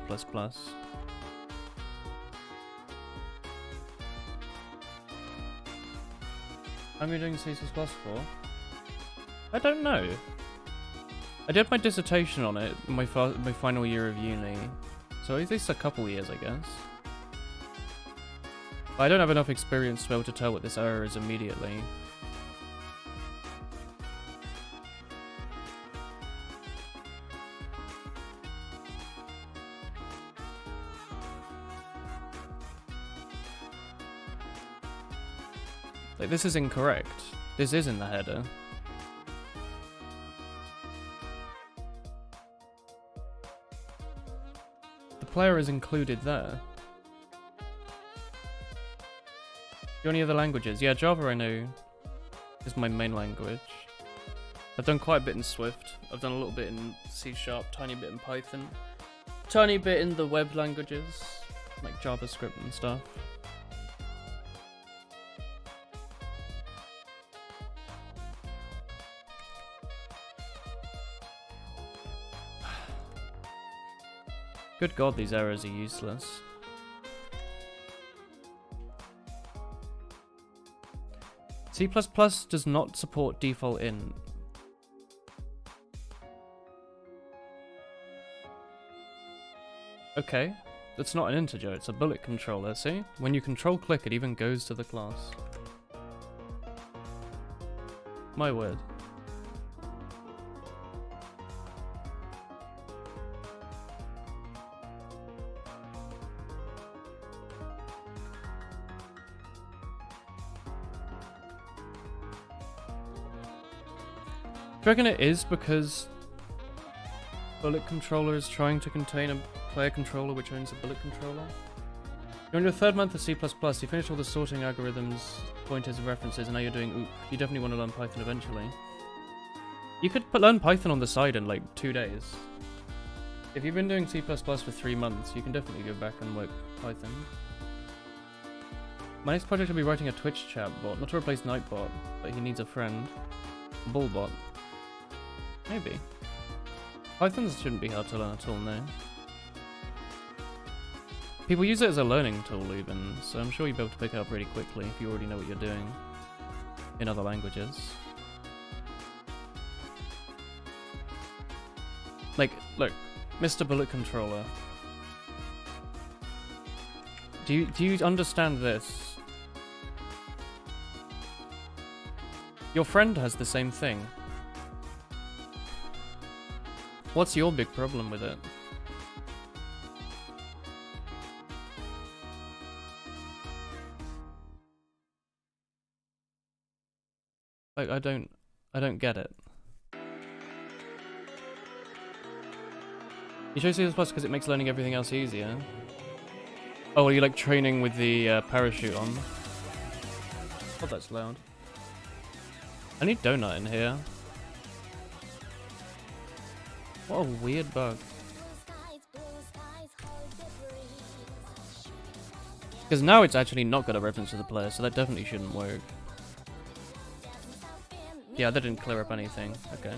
How am I doing C++ for? I don't know. I did my dissertation on it in my final year of uni. So at least a couple years, I guess. But I don't have enough experience to be able to tell what this error is immediately. Like, this is incorrect. This is in the header. The player is included there. Do any other languages? Yeah, Java I know is my main language. I've done quite a bit in Swift. I've done a little bit in C#, tiny bit in Python. Tiny bit in the web languages, like JavaScript and stuff. Good god, these errors are useless. C++ does not support default int. Okay, that's not an integer, it's a bullet controller, see? When you control click, it even goes to the class. My word. Do you reckon it is because Bullet Controller is trying to contain a player controller which owns a Bullet Controller? You're on your third month of C++, you finished all the sorting algorithms, pointers and references, and now you're doing OOP. You definitely want to learn Python eventually. You could learn Python on the side in like 2 days. If you've been doing C++ for 3 months, you can definitely go back and work Python. My next project will be writing a Twitch chat bot, not to replace Nightbot, but he needs a friend. Bullbot. Maybe. Python shouldn't be hard to learn at all, no. People use it as a learning tool even, so I'm sure you'll be able to pick it up really quickly if you already know what you're doing in other languages. Like, look, Mr. Bullet Controller. Do you understand this? Your friend has the same thing. What's your big problem with it? Like, I don't get it. You chose C++ because it makes learning everything else easier. Oh, well, you like training with the parachute on. Oh, that's loud. I need Donut in here. What a weird bug. Because now it's actually not got a reference to the player, so that definitely shouldn't work. Yeah, that didn't clear up anything. Okay.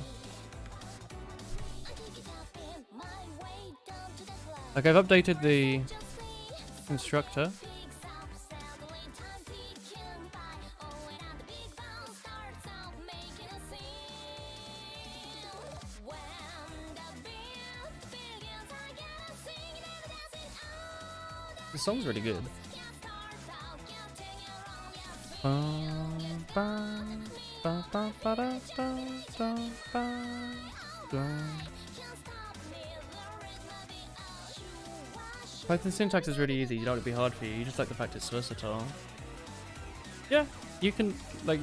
Okay, I've updated the constructor. The song's really good. Python syntax is really easy, you don't want it to be hard for you, you just like the fact it's versatile. Yeah, you can, like,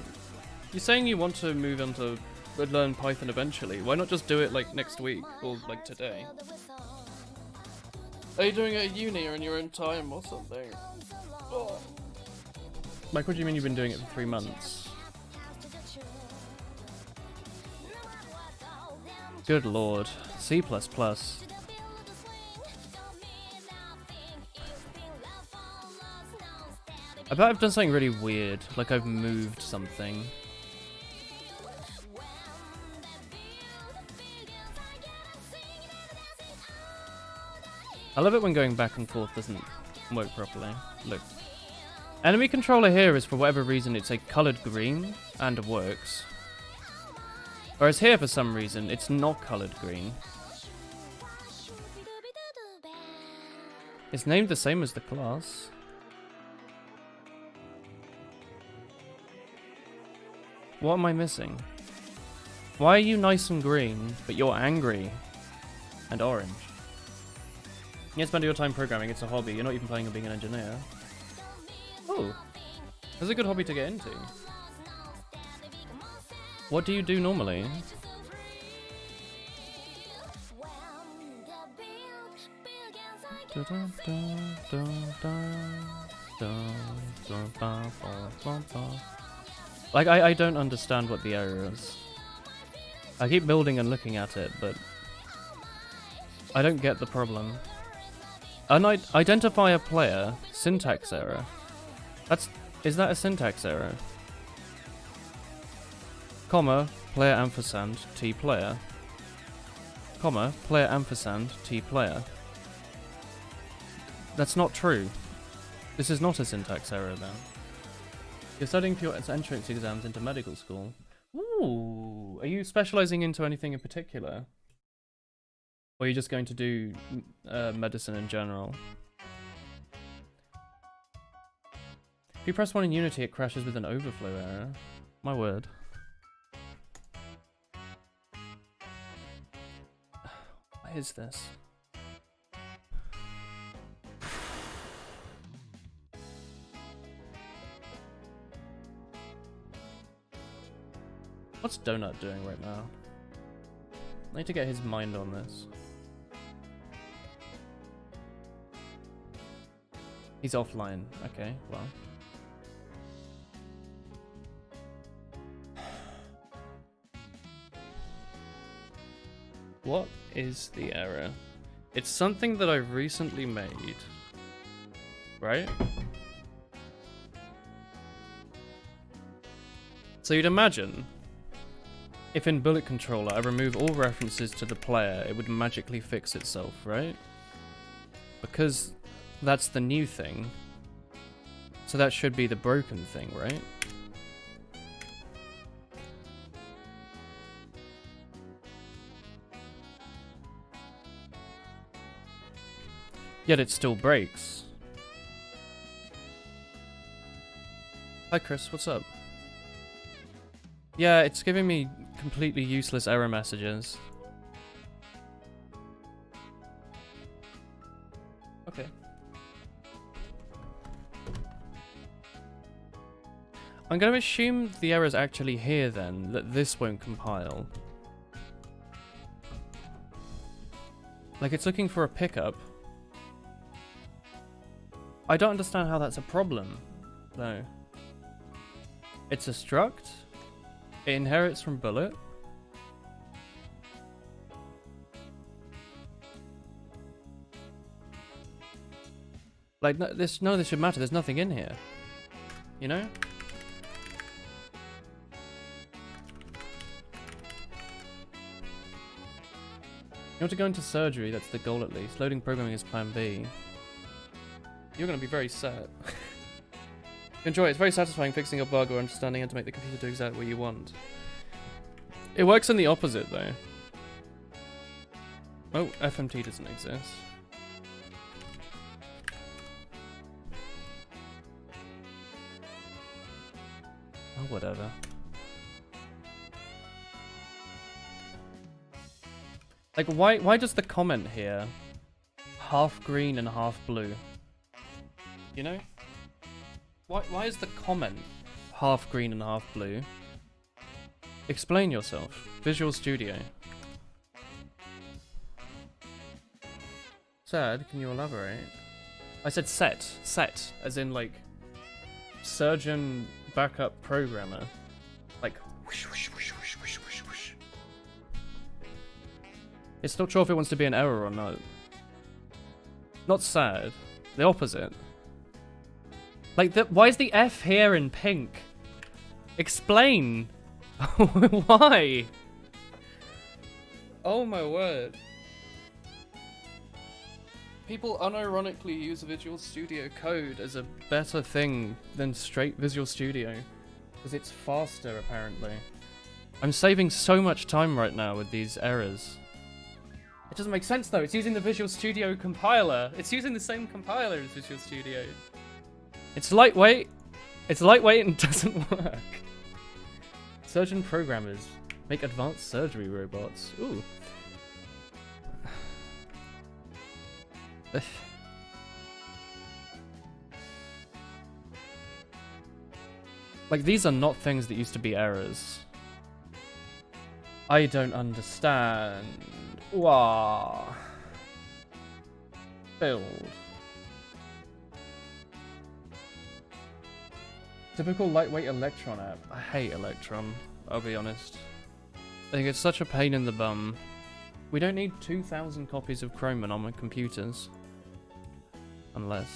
you're saying you want to move on to learn Python eventually, why not just do it like next week, or like today? Are you doing it at uni or in your own time or something? Oh. Like, what do you mean you've been doing it for 3 months? Good lord. C++. I bet I've done something really weird, like I've moved something. I love it when going back and forth doesn't work properly. Look. Enemy controller here is, for whatever reason, it's a coloured green, and works. Whereas here, for some reason, it's not coloured green. It's named the same as the class. What am I missing? Why are you nice and green, but you're angry and orange? You spend your time programming, it's a hobby, you're not even planning on being an engineer. Oh, that's a good hobby to get into. What do you do normally? Like, I don't understand what the error is. I keep building and looking at it, but I don't get the problem. Identify a player, syntax error. Is that a syntax error? Comma, player ampersand, T player. Comma, player ampersand, T player. That's not true. This is not a syntax error then. You're studying for your entrance exams into medical school. Ooh, are you specializing into anything in particular? Or are you just going to do medicine in general? If you press 1 in Unity, it crashes with an overflow error. My word. What is this? What's Donut doing right now? I need to get his mind on this. He's offline. Okay, well. What is the error? It's something that I recently made. Right? So you'd imagine if in Bullet Controller I remove all references to the player, it would magically fix itself, right? Because that's the new thing. So that should be the broken thing, right? Yet it still breaks. Hi Chris, what's up? Yeah, it's giving me completely useless error messages. Okay. I'm going to assume the error's actually here then, that this won't compile. Like it's looking for a pickup. I don't understand how that's a problem, though. It's a struct. It inherits from Bullet. Like, none of this should matter. There's nothing in here. You know? You want to go into surgery, that's the goal at least. Loading programming is plan B. You're going to be very sad. Enjoy it. It's very satisfying fixing a bug or understanding how to make the computer do exactly what you want. It works in the opposite, though. Oh, FMT doesn't exist. Oh, whatever. Like, why does the comment here half green and half blue? You know? Why is the comment half green and half blue? Explain yourself. Visual Studio. Sad, can you elaborate? I said set, as in like surgeon backup programmer. Like whoosh, whoosh, whoosh, whoosh, whoosh, whoosh, whoosh. It's not sure if it wants to be an error or not. Not sad. The opposite. Like, why is the F here in pink? Explain. Why? Oh my word. People unironically use Visual Studio Code as a better thing than straight Visual Studio. Because it's faster, apparently. I'm saving so much time right now with these errors. It doesn't make sense though, it's using the Visual Studio compiler. It's using the same compiler as Visual Studio. It's lightweight and doesn't work. Surgeon programmers make advanced surgery robots. Ooh. Like, these are not things that used to be errors. I don't understand. Wah. Build. Typical lightweight Electron app. I hate Electron, I'll be honest. I think it's such a pain in the bum. We don't need 2,000 copies of Chroman on my computers. Unless...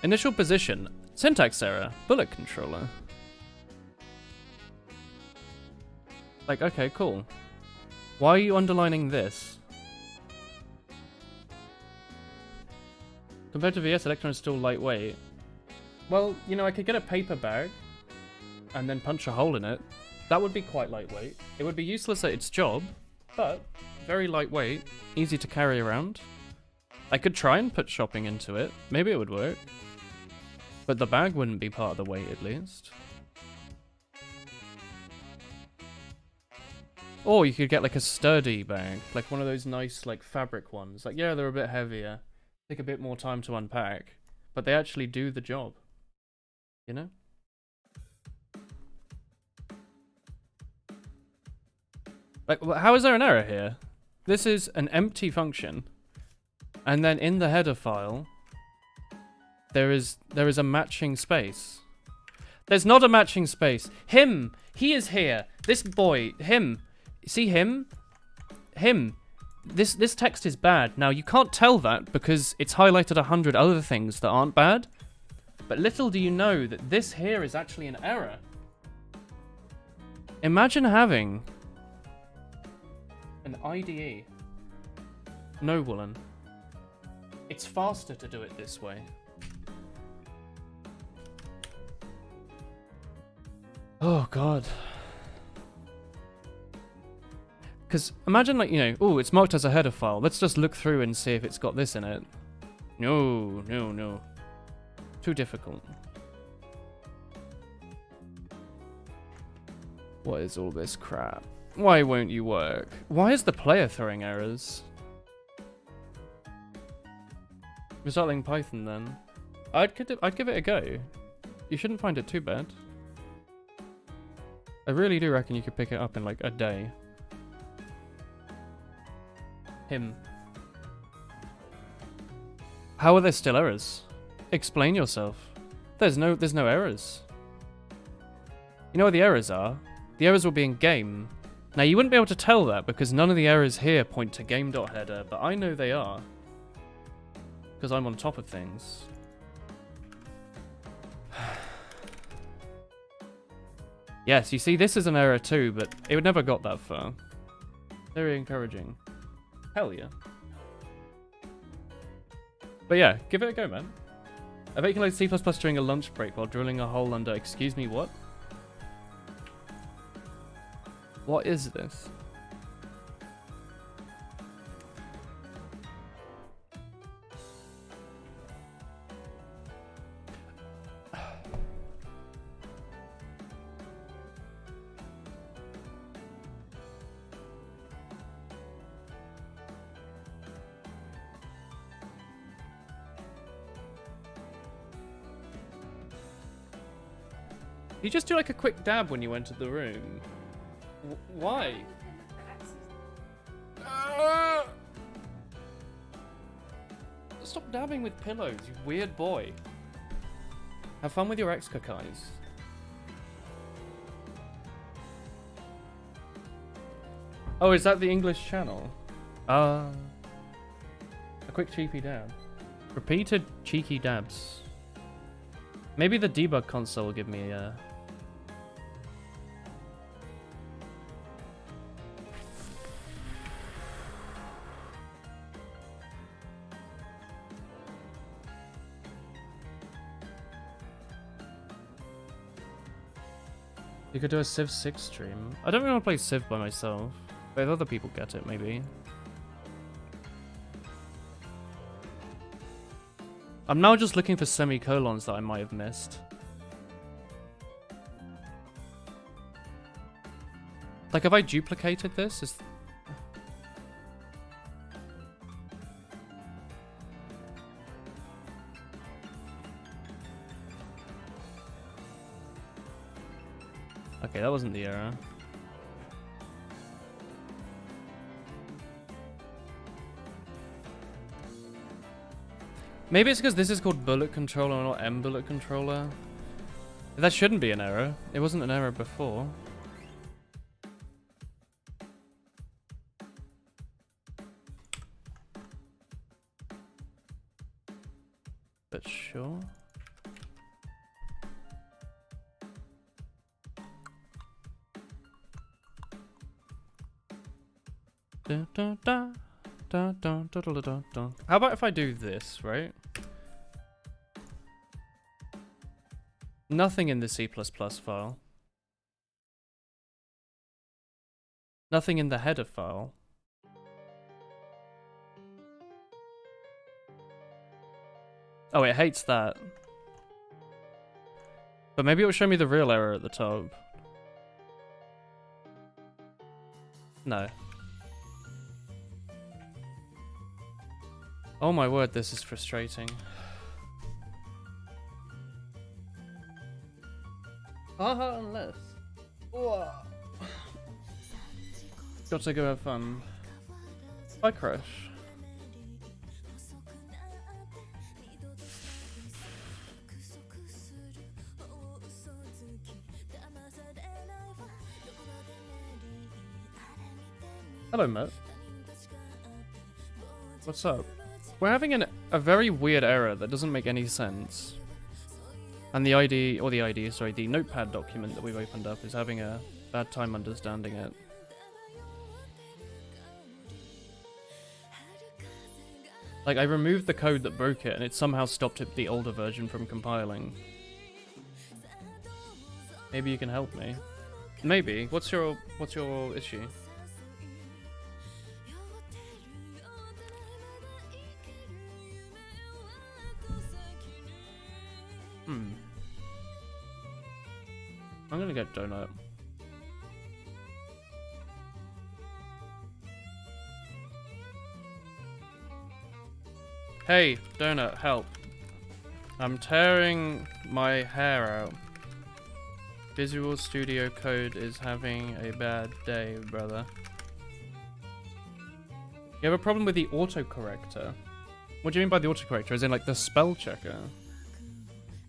Initial position. Syntax error. Bullet controller. Like, okay, cool. Why are you underlining this? Compared to VS, Electron is still lightweight. Well, you know, I could get a paper bag and then punch a hole in it. That would be quite lightweight. It would be useless at its job, but very lightweight, easy to carry around. I could try and put shopping into it. Maybe it would work. But the bag wouldn't be part of the weight, at least. Or you could get like a sturdy bag, like one of those nice like fabric ones. Like, yeah, they're a bit heavier, take a bit more time to unpack, but they actually do the job. You know? Like, how is there an error here? This is an empty function. And then in the header file, there is a matching space. There's not a matching space. Him! He is here! This boy! Him! See him? Him! This text is bad. Now, you can't tell that because it's highlighted 100 other things that aren't bad. But little do you know that this here is actually an error. Imagine having an IDE. No, Woolen. It's faster to do it this way. Oh, God. Because imagine, like, you know, oh, it's marked as a header file. Let's just look through and see if it's got this in it. No, no, no. Too difficult. What is all this crap? Why won't you work? Why is the player throwing errors? Resulting Python then. I'd give it a go. You shouldn't find it too bad. I really do reckon you could pick it up in like a day. Him. How are there still errors? Explain yourself. There's no errors. You know what the errors are? The errors will be in game. Now you wouldn't be able to tell that because none of the errors here point to game.header, but I know they are. Because I'm on top of things. Yes, you see this is an error too, but it never got that far. Very encouraging. Hell yeah. But yeah, give it a go, man. I bet you can load C++ during a lunch break while drilling a hole under... Excuse me, what? What is this? You just do like a quick dab when you enter the room. Why? Stop dabbing with pillows, you weird boy. Have fun with your ex-kakais. Oh, is that the English channel? A quick cheeky dab. Repeated cheeky dabs. Maybe the debug console will give me a... You could do a Civ 6 stream. I don't really want to play Civ by myself. But if other people get it, maybe. I'm now just looking for semicolons that I might have missed. Like, have I duplicated this? Okay, that wasn't the error. Maybe it's because this is called bullet controller, not M bullet controller. That shouldn't be an error. It wasn't an error before. But sure. Da, da, da. Da, da, da, da, da, da. How about if I do this, right? Nothing in the C++ file. Nothing in the header file. Oh, it hates that. But maybe it will show me the real error at the top. No. Oh my word, this is frustrating. Haha, unless. Got to go have fun. Bye, Crush. Hello, Matt. What's up? We're having a very weird error that doesn't make any sense. And the the notepad document that we've opened up is having a bad time understanding it. Like, I removed the code that broke it and it somehow stopped the older version from compiling. Maybe you can help me. Maybe. What's your issue? I'm gonna get Donut. Hey, Donut, help. I'm tearing my hair out. Visual Studio Code is having a bad day, brother. You have a problem with the autocorrector? What do you mean by the autocorrector? As in, like, the spell checker?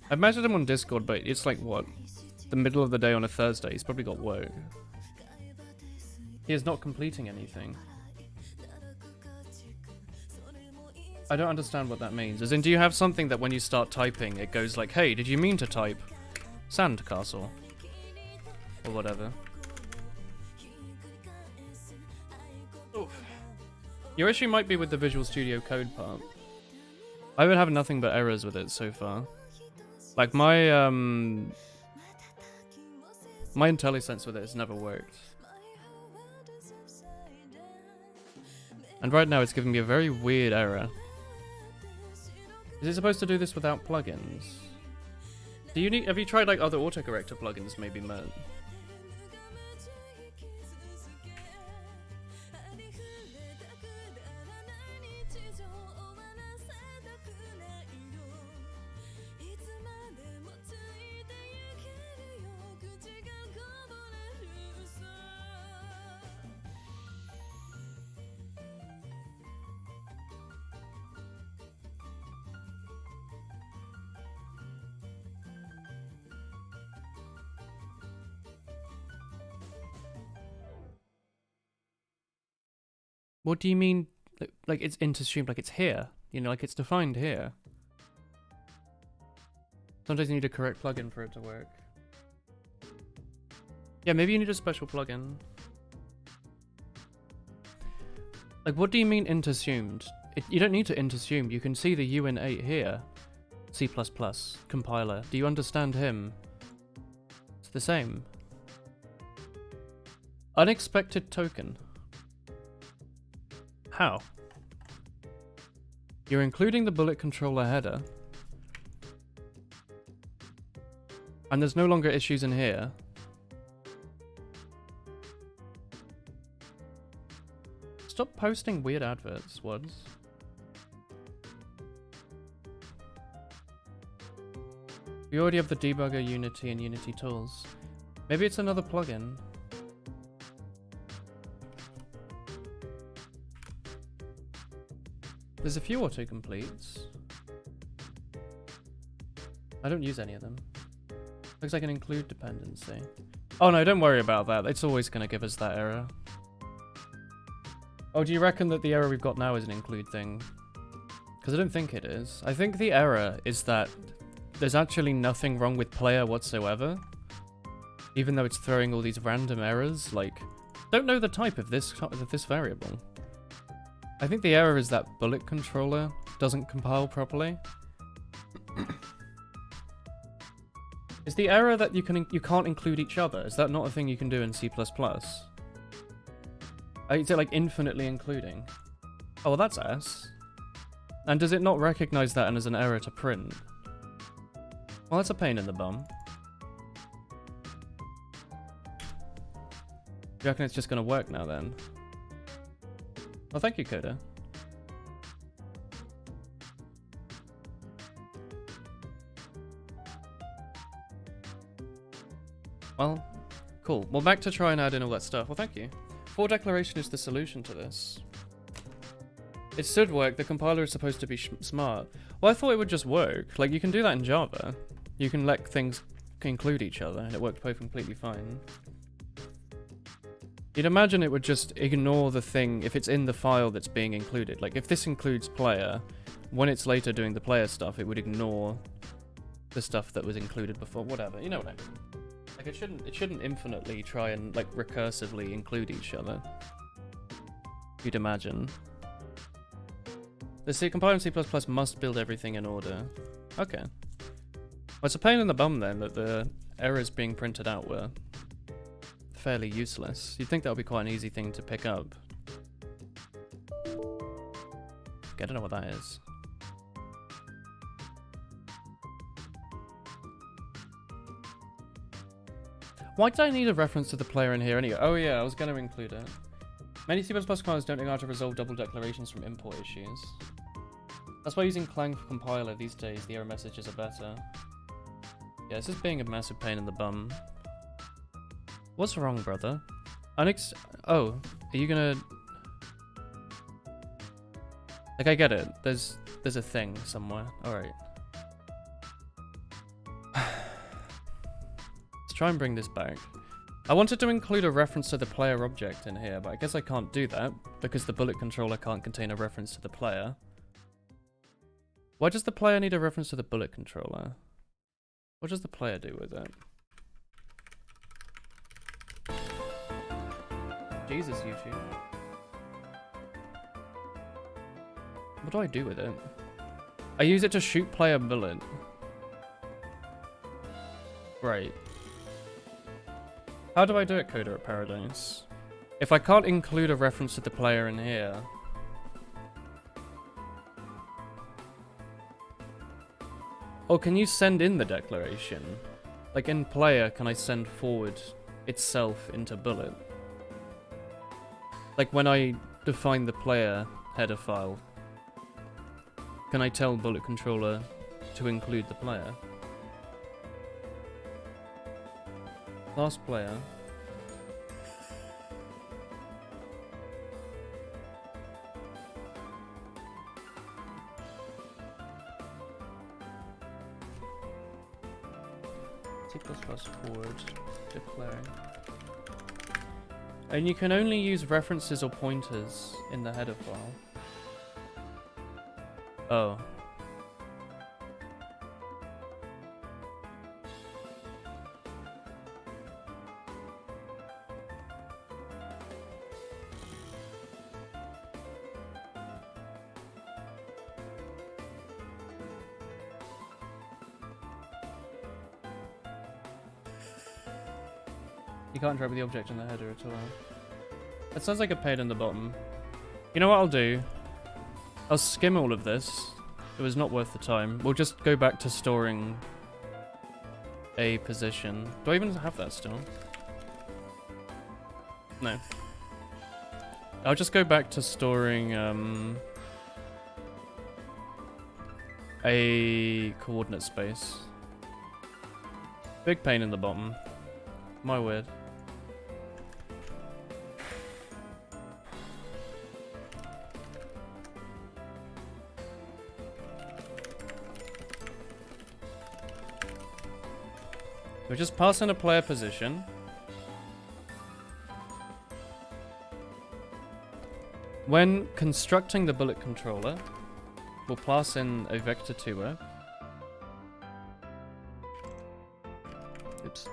I've messaged him on Discord, but it's like, what? The middle of the day on a Thursday. He's probably got work. He is not completing anything. I don't understand what that means. As in, do you have something that when you start typing, it goes like, hey, did you mean to type Sandcastle? Or whatever. Oof. Your issue might be with the Visual Studio Code part. I would have nothing but errors with it so far. Like, my IntelliSense with it has never worked. And right now it's giving me a very weird error. Is it supposed to do this without plugins? Have you tried like other autocorrector plugins maybe, Matt? What do you mean, like it's interstreamed, like it's here? You know, like it's defined here. Sometimes you need a correct plugin for it to work. Yeah, maybe you need a special plugin. Like, what do you mean interstreamed? You don't need to interstream. You can see the UN8 here. C++, compiler. Do you understand him? It's the same. Unexpected token. How? You're including the bullet controller header. And there's no longer issues in here. Stop posting weird adverts, Wuds. We already have the debugger Unity and Unity tools. Maybe it's another plugin. There's a few autocompletes. I don't use any of them. Looks like an include dependency. Oh no, don't worry about that. It's always going to give us that error. Oh, do you reckon that the error we've got now is an include thing? Because I don't think it is. I think the error is that there's actually nothing wrong with player whatsoever. Even though it's throwing all these random errors, like, don't know the type of this variable. I think the error is that bullet controller doesn't compile properly. Is the error that you can't include each other? Is that not a thing you can do in C++? Is it like infinitely including? Oh, well, that's ass. And does it not recognize that and as an error to print? Well, that's a pain in the bum. You reckon it's just gonna work now then? Well, thank you, Coda. Well, cool. Well, back to try and add in all that stuff. Well, thank you. For declaration is the solution to this. It should work. The compiler is supposed to be smart. Well, I thought it would just work. Like, you can do that in Java. You can let things include each other, and it worked both completely fine. You'd imagine it would just ignore the thing if it's in the file that's being included. Like, if this includes player, when it's later doing the player stuff, it would ignore the stuff that was included before. Whatever, you know what I mean. Like, it shouldn't infinitely try and, like, recursively include each other. You'd imagine. The compiler in C++ must build everything in order. Okay. Well, it's a pain in the bum then that the errors being printed out were fairly useless. You'd think that would be quite an easy thing to pick up. Okay, I don't know what that is. Why did I need a reference to the player in here anyway? Oh yeah, I was going to include it. Many C++ compilers don't know how to resolve double declarations from import issues. That's why using Clang for compiler these days, the error messages are better. Yeah, this is being a massive pain in the bum. What's wrong, brother? Oh, are you gonna... Like, I get it. There's a thing somewhere. Alright. Let's try and bring this back. I wanted to include a reference to the player object in here, but I guess I can't do that, because the bullet controller can't contain a reference to the player. Why does the player need a reference to the bullet controller? What does the player do with it? Jesus, YouTube. What do I do with it? I use it to shoot player bullet. Right. How do I do it, Coda at Paradise? If I can't include a reference to the player in here... Oh, can you send in the declaration? Like in player, can I send forward itself into bullet? Like when I define the player header file, can I tell bullet controller to include the player? Last player. C++ forward declaring. And you can only use references or pointers in the header file. Oh. You can't interact with the object in the header at all. That sounds like a pain in the bottom. You know what I'll do? I'll skim all of this. It was not worth the time. We'll just go back to storing a position. Do I even have that still? No. I'll just go back to storing a coordinate space. Big pain in the bottom. My word. We'll just pass in a player position. When constructing the bullet controller, we'll pass in a vector to it. Oops.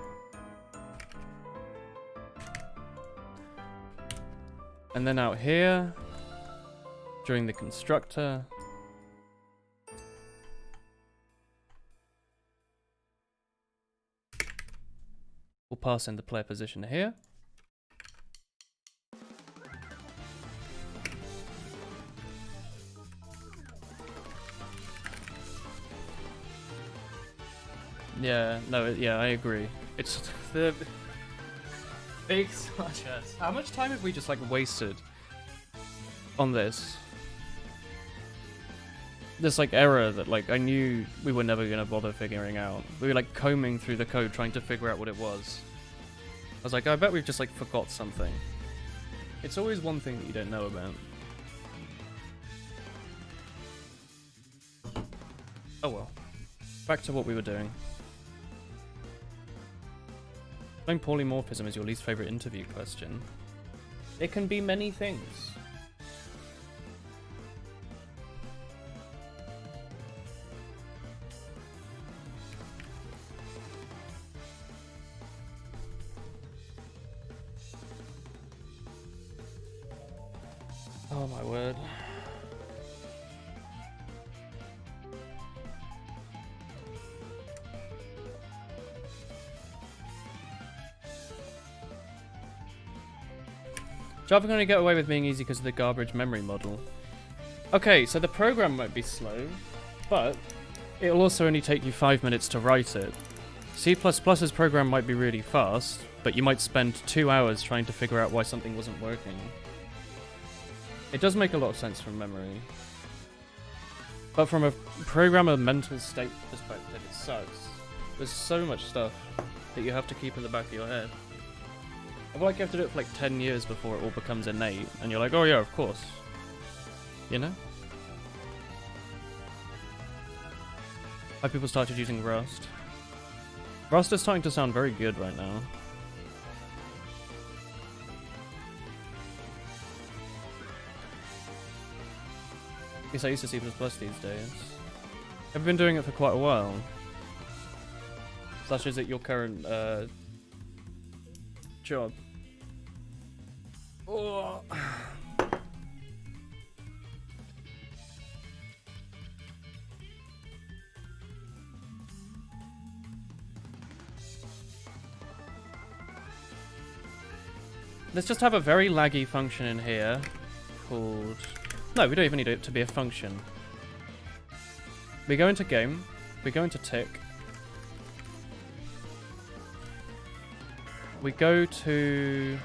And then out here, during the constructor, we'll pass in the player position here. Yeah, no, yeah, I agree. It's Big smart chest. How much time have we just like wasted on this? This like error that like I knew we were never gonna bother figuring out. We were like combing through the code trying to figure out what it was. I was like, I bet we've just like forgot something. It's always one thing that you don't know about. Oh well. Back to what we were doing. Explain polymorphism is your least favorite interview question. It can be many things. Oh my word. Java can only get away with being easy because of the garbage memory model. Okay, so the program might be slow, but it'll also only take you 5 minutes to write it. C++'s program might be really fast, but you might spend 2 hours trying to figure out why something wasn't working. It does make a lot of sense from memory. But from a programmer mental state perspective, it sucks. There's so much stuff that you have to keep in the back of your head. I feel like you have to do it for like 10 years before it all becomes innate, and you're like, oh yeah, of course. You know? Why people started using Rust. Rust is starting to sound very good right now. At least I used to C++ these days. I've been doing it for quite a while. Such as at your current job. Oh. Let's just have a very laggy function in here called... No, we don't even need it to be a function. We go into game, we go into tick. We go to...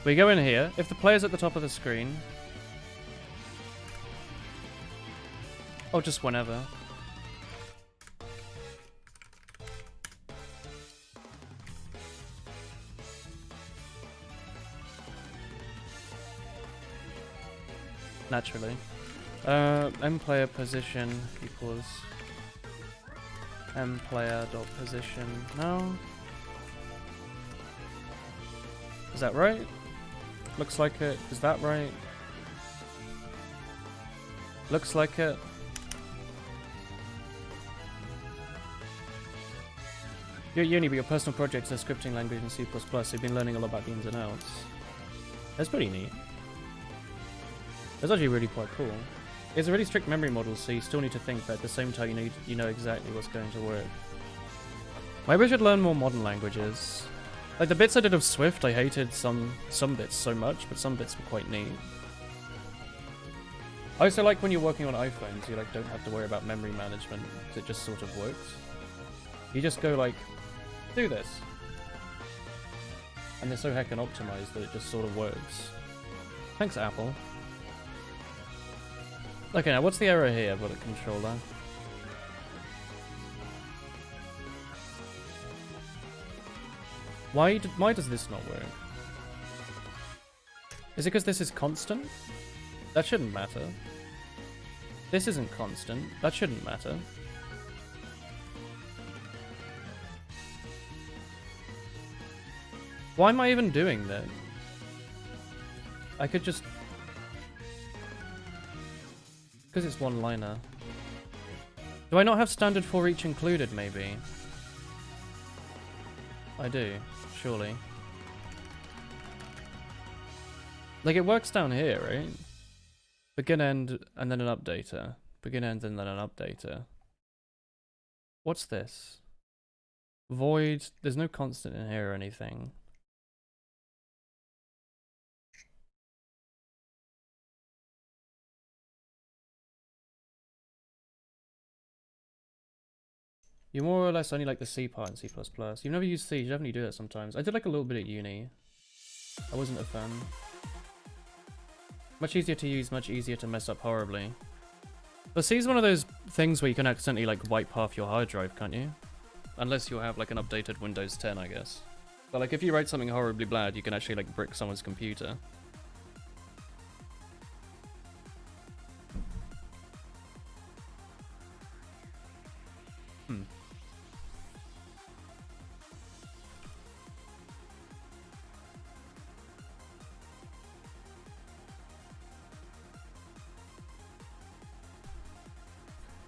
We go in here. If the player's at the top of the screen... Or just whenever. Naturally. mPlayer position equals mPlayer.position. No. Is that right? Looks like it. Is that right? Looks like it. You're at uni, but your personal project is a scripting language in C++, so you've been learning a lot about the ins and outs. That's pretty neat. That's actually really quite cool. It's a really strict memory model, so you still need to think, but at the same time you know exactly what's going to work. Maybe I should learn more modern languages. Like the bits I did of Swift, I hated some bits so much, but some bits were quite neat. I also like when you're working on iPhones, you like don't have to worry about memory management, because it just sort of works. You just go like, do this. And they're so heckin' optimized that it just sort of works. Thanks, Apple. Okay, now what's the error here about a controller? Why does this not work? Is it because this is constant? That shouldn't matter. This isn't constant. That shouldn't matter. Why am I even doing that? I could just... Because it's one-liner. Do I not have standard for each included, maybe? I do, surely. Like, it works down here, right? Begin end, and then an updater. Begin end, and then an updater. What's this? Void. There's no constant in here or anything. You more or less only like the C part in C++. You've never used C, you definitely do that sometimes. I did like a little bit at uni. I wasn't a fan. Much easier to use, much easier to mess up horribly. But C is one of those things where you can accidentally like wipe half your hard drive, can't you? Unless you have like an updated Windows 10, I guess. But like if you write something horribly bad, you can actually like brick someone's computer.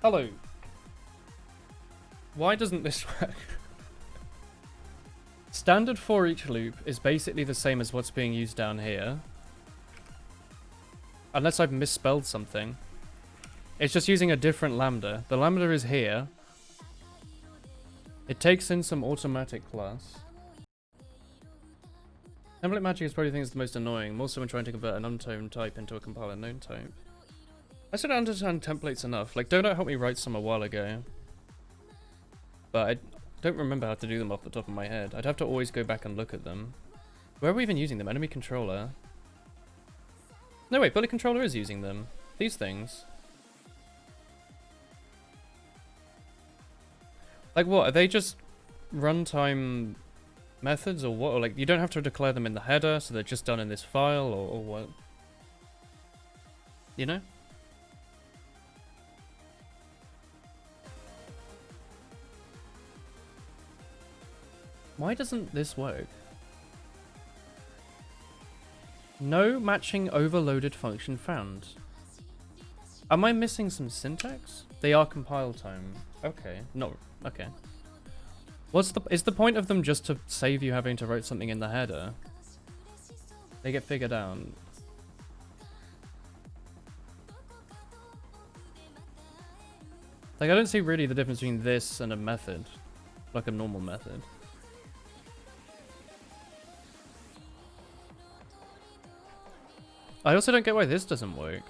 Hello. Why doesn't this work? Standard for each loop is basically the same as what's being used down here. Unless I've misspelled something. It's just using a different lambda. The lambda is here. It takes in some automatic class. Template magic is probably the thing that's the most annoying, more so when trying to convert an unknown type into a compiler known type. I still don't understand templates enough. Like, Donut helped me write some a while ago. But I don't remember how to do them off the top of my head. I'd have to always go back and look at them. Where are we even using them? Enemy controller? No, wait, bullet controller is using them. These things. Like what? Are they just runtime methods or what? Or like, you don't have to declare them in the header, so they're just done in this file or what? You know? Why doesn't this work? No matching overloaded function found. Am I missing some syntax? They are compile time. Okay. No. Okay. Is the point of them just to save you having to write something in the header? They get figured out. Like, I don't see really the difference between this and a method. Like a normal method. I also don't get why this doesn't work.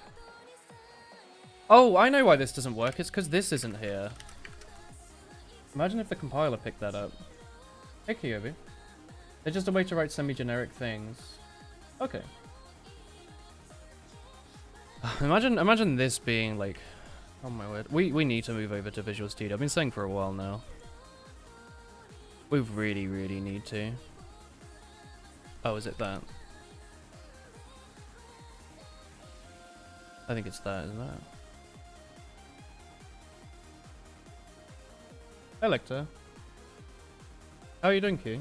Oh, I know why this doesn't work. It's because this isn't here. Imagine if the compiler picked that up. Hey, Kyobi. They're just a way to write semi-generic things. Okay. Imagine this being like... Oh my word. We need to move over to Visual Studio. I've been saying for a while now. We really, really need to. Oh, is it that? I think it's that, isn't it? Hey, Lecter. How are you doing, Q?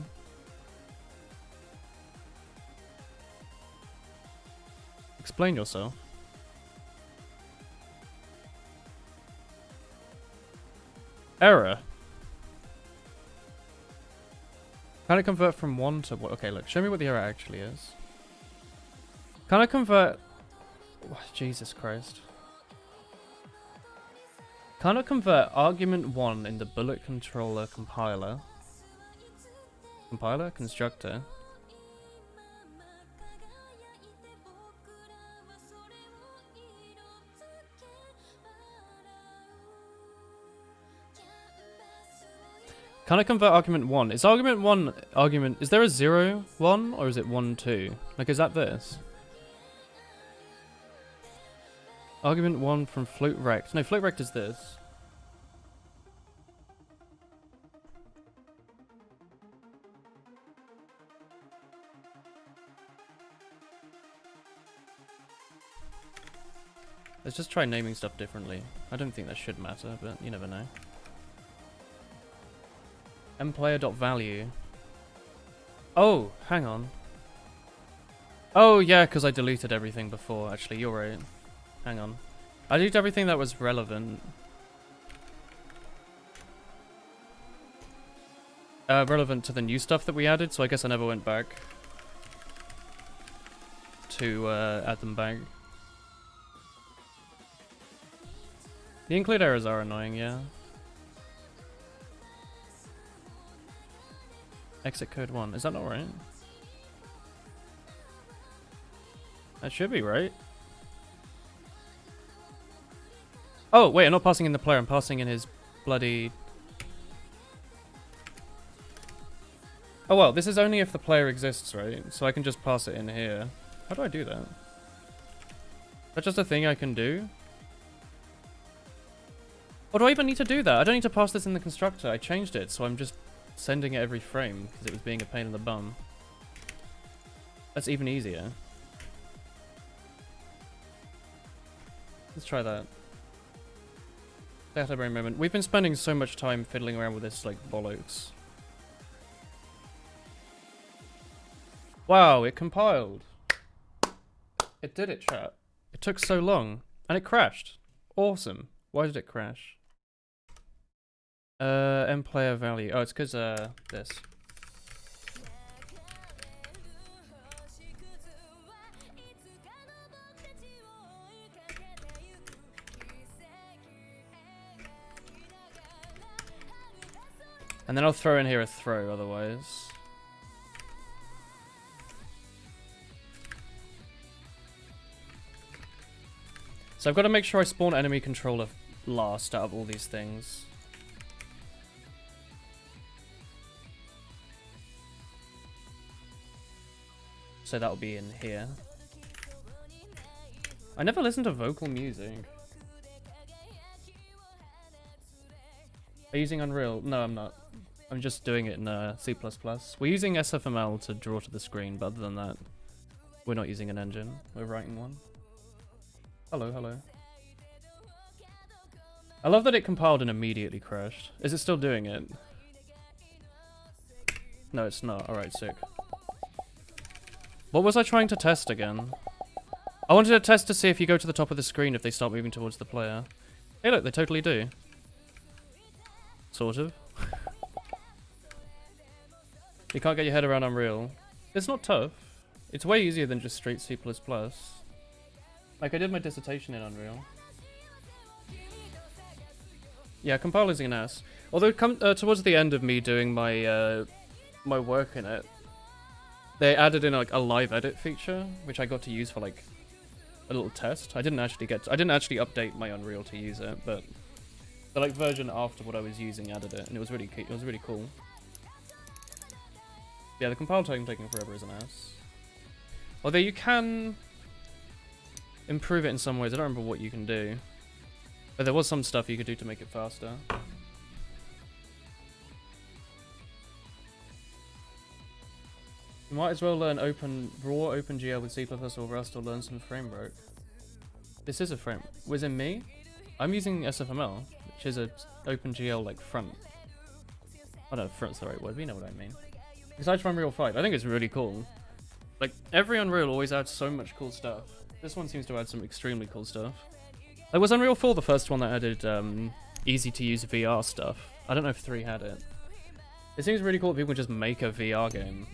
Explain yourself. Error. Can I convert from 1 to... Okay, look. Show me what the error actually is. Can I convert... Oh, Jesus Christ. Can I convert argument 1 in the bullet controller compiler? Compiler? Constructor? Can I convert argument 1? Is argument 1 argument... Is there a 0, 1? Or is it 1, 2? Like, is that this? Argument 1 from float rect. No, float rect is this. Let's just try naming stuff differently. I don't think that should matter, but you never know. mplayer.value. Oh, hang on. Oh, yeah, because I deleted everything before. Actually, you're right. Hang on. I deleted everything that was relevant. Relevant to the new stuff that we added, so I guess I never went back to add them back. The include errors are annoying, yeah. Exit code 1. Is that not right? That should be right. Oh, wait, I'm not passing in the player. I'm passing in his bloody... Oh well, this is only if the player exists, right? So I can just pass it in here. How do I do that? That's just a thing I can do? Or do I even need to do that? I don't need to pass this in the constructor. I changed it, so I'm just sending it every frame because it was being a pain in the bum. That's even easier. Let's try that. That every moment. We've been spending so much time fiddling around with this, like, bollocks. Wow, it compiled. It did it, chat. It took so long. And it crashed. Awesome. Why did it crash? End player value. Oh, it's because, this. And then I'll throw in here a throw, otherwise. So I've got to make sure I spawn enemy controller last out of all these things. So that'll be in here. I never listened to vocal music. Are you using Unreal? No, I'm not. I'm just doing it in C++. We're using SFML to draw to the screen, but other than that, we're not using an engine. We're writing one. Hello, hello. I love that it compiled and immediately crashed. Is it still doing it? No, it's not. Alright, sick. What was I trying to test again? I wanted to test to see if you go to the top of the screen if they start moving towards the player. Hey look, they totally do. Sort of. You can't get your head around Unreal. It's not tough. It's way easier than just straight C++. Like, I did my dissertation in Unreal. Yeah, compiling's an ass. Although, towards the end of me doing my my work in it, they added in like a live edit feature, which I got to use for like a little test. I didn't actually update my Unreal to use it, but the like version after what I was using added it, and it was really cool. Yeah, the compile time taking forever is an ass. Although you can improve it in some ways. I don't remember what you can do. But there was some stuff you could do to make it faster. You might as well learn raw OpenGL with C++ or Rust or learn some framework. This is a frame. Was it me? I'm using SFML, which is a OpenGL like front. I don't know if front's the right word, but you know what I mean. Besides from Unreal 5, I think it's really cool. Like, every Unreal always adds so much cool stuff. This one seems to add some extremely cool stuff. Like, was Unreal 4 the first one that added easy-to-use VR stuff? I don't know if 3 had it. It seems really cool that people can just make a VR game,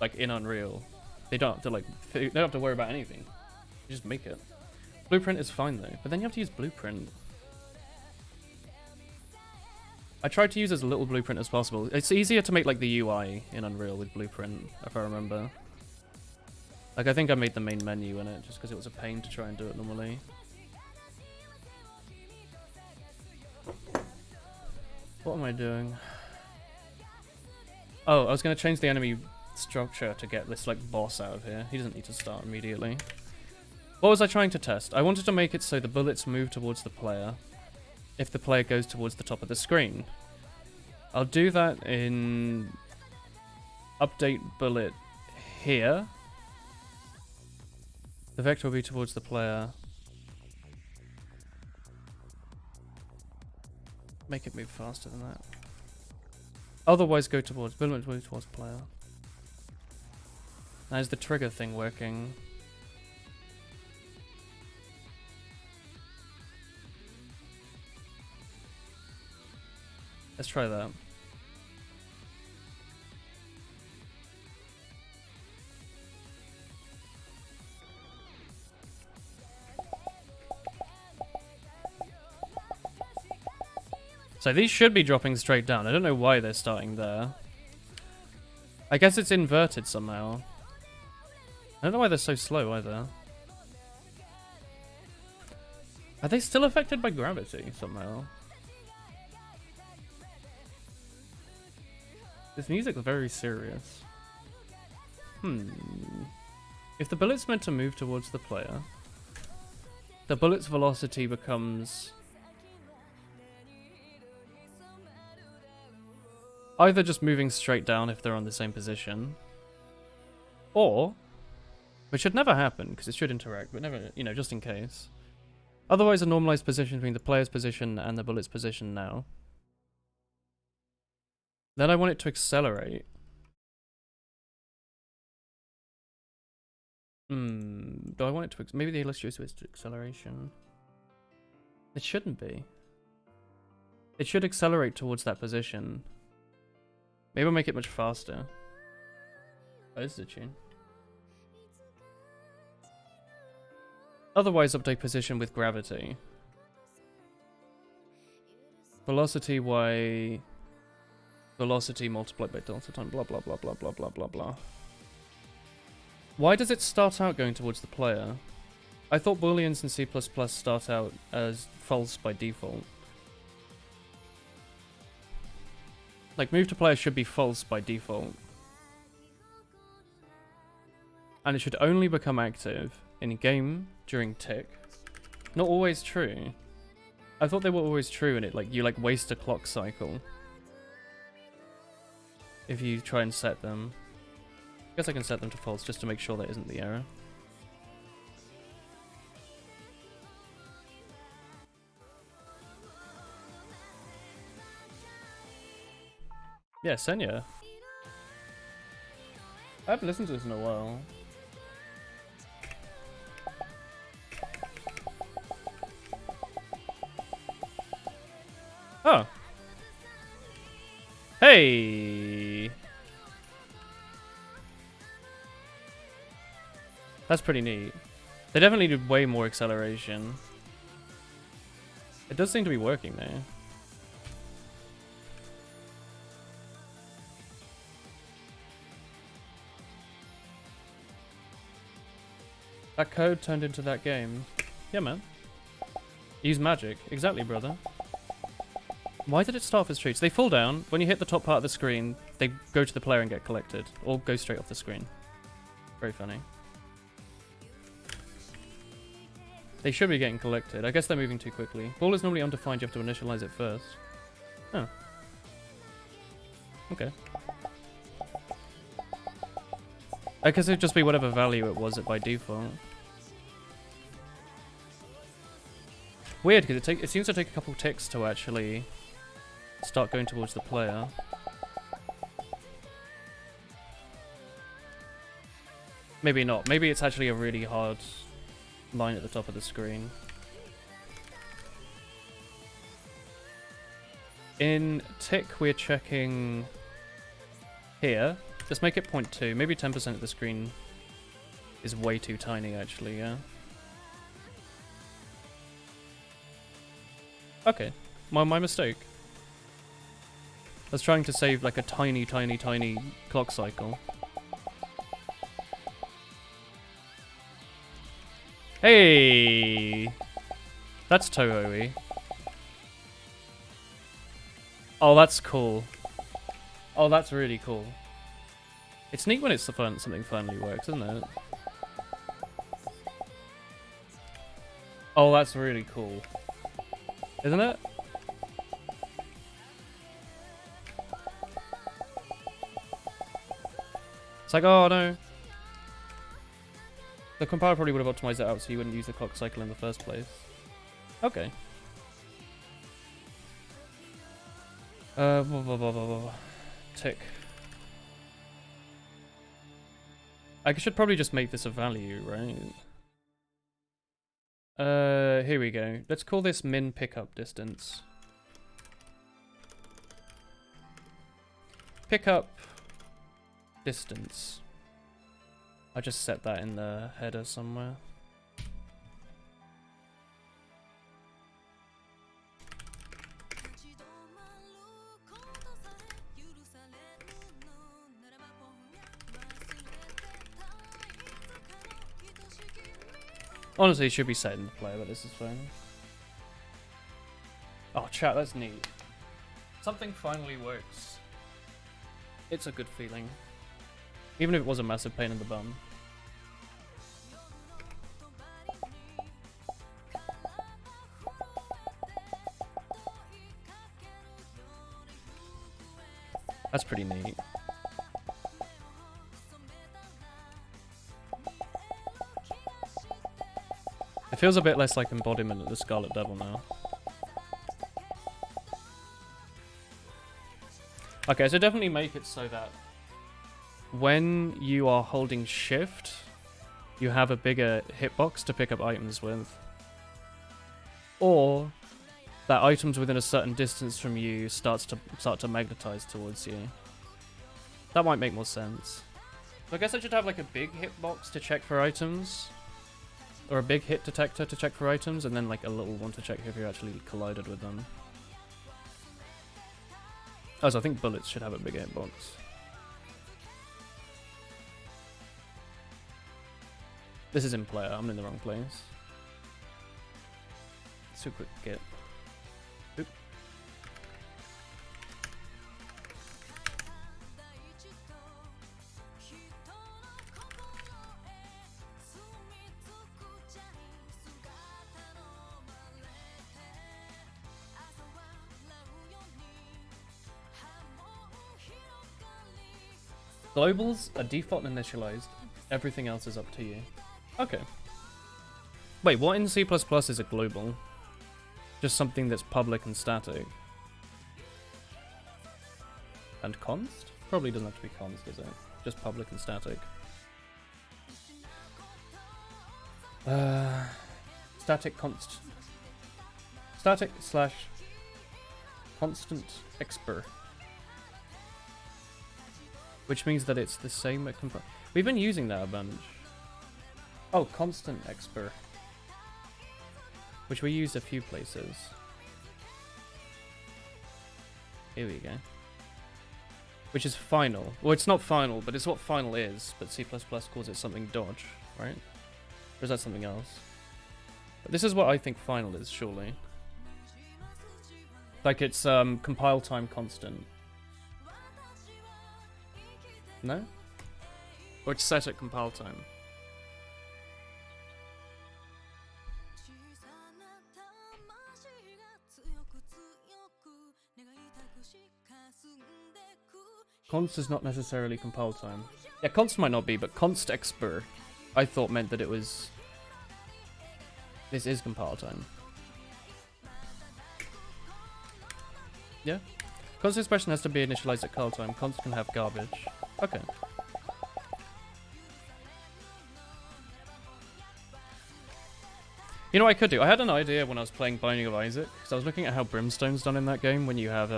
like, in Unreal. They don't have to, like, they don't have to worry about anything. You just make it. Blueprint is fine, though, but then you have to use Blueprint. I tried to use as little Blueprint as possible. It's easier to make, like, the UI in Unreal with Blueprint, if I remember. Like, I think I made the main menu in it, just because it was a pain to try and do it normally. What am I doing? Oh, I was going to change the enemy structure to get this, like, boss out of here. He doesn't need to start immediately. What was I trying to test? I wanted to make it so the bullets move towards the player if the player goes towards the top of the screen. I'll do that in update bullet here. The vector will be towards the player. Make it move faster than that. Otherwise go towards bullet move towards player. Now is the trigger thing working? Let's try that. So these should be dropping straight down. I don't know why they're starting there. I guess it's inverted somehow. I don't know why they're so slow either. Are they still affected by gravity somehow? This music's very serious. If the bullet's meant to move towards the player, the bullet's velocity becomes either just moving straight down if they're on the same position, or, which should never happen because it should interact, but never, you know, just in case. Otherwise, a normalized position between the player's position and the bullet's position now. Then I want it to accelerate. Do I want it to... Maybe the illustration is to acceleration. It shouldn't be. It should accelerate towards that position. Maybe I'll make it much faster. Oh, this is a tune. Otherwise, update position with gravity. Velocity y... Velocity multiplied by delta time, blah blah blah blah blah blah blah blah. Why does it start out going towards the player? I thought booleans in C++ start out as false by default. Like, move to player should be false by default. And it should only become active in a game during tick. Not always true. I thought they were always true and it, like, you, like, waste a clock cycle if you try and set them. I guess I can set them to false just to make sure that isn't the error. Yeah, Senya. I haven't listened to this in a while. Oh. Hey. That's pretty neat. They definitely did way more acceleration. It does seem to be working though. That code turned into that game. Yeah, man. Use magic. Exactly, brother. Why did it start as treats? They fall down. When you hit the top part of the screen, they go to the player and get collected. Or go straight off the screen. Very funny. They should be getting collected. I guess they're moving too quickly. Ball is normally undefined. You have to initialize it first. Oh. Okay. I guess it'd just be whatever value it was by default. Weird, because it seems to take a couple ticks to actually start going towards the player. Maybe not. Maybe it's actually a really hard line at the top of the screen. In tick, we're checking here. Let's make it 0.2. Maybe 10% of the screen is way too tiny, actually, yeah. Okay. My mistake. I was trying to save, like, a tiny, tiny, tiny clock cycle. Hey! That's Toho-y. Oh, that's cool. Oh, that's really cool. It's neat when it's something finally works, isn't it? Oh, that's really cool. Isn't it? It's like, oh no. The compiler probably would have optimized it out so you wouldn't use the clock cycle in the first place. Okay. Tick. I should probably just make this a value, right? Here we go. Let's call this min pickup distance. Pickup distance. I just set that in the header somewhere. Honestly, it should be set in the player, but this is fine. Oh, chat, that's neat. Something finally works. It's a good feeling. Even if it was a massive pain in the bum. That's pretty neat. It feels a bit less like embodiment of the Scarlet Devil now. Okay, so definitely make it so that when you are holding shift, you have a bigger hitbox to pick up items with. Or that items within a certain distance from you start to magnetize towards you. That might make more sense. So I guess I should have like a big hitbox to check for items. Or a big hit detector to check for items, and then like a little one to check if you actually collided with them. Oh, so I think bullets should have a big hitbox. This is in player, I'm in the wrong place. Let's do a quick get. Oop. Globals are default and initialized. Everything else is up to you. Okay. Wait, what in C++ is a global? Just something that's public and static. And const? Probably doesn't have to be const, does it? Just public and static. Static const. Static slash constant expr. Which means that it's the same at we've been using that a bunch. Oh, constant expr. Which we use a few places. Here we go. Which is final. Well, it's not final, but it's what final is. But C++ calls it something dodge, right? Or is that something else? But this is what I think final is, surely. Like it's compile time constant. No? Or it's set at compile time. Const is not necessarily compile time. Yeah, const might not be, but const expr I thought meant that it was... This is compile time. Yeah? Const expression has to be initialized at compile time. Const can have garbage. Okay. You know what I could do? I had an idea when I was playing Binding of Isaac, because I was looking at how Brimstone's done in that game when you have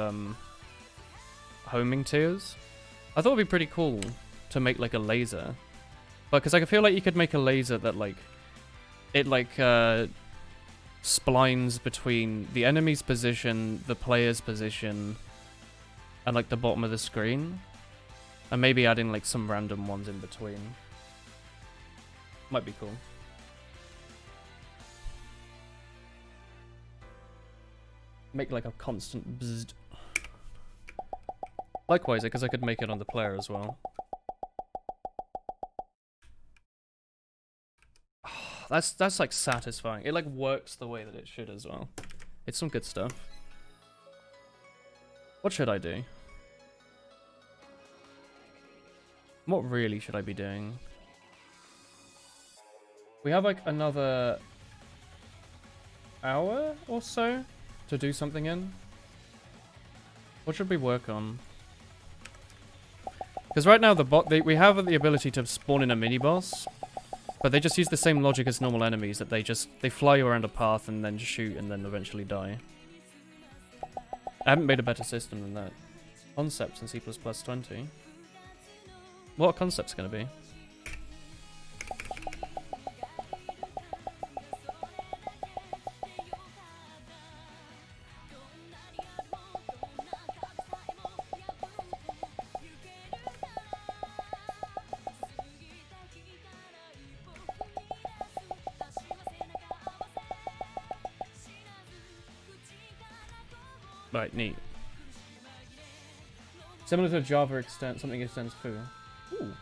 homing tiers. I thought it'd be pretty cool to make like a laser. But because I feel like you could make a laser that like splines between the enemy's position, the player's position, and like the bottom of the screen. And maybe adding like some random ones in between. Might be cool. Make like a constant bzzzt. Likewise, because I could make it on the player as well. That's like satisfying. It like works the way that it should as well. It's some good stuff. What should I do? What really should I be doing? We have like another hour or so to do something in. What should we work on? Because right now we have the ability to spawn in a mini boss, but they just use the same logic as normal enemies, that they fly you around a path and then shoot and then eventually die. I haven't made a better system than that. Concepts in C++20. What are concepts going to be? Right, neat. Similar to Java extend something extends foo. Ooh.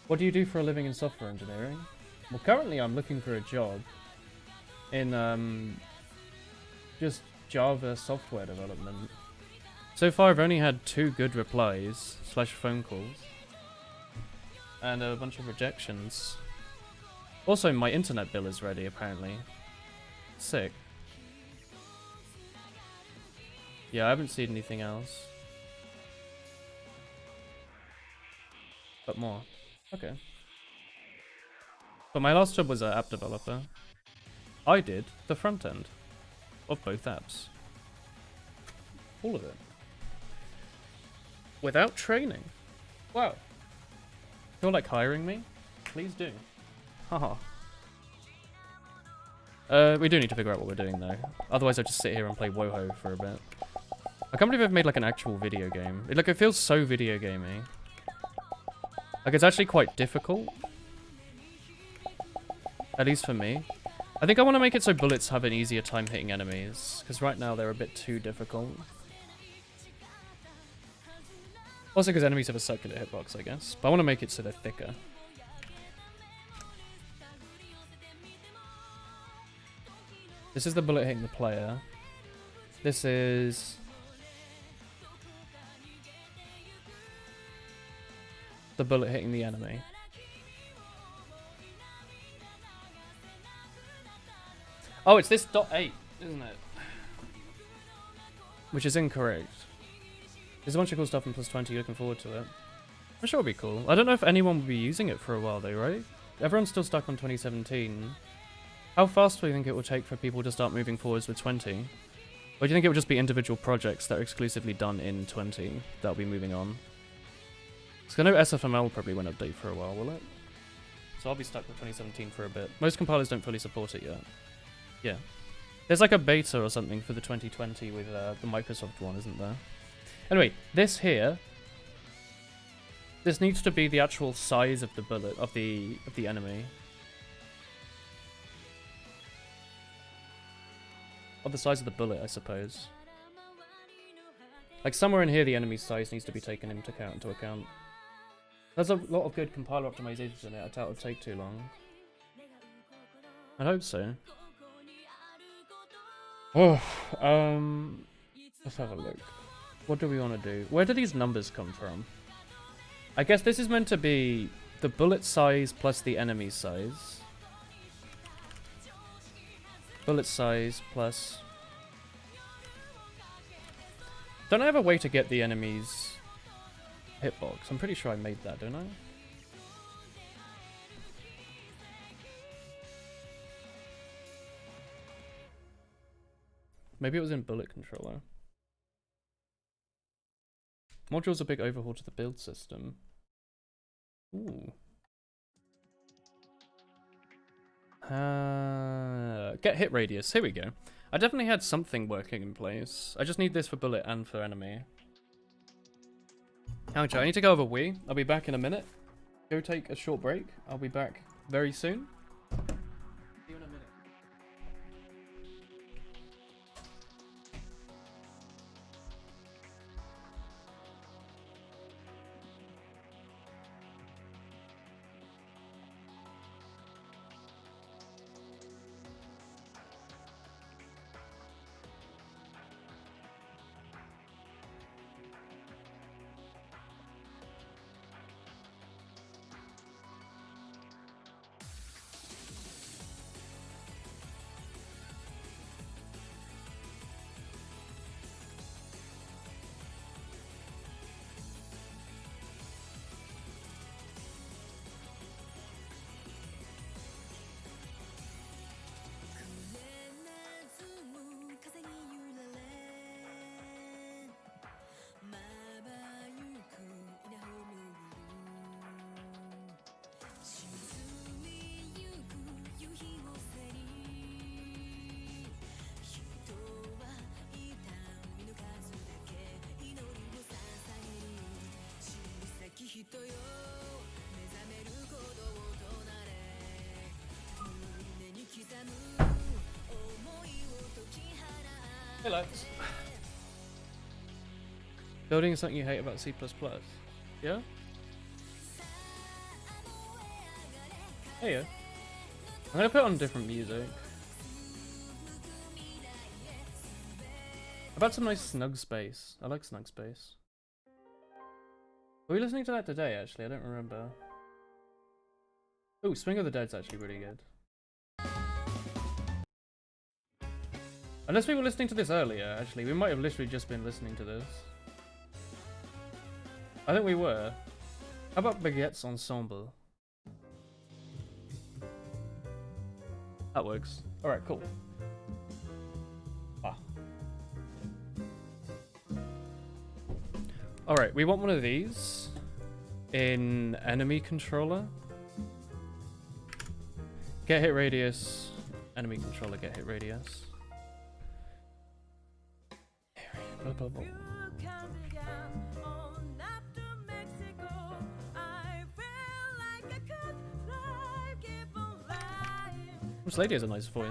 What do you do for a living in software engineering? Well, currently I'm looking for a job in just Java software development. So far I've only had 2 good replies / phone calls and a bunch of rejections. Also, my internet bill is ready apparently. Sick. Yeah, I haven't seen anything else. But more. Okay. But my last job was an app developer. I did the front end of both apps. All of it. Without training. Wow. Feel like hiring me? Please do. Haha. We do need to figure out what we're doing though. Otherwise I'll just sit here and play WoHo for a bit. I can't believe I've made like an actual video game. It feels so video gamey. Like it's actually quite difficult. At least for me. I think I want to make it so bullets have an easier time hitting enemies. Because right now they're a bit too difficult. Also because enemies have a circular hitbox, I guess. But I want to make it so they're thicker. This is the bullet hitting the player. This is... the bullet hitting the enemy. Oh, it's this .8, isn't it? Which is incorrect. There's a bunch of cool stuff in plus 20, looking forward to it. I'm sure it'll be cool. I don't know if anyone will be using it for a while though, right? Everyone's still stuck on 2017. How fast do you think it will take for people to start moving forwards with 20? Or do you think it will just be individual projects that are exclusively done in 20 that'll be moving on? Because I know SFML probably won't update for a while, will it? So I'll be stuck with 2017 for a bit. Most compilers don't fully support it yet. Yeah. There's like a beta or something for the 2020 with the Microsoft one, isn't there? Anyway, this here... this needs to be the actual size of the bullet, of the enemy. Of the size of the bullet, I suppose. Like somewhere in here the enemy's size needs to be taken into account. There's a lot of good compiler optimizations in it. I doubt it'll take too long. I hope so. Oh, let's have a look. What do we want to do? Where do these numbers come from? I guess this is meant to be the bullet size plus the enemy size. Bullet size plus... don't I have a way to get the enemy's hitbox? I'm pretty sure I made that, don't I? Maybe it was in Bullet Controller. Module's a big overhaul to the build system. Ooh. Get hit radius. Here we go. I definitely had something working in place. I just need this for bullet and for enemy. Ouch, I need to go over Wii. I'll be back in a minute. Go take a short break. I'll be back very soon. See you in a minute. Hey, Lex. Building is something you hate about C++. Yeah? Hey, yeah. I'm gonna put on different music. About some nice Snug Space. I like Snug Space. Were we listening to that today, actually? I don't remember. Oh, Swing of the Dead's actually really good. Unless we were listening to this earlier, actually. We might have literally just been listening to this. I think we were. How about Baguette's Ensemble? That works. Alright, cool. Ah. Alright, we want one of these in enemy controller. Get hit radius. Enemy controller, get hit radius. Blah, blah, blah. This lady has a nice voice.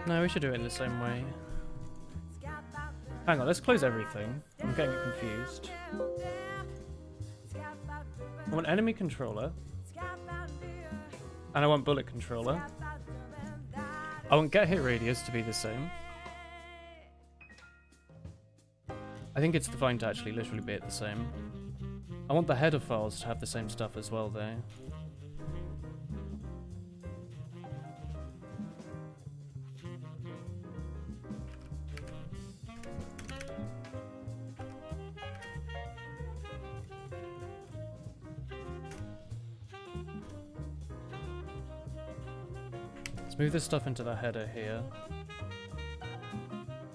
No, we should do it in the same way. Hang on, let's close everything. I'm getting confused. I want enemy controller. And I want bullet controller. I want get hit radius to be the same. I think it's fine to actually literally be at the same. I want the header files to have the same stuff as well though. Move this stuff into the header here.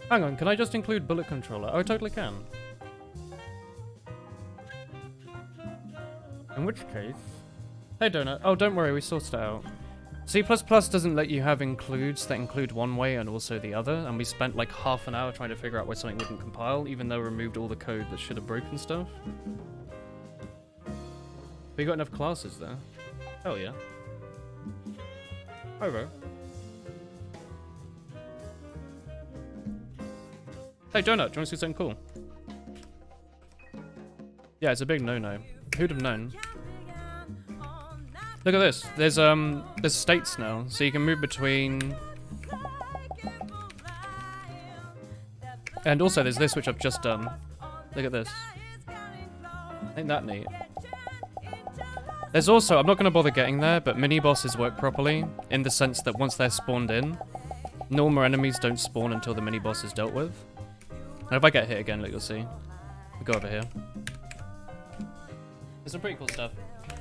Hang on, can I just include bullet controller? Oh, I totally can. In which case... Hey Donut. Oh, don't worry, we sorted it out. C++ doesn't let you have includes that include one way and also the other, and we spent like half an hour trying to figure out why something wouldn't compile, even though we removed all the code that should have broken stuff. We got enough classes there. Hell yeah. Hi, bro. Hey, Donut, do you want to see something cool? Yeah, it's a big no-no. Who'd have known? Look at this. There's states now, so you can move between... And also there's this, which I've just done. Look at this. Ain't that neat? There's also, I'm not going to bother getting there, but mini-bosses work properly, in the sense that once they're spawned in, normal enemies don't spawn until the mini-boss is dealt with. And if I get hit again, look, you'll see. We go over here. There's some pretty cool stuff.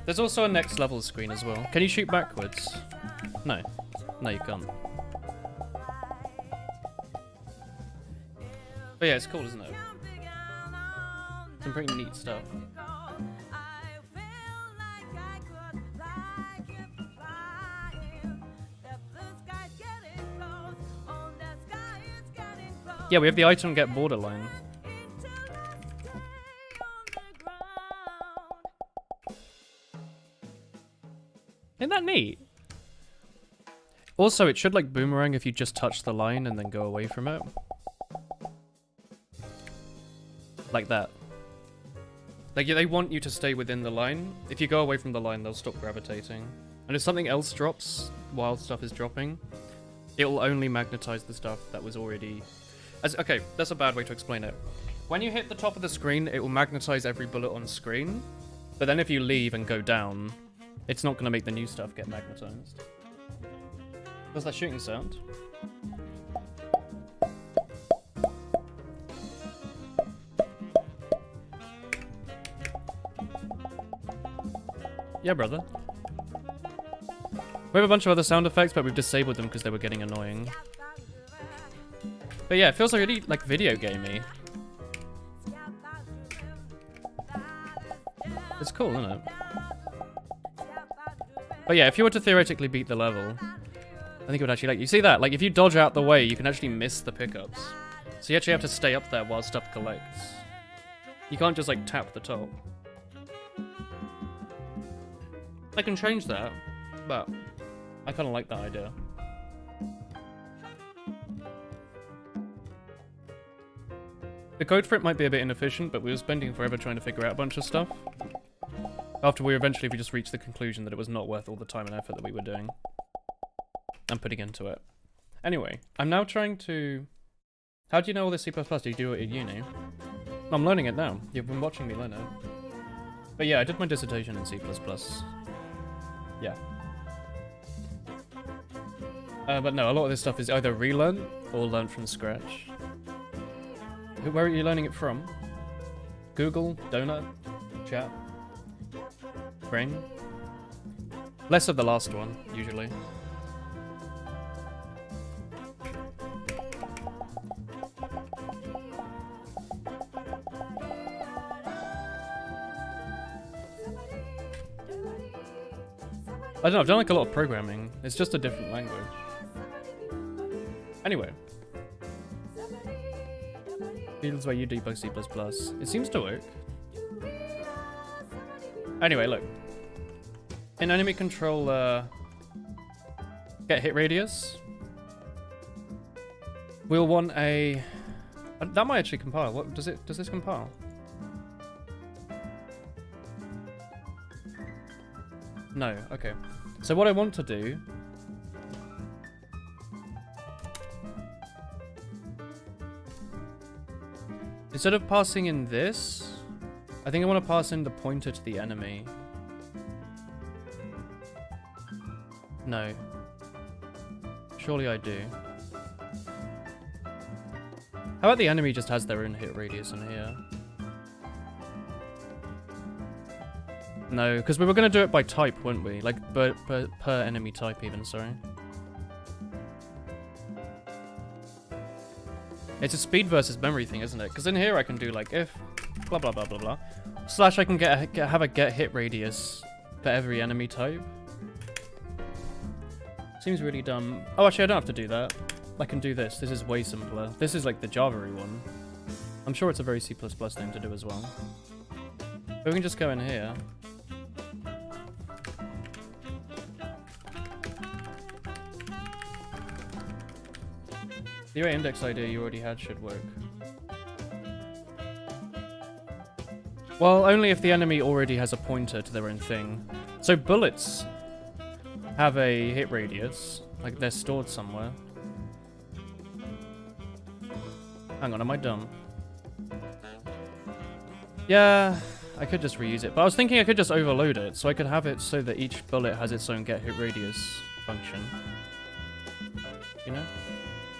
There's also a next level screen as well. Can you shoot backwards? No. No, you can't. But yeah, it's cool, isn't it? Some pretty neat stuff. Yeah, we have the item get borderline. Isn't that neat? Also, it should like boomerang if you just touch the line and then go away from it. Like that. Like, yeah, they want you to stay within the line. If you go away from the line, they'll stop gravitating. And if something else drops while stuff is dropping, it will only magnetize the stuff that was already... Okay, that's a bad way to explain it. When you hit the top of the screen, it will magnetize every bullet on screen. But then if you leave and go down, it's not going to make the new stuff get magnetized. What's that shooting sound? Yeah, brother. We have a bunch of other sound effects, but we've disabled them because they were getting annoying. But yeah, it feels like really like video gamey. It's cool, isn't it? But yeah, if you were to theoretically beat the level, I think it would actually like you see that? Like if you dodge out the way, you can actually miss the pickups. So you actually have to stay up there while stuff collects. You can't just like tap the top. I can change that, but I kind of like that idea. The code for it might be a bit inefficient, but we were spending forever trying to figure out a bunch of stuff. After we just reached the conclusion that it was not worth all the time and effort that we were doing and putting into it. Anyway, I'm now trying to... How do you know all this C++? Do you do it at uni? I'm learning it now. You've been watching me learn it. But yeah, I did my dissertation in C++. Yeah. But no, a lot of this stuff is either relearned or learned from scratch. Where are you learning it from? Google? Donut? Chat? Brain? Less of the last one, usually. I don't know, I've done like a lot of programming. It's just a different language. Anyway. Feels where you debug C++. It seems to work. Anyway, look. In enemy control, get hit radius. We'll want a... That might actually compile. What does this compile? No, okay. So what I want to do... Instead of passing in this, I think I want to pass in the pointer to the enemy. No. Surely I do. How about the enemy just has their own hit radius in here? No, because we were going to do it by type, weren't we? Like, per enemy type even, sorry. It's a speed versus memory thing, isn't it? Because in here I can do like if blah blah blah blah blah slash I can have a get hit radius for every enemy type. Seems really dumb. Oh, actually I don't have to do that. I can do this. This is way simpler. This is like the Java-y one. I'm sure it's a very C++ thing to do as well. But we can just go in here. The array index idea you already had should work. Well, only if the enemy already has a pointer to their own thing. So bullets have a hit radius, like they're stored somewhere. Hang on, am I dumb? Yeah, I could just reuse it, but I was thinking I could just overload it, so I could have it so that each bullet has its own get hit radius function. You know?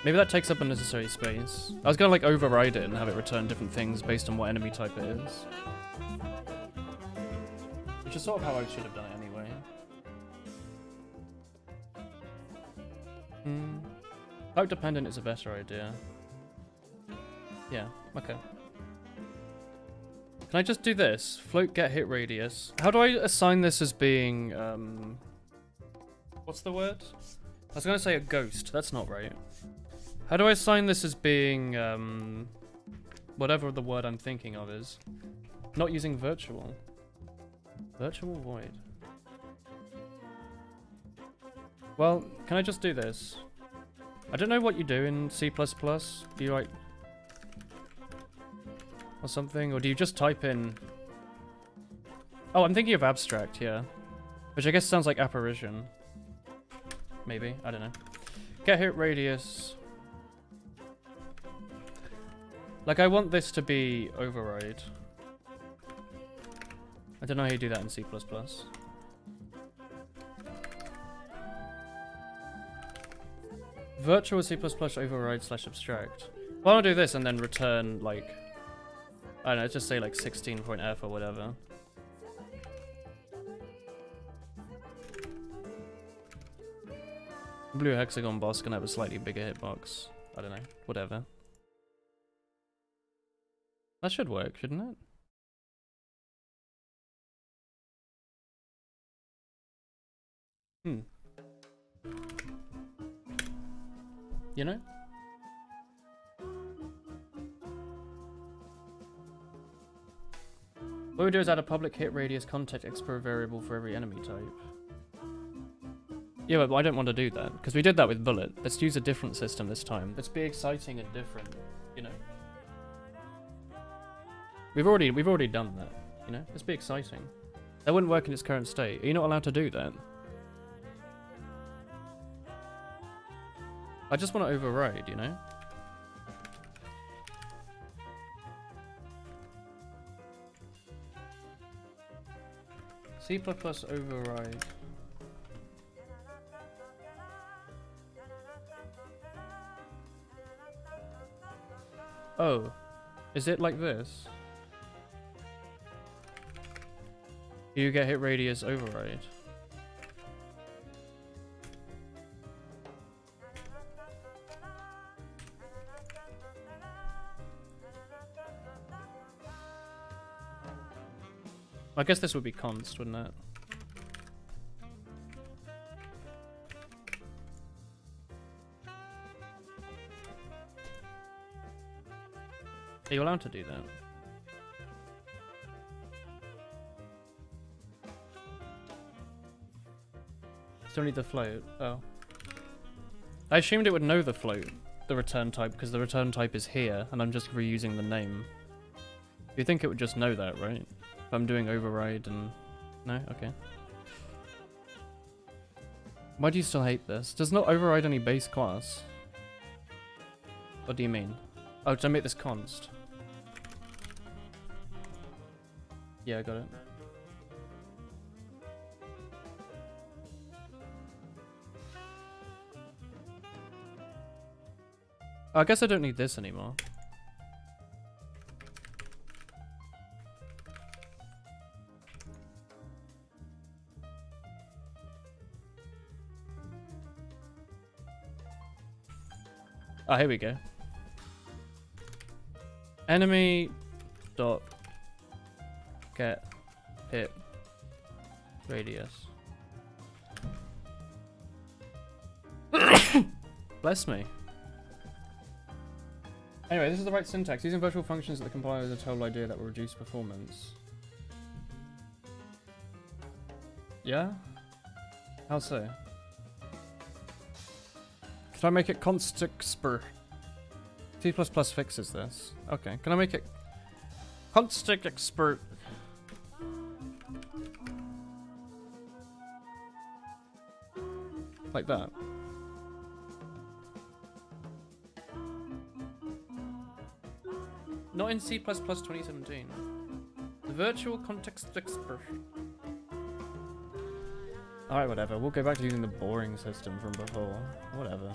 Maybe that takes up unnecessary space. I was gonna like override it and have it return different things based on what enemy type it is. Which is sort of how I should have done it anyway. Type dependent is a better idea. Yeah, okay. Can I just do this? Float get hit radius. How do I assign this as being, what's the word? I was gonna say a ghost, that's not right. How do I assign this as being, whatever the word I'm thinking of is? Not using virtual. Virtual void. Well, can I just do this? I don't know what you do in C++. Do you like... or something? Or do you just type in... Oh, I'm thinking of abstract, yeah. Which I guess sounds like apparition. Maybe, I don't know. Get hit radius... Like, I want this to be override. I don't know how you do that in C++. Virtual C++ override / abstract. Why don't I do this and then return, like, I don't know, let's just say like 16.f or whatever. Blue hexagon boss can have a slightly bigger hitbox. I don't know, whatever. That should work, shouldn't it? You know? What we do is add a public hit radius context expr variable for every enemy type. Yeah, but I don't want to do that, because we did that with Bullet. Let's use a different system this time. Let's be exciting and different, you know? We've already done that, you know? Let's be exciting. That wouldn't work in its current state. Are you not allowed to do that? I just want to override, you know? C++ override. Oh, is it like this? You get hit radius override. I guess this would be const, wouldn't it? Are you allowed to do that? Still need the float. Oh. I assumed it would know the float, the return type, because the return type is here, and I'm just reusing the name. You'd think it would just know that, right? If I'm doing override and... No? Okay. Why do you still hate this? Does not override any base class. What do you mean? Oh, did I make this const? Yeah, I got it. Oh, I guess I don't need this anymore. Oh, here we go. Enemy dot get hit radius. Bless me. Anyway, this is the right syntax. Using virtual functions that the compiler is a total idea that will reduce performance. Yeah? How so? Can I make it const expr? C++ fixes this. Okay, can I make it const expr? Like that. Not in C++ 2017. The virtual context expr. Alright, whatever. We'll go back to using the boring system from before. Whatever.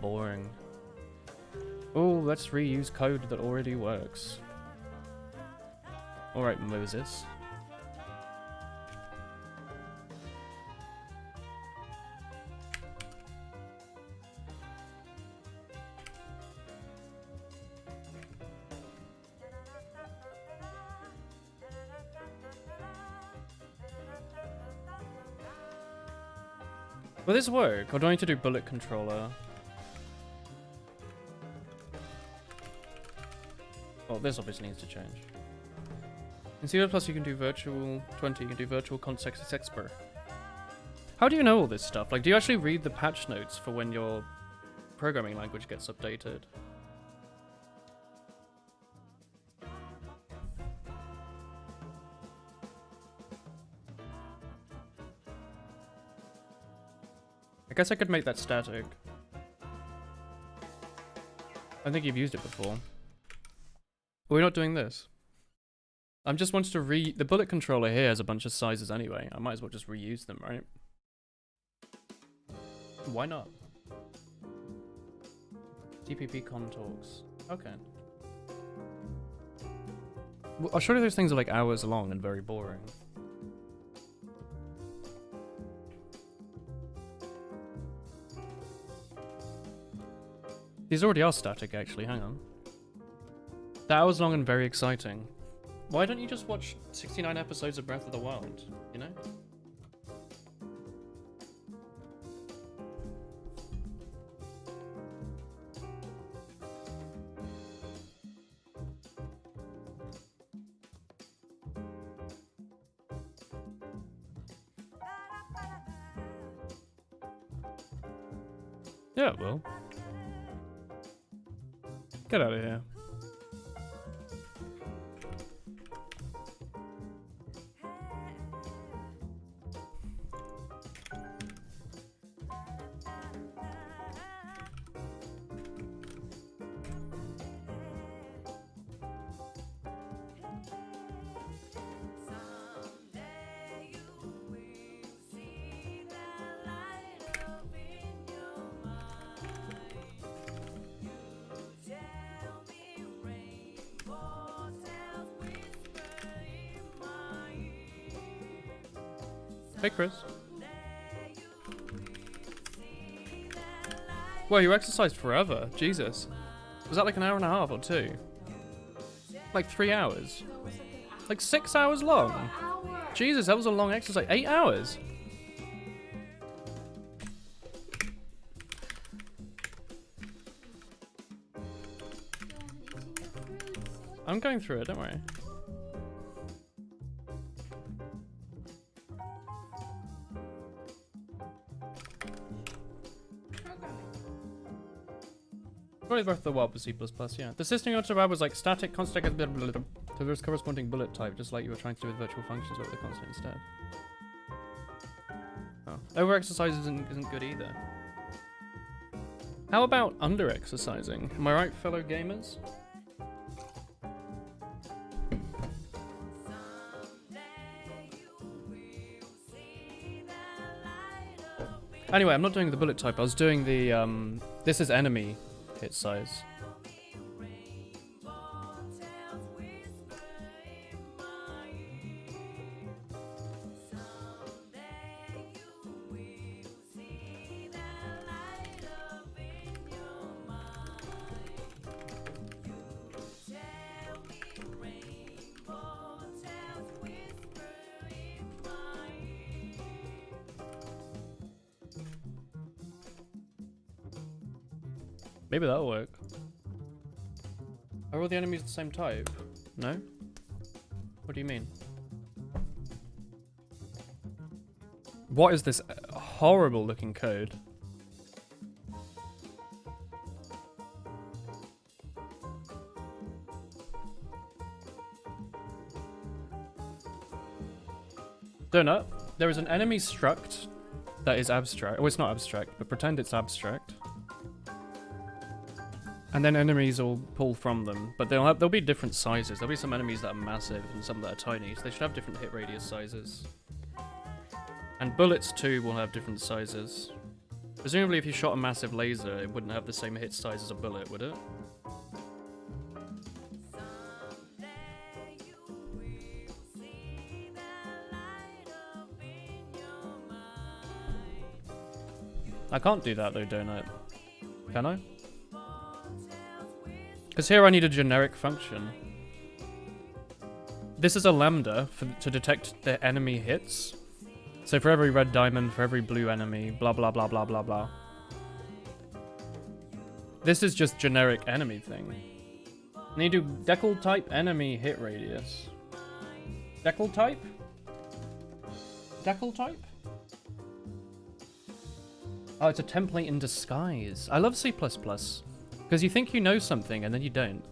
Boring. Oh, let's reuse code that already works. Alright, Moses. Will this work, or do I need to do bullet controller? Well, this obviously needs to change. In C++ you can do virtual 20, you can do virtual context expr. How do you know all this stuff? Like, do you actually read the patch notes for when your programming language gets updated? I guess I could make that static. I think you've used it before. We're not doing this. I'm just wanting to the bullet controller here has a bunch of sizes anyway. I might as well just reuse them, right? Why not? TPP con talks. Okay. Well, surely those things are like hours long and very boring. These already are static, actually. Hang on. They're hours long and very exciting. Why don't you just watch 69 episodes of Breath of the Wild? You know? Yeah, well. Get out of here. Hey, Chris. Well, you exercised forever. Jesus. Was that like an hour and a half or 2? Like 3 hours? No, it was like an hour. Like 6 hours long? An hour. Jesus, that was a long exercise. 8 hours? I'm going through it, don't worry. Probably Breath of the Wild with C++, yeah. The system you web was like static, constant, blah, blah, blah, to the corresponding bullet type, just like you were trying to do with virtual functions, but with the constant instead. Oh. Over-exercise isn't good either. How about under-exercising? Am I right, fellow gamers? Anyway, I'm not doing the bullet type, I was doing the, this is enemy hit size. Maybe that'll work. Are all the enemies the same type? No? What do you mean? What is this horrible looking code? Donut, there is an enemy struct that is abstract. Oh, it's not abstract, but pretend it's abstract. And then enemies will pull from them, but there'll be different sizes. There'll be some enemies that are massive and some that are tiny, so they should have different hit radius sizes. And bullets too will have different sizes. Presumably if you shot a massive laser, it wouldn't have the same hit size as a bullet, would it? I can't do that though, Donut. Can I? Because here I need a generic function. This is a lambda to detect the enemy hits. So for every red diamond, for every blue enemy, blah blah blah blah blah blah. This is just generic enemy thing. I need to do decal type enemy hit radius. Decal type? Decal type? Oh, it's a template in disguise. I love C++. Because you think you know something and then you don't.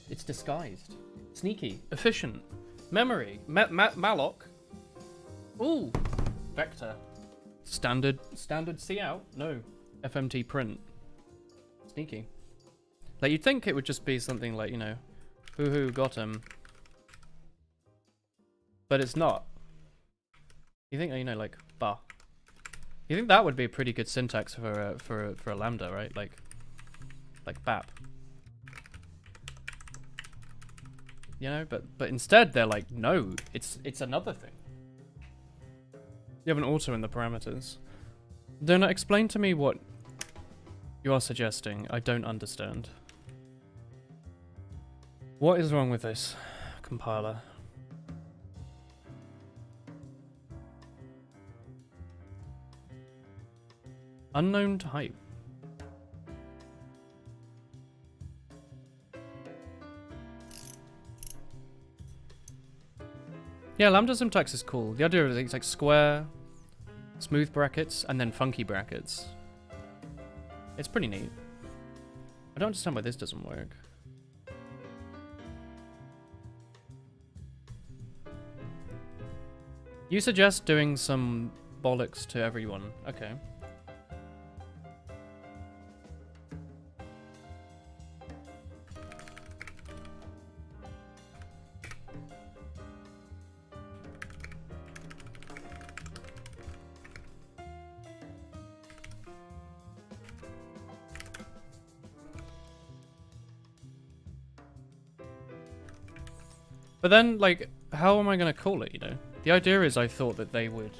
It's disguised. Sneaky. Efficient. Memory. Malloc. Ooh. Vector. Standard C out? No. FMT print. Sneaky. Like, you'd think it would just be something like, you know, hoo-hoo, got him. But it's not. You think, you know, like, bah. You think that would be a pretty good syntax for a lambda, right? Like BAP. You know, but instead they're like, no, it's another thing. You have an auto in the parameters. Donut, explain to me what you are suggesting. I don't understand. What is wrong with this compiler? Unknown type. Yeah, lambda syntax is cool. The idea is it's like square, smooth brackets, and then funky brackets. It's pretty neat. I don't understand why this doesn't work. You suggest doing some bollocks to everyone. Okay. But then, like, how am I going to call it, you know? The idea is I thought that they would...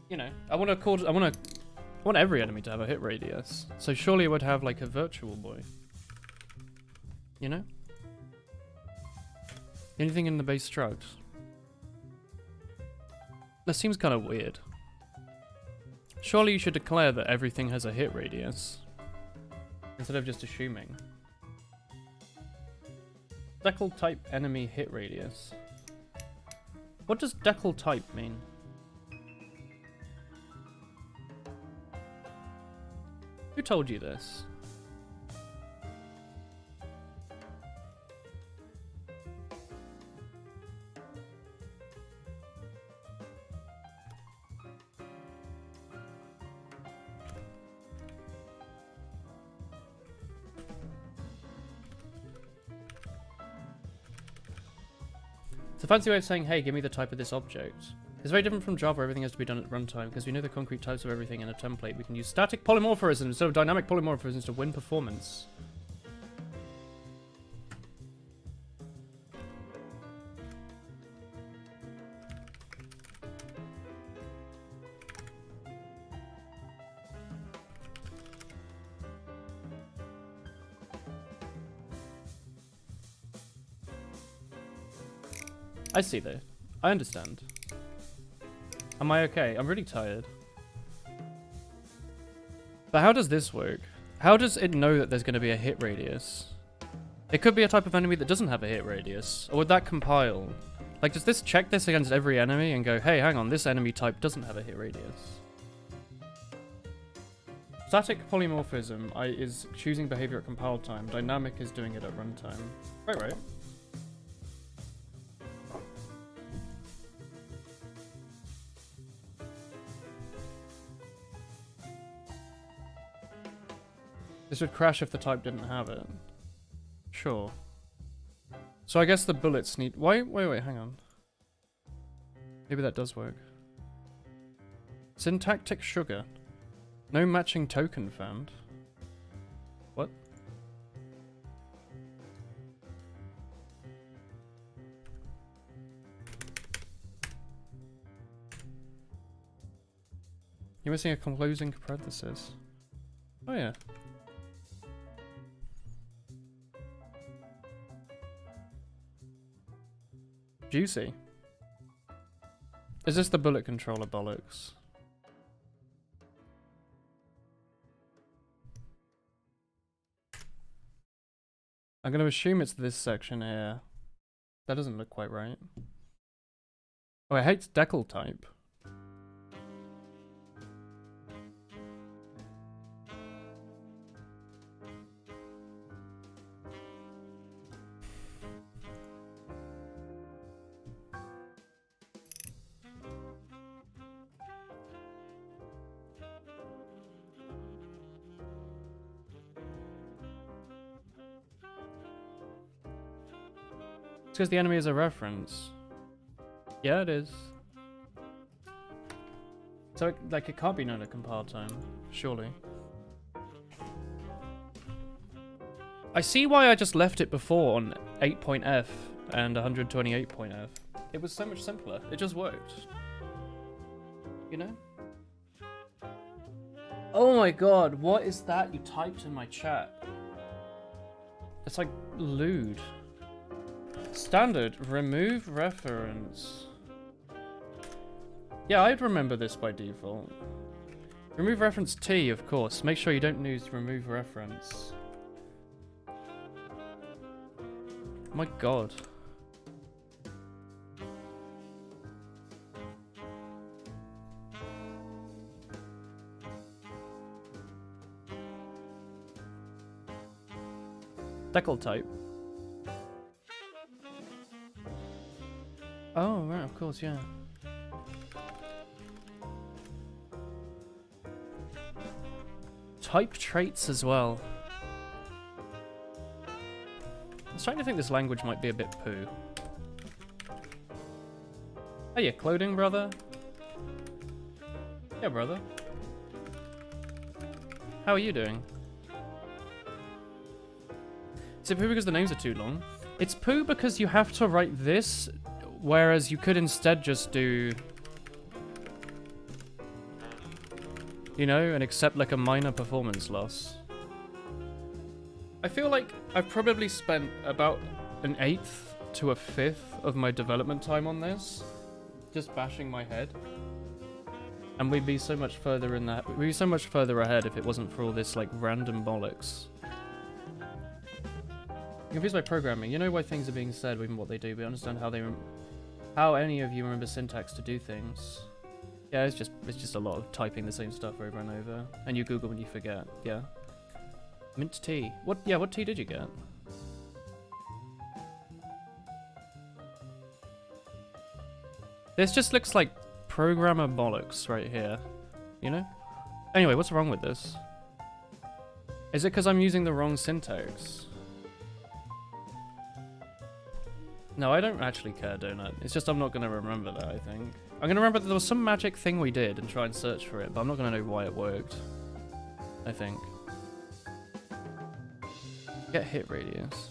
You know, I want every enemy to have a hit radius. So surely it would have, like, a virtual boy. You know? Anything in the base struct? That seems kind of weird. Surely you should declare that everything has a hit radius. Instead of just assuming. Decal type enemy hit radius. What does decal type mean? Who told you this? It's a fancy way of saying, hey, give me the type of this object. It's very different from Java, everything has to be done at runtime, because we know the concrete types of everything in a template. We can use static polymorphisms instead of dynamic polymorphisms to win performance. I see though. I understand. Am I okay? I'm really tired. But how does this work? How does it know that there's going to be a hit radius? It could be a type of enemy that doesn't have a hit radius. Or would that compile? Like, does this check this against every enemy and go, hey, hang on, this enemy type doesn't have a hit radius? Static polymorphism is choosing behavior at compile time. Dynamic is doing it at runtime. Right. This would crash if the type didn't have it. Sure. So I guess the bullets need... Wait, hang on. Maybe that does work. Syntactic sugar. No matching token found. What? You're missing a closing parenthesis. Oh yeah. Juicy. Is this the bullet controller bollocks? I'm going to assume it's this section here. That doesn't look quite right. Oh, it hates decal type. It's because the enemy is a reference. Yeah, it is. So, like, it can't be known at compile time, surely. I see why I just left it before on 8.f and 128.f. It was so much simpler. It just worked. You know? Oh my god, what is that you typed in my chat? It's like lewd. Standard, remove reference. Yeah, I'd remember this by default. Remove reference T, of course. Make sure you don't use remove reference. My god. Decal type. Oh, right, of course, yeah. Type traits as well. I'm starting to think this language might be a bit poo. Hey, you clothing, brother? Yeah, brother. How are you doing? Is it poo because the names are too long? It's poo because you have to write this, whereas you could instead just do... You know, and accept like a minor performance loss. I feel like I've probably spent about an 1/8 to a 5th of my development time on this, just bashing my head. And we'd be so much further in that. We'd be so much further ahead if it wasn't for all this like random bollocks. You're confused by programming. You know why things are being said, even what they do, but understand how any of you remember syntax to do things. Yeah, it's just a lot of typing the same stuff over and over, and you Google when you forget. Yeah. Mint tea. What? Yeah, what tea did you get? This just looks like programmer bollocks right here. You know? Anyway, what's wrong with this? Is it because I'm using the wrong syntax? No, I don't actually care, Donut. It's just I'm not going to remember that, I think. I'm going to remember that there was some magic thing we did and try and search for it, but I'm not going to know why it worked. I think. Get hit radius.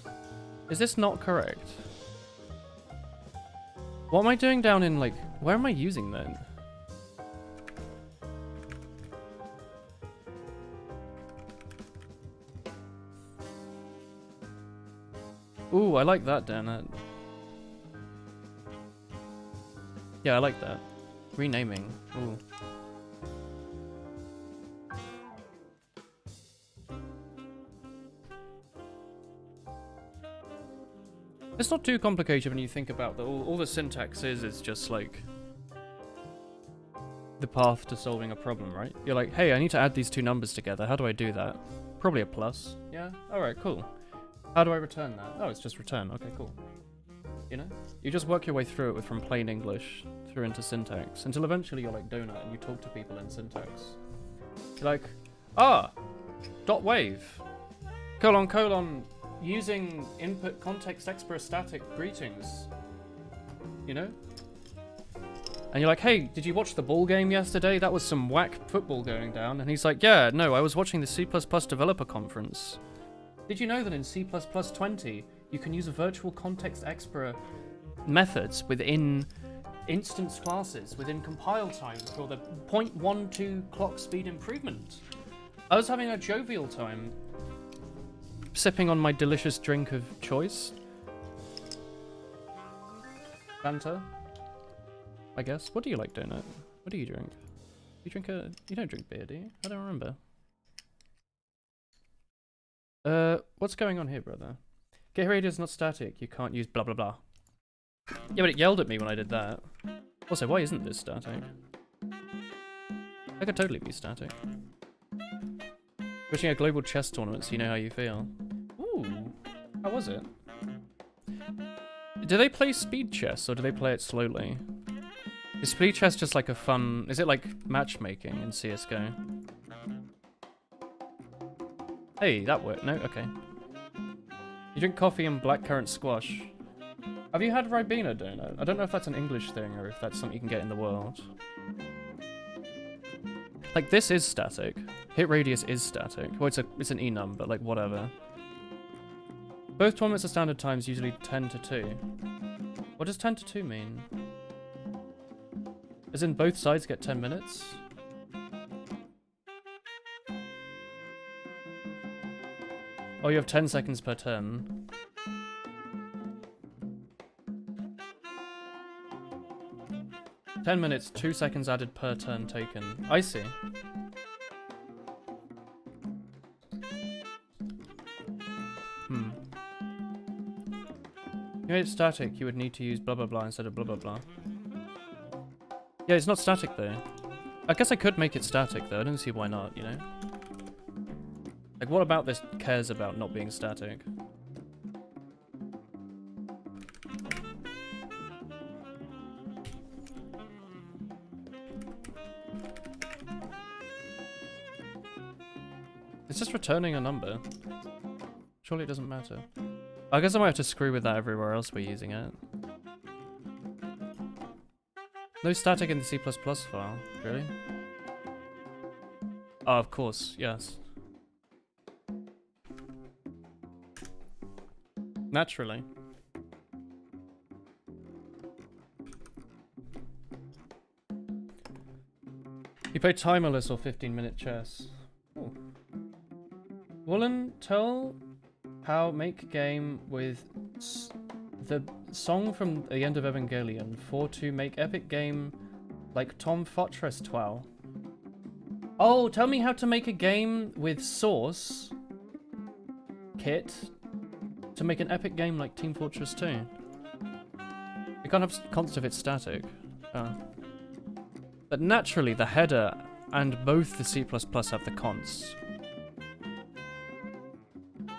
Is this not correct? What am I doing down in, like... Where am I using then? Ooh, I like that, Donut. Yeah, I like that. Renaming. Ooh. It's not too complicated when you think about that. All the syntax is just like the path to solving a problem, right? You're like, hey, I need to add these two numbers together. How do I do that? Probably a plus. Yeah? Alright, cool. How do I return that? Oh, it's just return. Okay, cool. You know? You just work your way through it with from plain English through into syntax until eventually you're like Donut and you talk to people in syntax. You're like, dot wave, colon, using input context expr static greetings. You know? And you're like, hey, did you watch the ball game yesterday? That was some whack football going down. And he's like, yeah, no, I was watching the C++ developer conference. Did you know that in C++ 20, you can use virtual context expr methods within instance classes, within compile time for the 0.12 clock speed improvement? I was having a jovial time, sipping on my delicious drink of choice. Fanta, I guess. What do you like, Donut? What do you drink? You don't drink beer, do you? I don't remember. What's going on here, brother? Get radius is not static. You can't use blah blah blah. Yeah, but it yelled at me when I did that. Also, why isn't this static? I could totally be static. Pushing a global chess tournament so you know how you feel. Ooh, how was it? Do they play speed chess or do they play it slowly? Is speed chess just like a fun... Is it like matchmaking in CSGO? Hey, that worked. No? Okay. You drink coffee and blackcurrant squash. Have you had Ribena, Donut? I don't know if that's an English thing or if that's something you can get in the world. Like, this is static. Hit radius is static. Well, it's an enum, but like, whatever. Both tournaments are standard times, usually 10 to 2. What does 10 to 2 mean? As in both sides get 10 minutes? Oh, you have 10 seconds per turn. "10 minutes, 2 seconds added per turn taken." I see. You made it static, you would need to use blah blah blah instead of blah blah blah. Yeah, it's not static though. I guess I could make it static though, I don't see why not, you know? Like, what about this cares about not being static? It's just returning a number. Surely it doesn't matter. I guess I might have to screw with that everywhere else we're using it. No static in the C++ file, really? Oh, of course, yes. Naturally. You play timerless or 15-minute chess. Oh. Woolen, tell how make game with the song from the end of Evangelion for to make epic game like Tom Fortress 12. Oh, tell me how to make a game with Source Kit to make an epic game like Team Fortress 2. You can't have const if it's static. Oh. But naturally, the header and both the C++ have the const.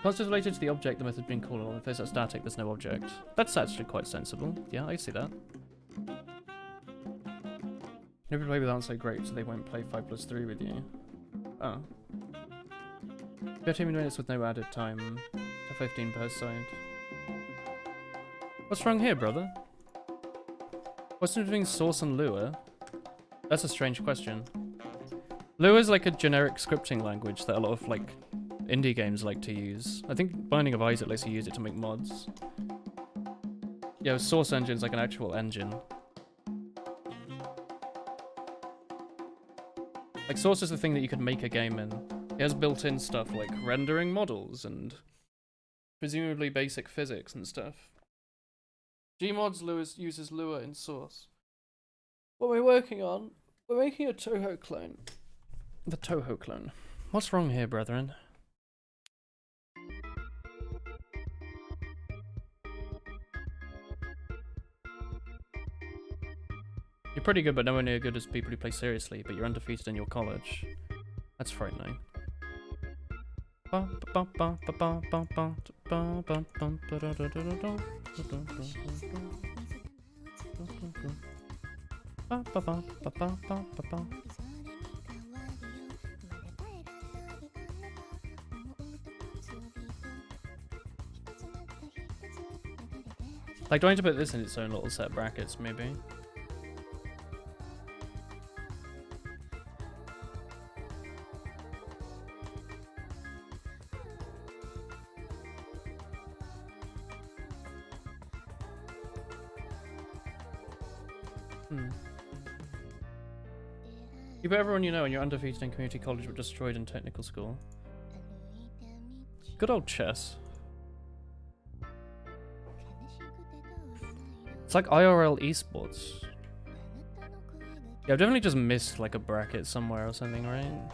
Const is related to the object the method being called on. If it's static, there's no object. That's actually quite sensible. Yeah, I see that. Never play without so great, so they won't play 5+3 with you. Oh. 13 minutes with no added time. To 15 per side. What's wrong here, brother? What's the difference between Source and Lua? That's a strange question. Lua is like a generic scripting language that a lot of like indie games like to use. I think Binding of Isaac lets you use it to make mods. Yeah, Source Engine's like an actual engine. Like, Source is the thing that you could make a game in. It has built-in stuff like rendering models and presumably basic physics and stuff. Gmods uses Lua in Source. What we're working on, we're making a Touhou clone. The Touhou clone. What's wrong here, brethren? You're pretty good, but nowhere near good as people who play seriously, but you're undefeated in your college. That's frightening. Like, do I need to put this in its own little set of brackets, maybe? You put everyone you know and you're undefeated in community college but destroyed in technical school. Good old chess. It's like IRL esports. Yeah, I've definitely just missed like a bracket somewhere or something, right?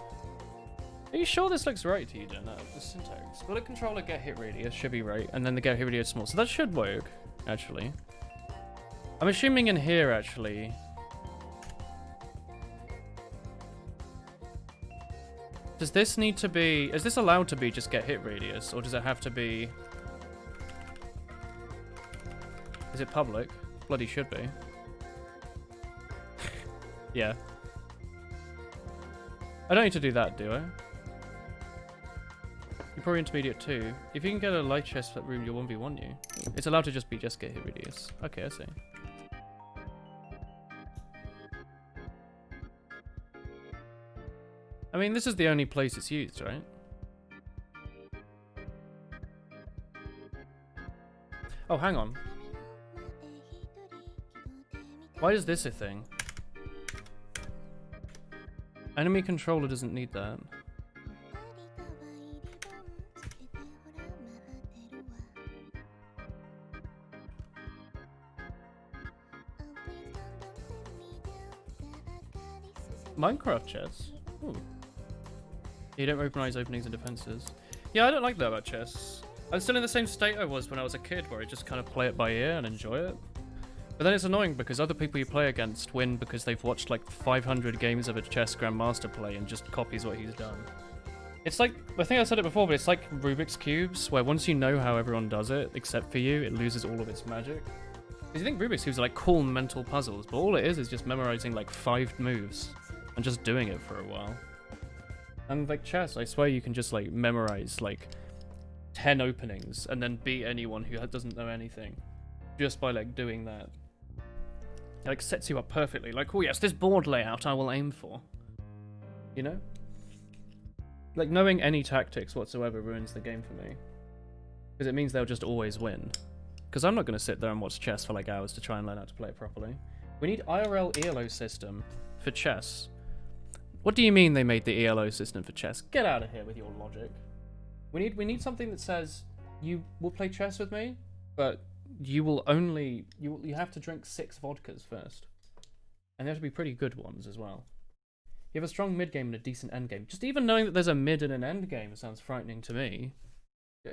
Are you sure this looks right to you, Jenna? The syntax. Bullet controller get hit radius should be right, and then the get hit radius small. So that should work, actually. I'm assuming in here, actually. Does this need to be... Is this allowed to be just get hit radius? Or does it have to be... Is it public? Bloody should be. Yeah. I don't need to do that, do I? You're probably intermediate too. If you can get a light chest room, you'll 1v1 you. It's allowed to just be just get hit radius. Okay, I see. mean, this is the only place it's used, right? Oh, hang on. Why is this a thing? Enemy controller doesn't need that. Minecraft chess. Ooh. You don't recognize openings and defenses. Yeah, I don't like that about chess. I'm still in the same state I was when I was a kid, where I just kind of play it by ear and enjoy it. But then it's annoying because other people you play against win because they've watched like 500 games of a chess grandmaster play and just copies what he's done. It's like, I think I said it before, but it's like Rubik's Cubes, where once you know how everyone does it, except for you, it loses all of its magic. Because you think Rubik's Cubes are like cool mental puzzles, but all it is just memorizing like 5 moves and just doing it for a while. And like chess, I swear you can just like memorize like 10 openings and then beat anyone who doesn't know anything just by like doing that. It like sets you up perfectly. Like, oh yes, this board layout I will aim for. You know? Like knowing any tactics whatsoever ruins the game for me. Because it means they'll just always win. Because I'm not going to sit there and watch chess for like hours to try and learn how to play it properly. We need IRL ELO system for chess. What do you mean they made the ELO system for chess? Get out of here with your logic. We need something that says you will play chess with me, but you will only you have to drink 6 vodkas first, and they have to be pretty good ones as well. You have a strong mid game and a decent end game. Just even knowing that there's a mid and an end game sounds frightening to me.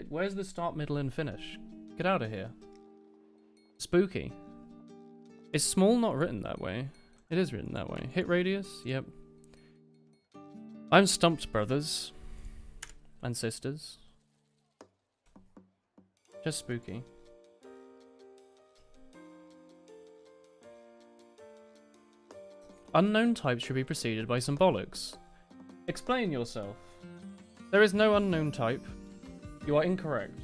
Where's the start, middle, and finish? Get out of here. Spooky. Is small not written that way? It is written that way. Hit radius? Yep. I'm stumped, brothers. And sisters. Just spooky. Unknown types should be preceded by symbolics. Explain yourself. There is no unknown type. You are incorrect.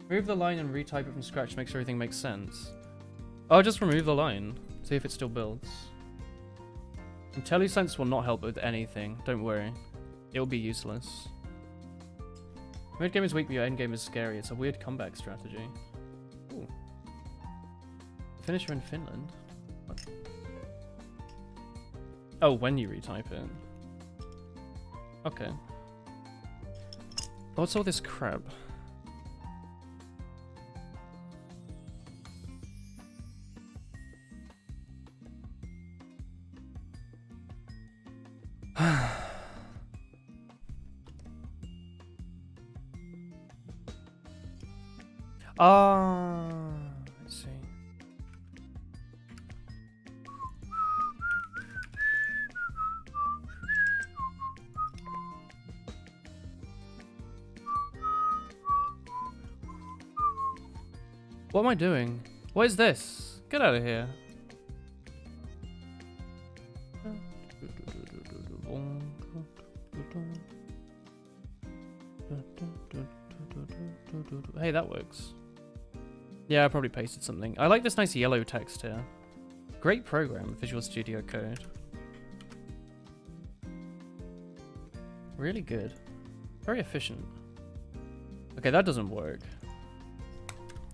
Remove the line and retype it from scratch to make sure everything makes sense. I'll just remove the line. See if it still builds. IntelliSense will not help with anything. Don't worry. It will be useless. Mid game is weak, but your end game is scary. It's a weird comeback strategy. Ooh. Finisher in Finland? What? Oh, when you retype it. Okay. What's all this crap? I see. What am I doing? What is this? Get out of here. Hey, that works. Yeah, I probably pasted something. I like this nice yellow text here. Great program, Visual Studio Code. Really good. Very efficient. Okay, that doesn't work.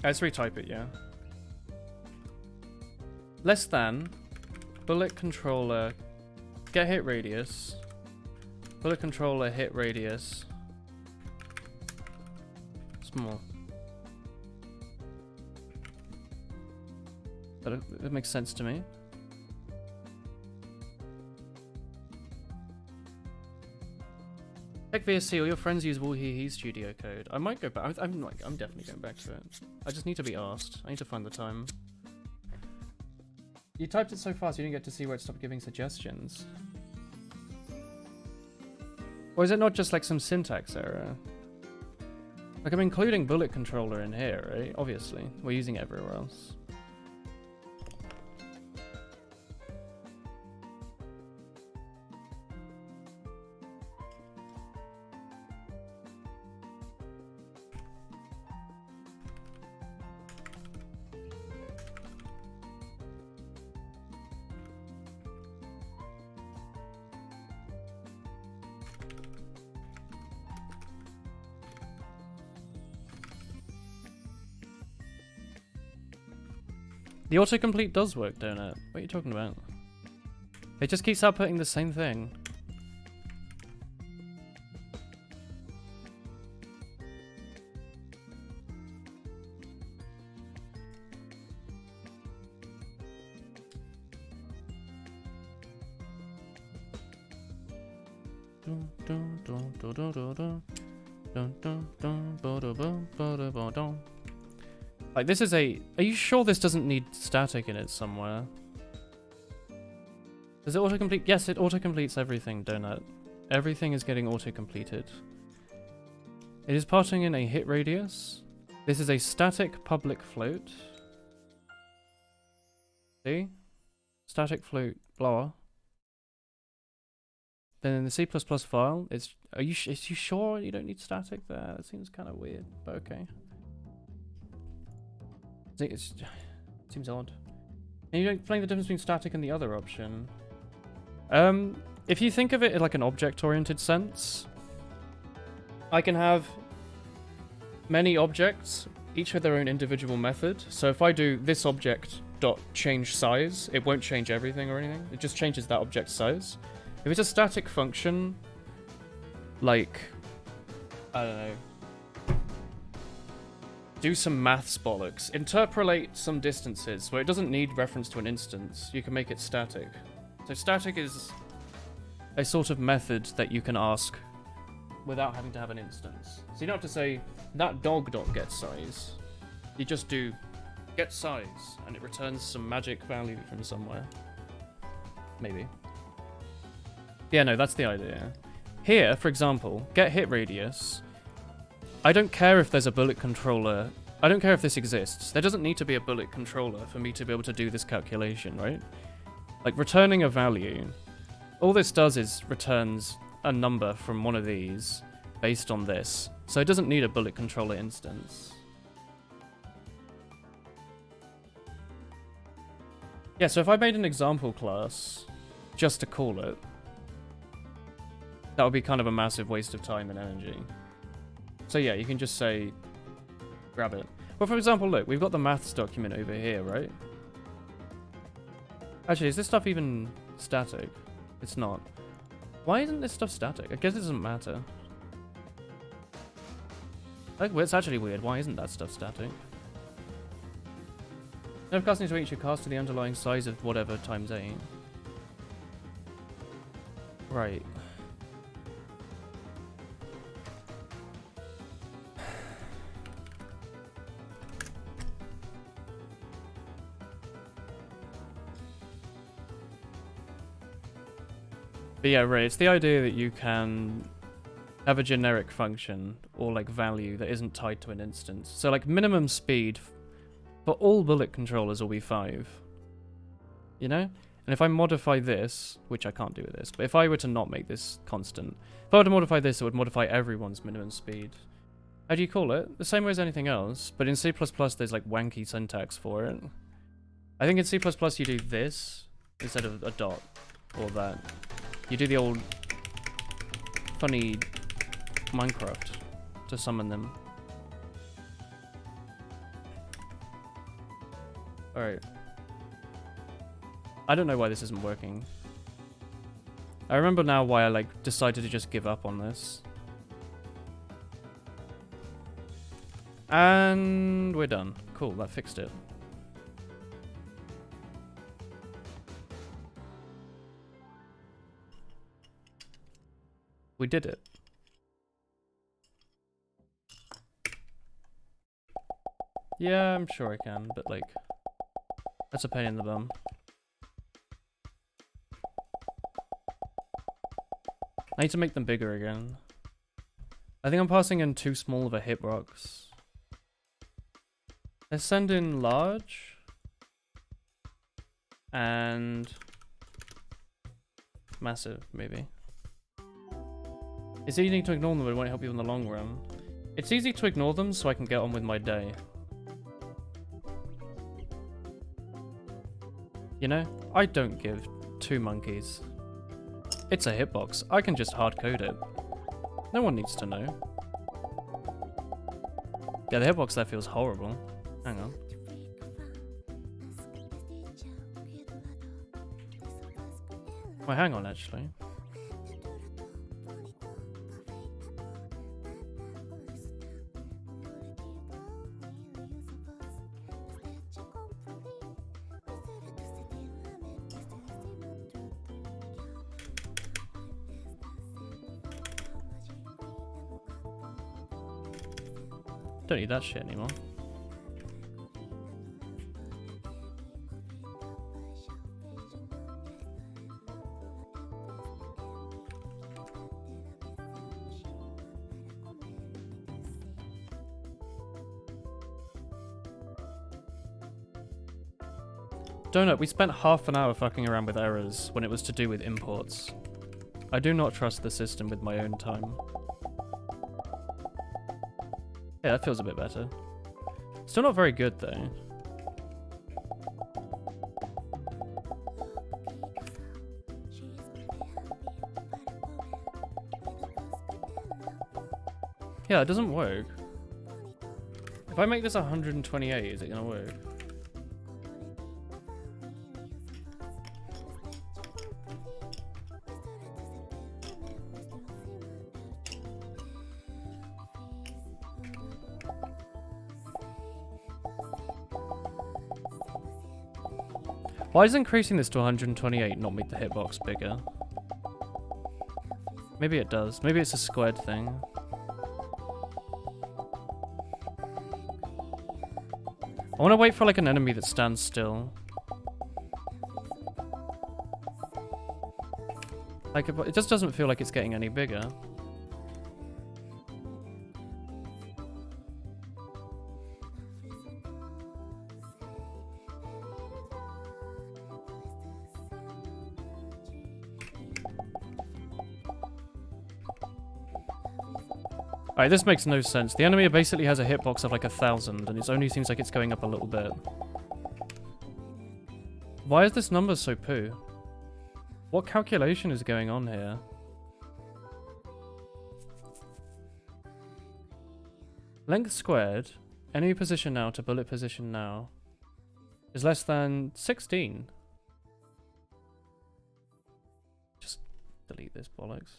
Let's retype it, yeah. Less than. Bullet controller. Get hit radius. Bullet controller hit radius. Small. That makes sense to me. Heck VSC, all your friends use Woohee Studio Code. I might go back. I'm definitely going back to it. I just need to be asked. I need to find the time. You typed it so fast you didn't get to see where it stopped giving suggestions. Or is it not just like some syntax error? Like I'm including bullet controller in here, right? Obviously. We're using it everywhere else. The autocomplete does work, don't it? What are you talking about? It just keeps outputting the same thing. Like, this is a... Are you sure this doesn't need static in it somewhere? Does it autocomplete? Yes, it autocompletes everything, Donut. Everything is getting autocompleted. It is passing in a hit radius. This is a static public float. See? Static float blower. Then in the C++ file, it's... Are you sure you don't need static there? That seems kind of weird, but okay. It seems odd. Can you explain the difference between static and the other option? If you think of it in like an object-oriented sense, I can have many objects, each with their own individual method. So if I do this object dot change size, it won't change everything or anything. It just changes that object's size. If it's a static function, like, I don't know, do some maths bollocks, interpolate some distances where it doesn't need reference to an instance, you can make it static. So static is a sort of method that you can ask without having to have an instance. So you don't have to say, that dog dot get size. You just do get size, and it returns some magic value from somewhere. Maybe. Yeah, no, that's the idea. Here, for example, get hit radius. I don't care if there's a bullet controller. I don't care if this exists. There doesn't need to be a bullet controller for me to be able to do this calculation, right? Like, returning a value. All this does is returns a number from one of these based on this. So it doesn't need a bullet controller instance. Yeah, so if I made an example class just to call it, that would be kind of a massive waste of time and energy. So yeah, you can just say, grab it. Well, for example, look, we've got the maths document over here, right? Actually, is this stuff even static? It's not. Why isn't this stuff static? I guess it doesn't matter. Like, well, it's actually weird. Why isn't that stuff static? No, casting to each you cast to the underlying size of whatever times 8. Right. But yeah, right, it's the idea that you can have a generic function or like value that isn't tied to an instance. So like minimum speed for all bullet controllers will be 5. You know? And if I modify this, which I can't do with this, but if I were to not make this constant, if I were to modify this, it would modify everyone's minimum speed. How do you call it? The same way as anything else, but in C++ there's like wanky syntax for it. I think in C++ you do this instead of a dot or that. You do the old funny Minecraft to summon them. Alright. I don't know why this isn't working. I remember now why I like decided to just give up on this. And we're done. Cool, that fixed it. We did it. Yeah, I'm sure I can, but like, that's a pain in the bum. I need to make them bigger again. I think I'm passing in too small of a hitbox. Let's send in large. And massive, maybe. It's easy to ignore them, but it won't help you in the long run. It's easy to ignore them so I can get on with my day. You know, I don't give 2 monkeys. It's a hitbox. I can just hard code it. No one needs to know. Yeah, the hitbox there feels horrible. Hang on. Wait, hang on, actually. Don't need that shit anymore. Donut, we spent half an hour fucking around with errors when it was to do with imports. I do not trust the system with my own time. Yeah, that feels a bit better. Still not very good, though. Yeah, it doesn't work. If I make this 128, is it gonna work? Why does increasing this to 128 not make the hitbox bigger? Maybe it does. Maybe it's a squared thing. I want to wait for like an enemy that stands still. Like, it just doesn't feel like it's getting any bigger. Alright, this makes no sense. The enemy basically has a hitbox of like 1,000, and it only seems like it's going up a little bit. Why is this number so poo? What calculation is going on here? Length squared, enemy position now to bullet position now, is less than 16. Just delete this bollocks.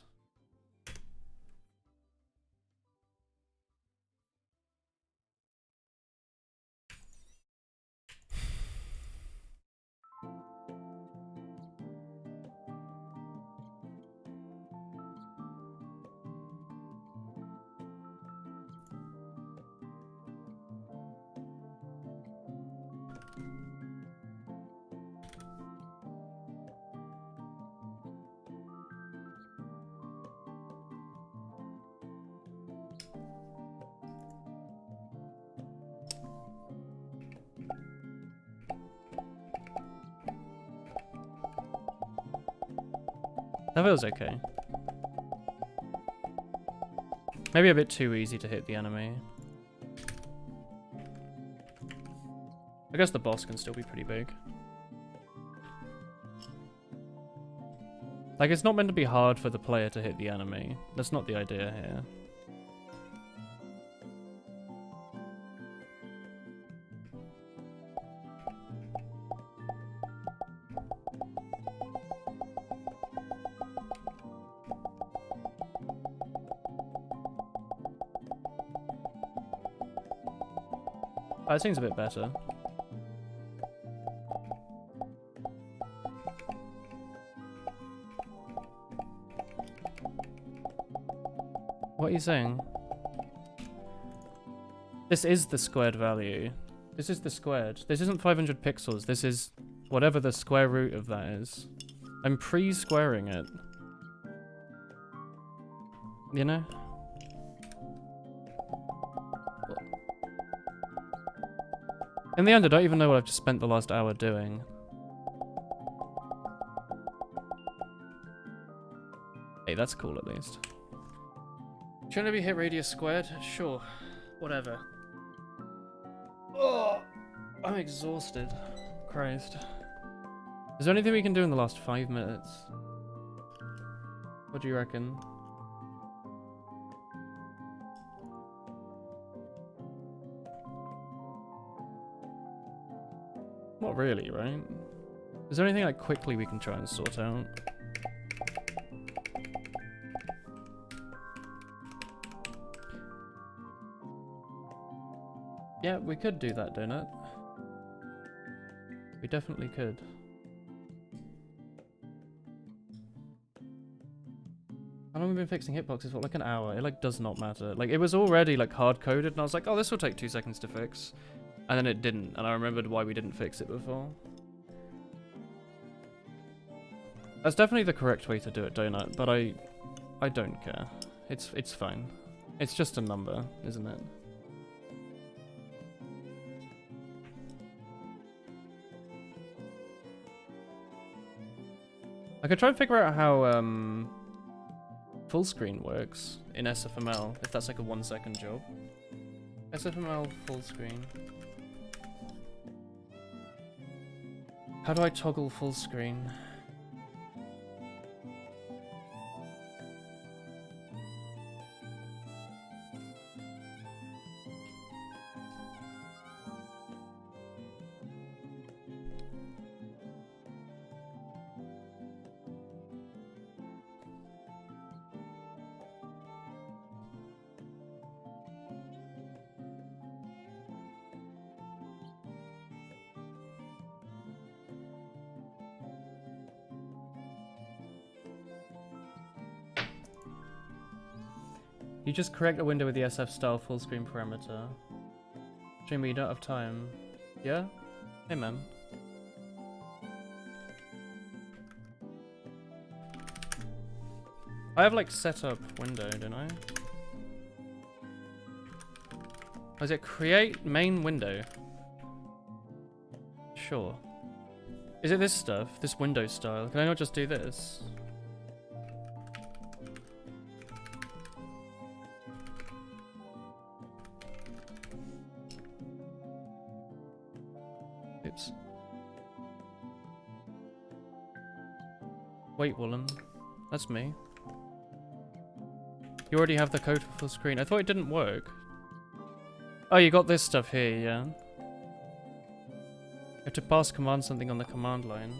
That feels okay. Maybe a bit too easy to hit the enemy. I guess the boss can still be pretty big. Like, it's not meant to be hard for the player to hit the enemy. That's not the idea here. That seems a bit better. What are you saying? This is the squared value. This is the squared. This isn't 500 pixels. This is whatever the square root of that is. I'm pre-squaring it. You know? In the end, I don't even know what I've just spent the last hour doing. Hey, that's cool at least. Trying to be hit radius squared? Sure. Whatever. Oh, I'm exhausted. Christ. Is there anything we can do in the last 5 minutes? What do you reckon? Not really, right? Is there anything like quickly we can try and sort out? Yeah, we could do that, Donut. We definitely could. How long have we been fixing hitboxes for? Like an hour. It like does not matter. Like it was already like hard coded and I was like, oh, this will take 2 seconds to fix. And then it didn't. And I remembered why we didn't fix it before. That's definitely the correct way to do it, Donut, but I don't care. It's fine. It's just a number, isn't it? I could try and figure out how full screen works in SFML, if that's like a 1 second job. SFML full screen. How do I toggle full screen? You just correct a window with the SF style full screen parameter. Jimmy, you don't have time. Yeah? Hey man. I have like setup window, don't I? Or is it create main window? Sure. Is it this stuff? This window style? Can I not just do this? Oops. Wait, Woolen. That's me. You already have the code for full screen. I thought it didn't work. Oh, you got this stuff here, yeah. You have to pass command something on the command line.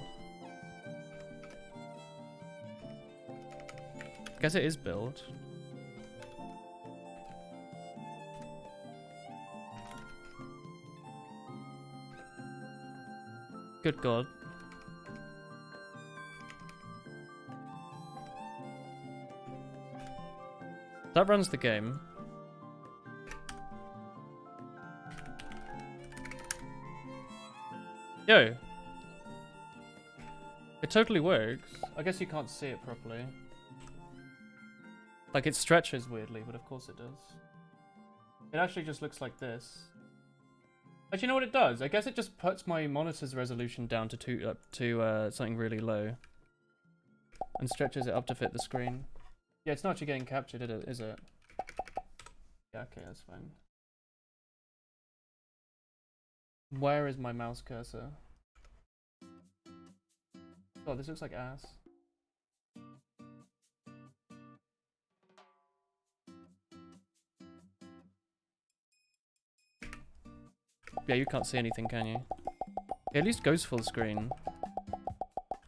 Guess it is build. Good God. That runs the game. Yo! It totally works. I guess you can't see it properly. Like it stretches weirdly, but of course it does. It actually just looks like this. Actually, you know what it does? I guess it just puts my monitor's resolution down to something really low. And stretches it up to fit the screen. Yeah, it's not actually getting captured, is it? Yeah, okay, that's fine. Where is my mouse cursor? Oh, this looks like ass. Yeah, you can't see anything, can you? It at least goes full screen.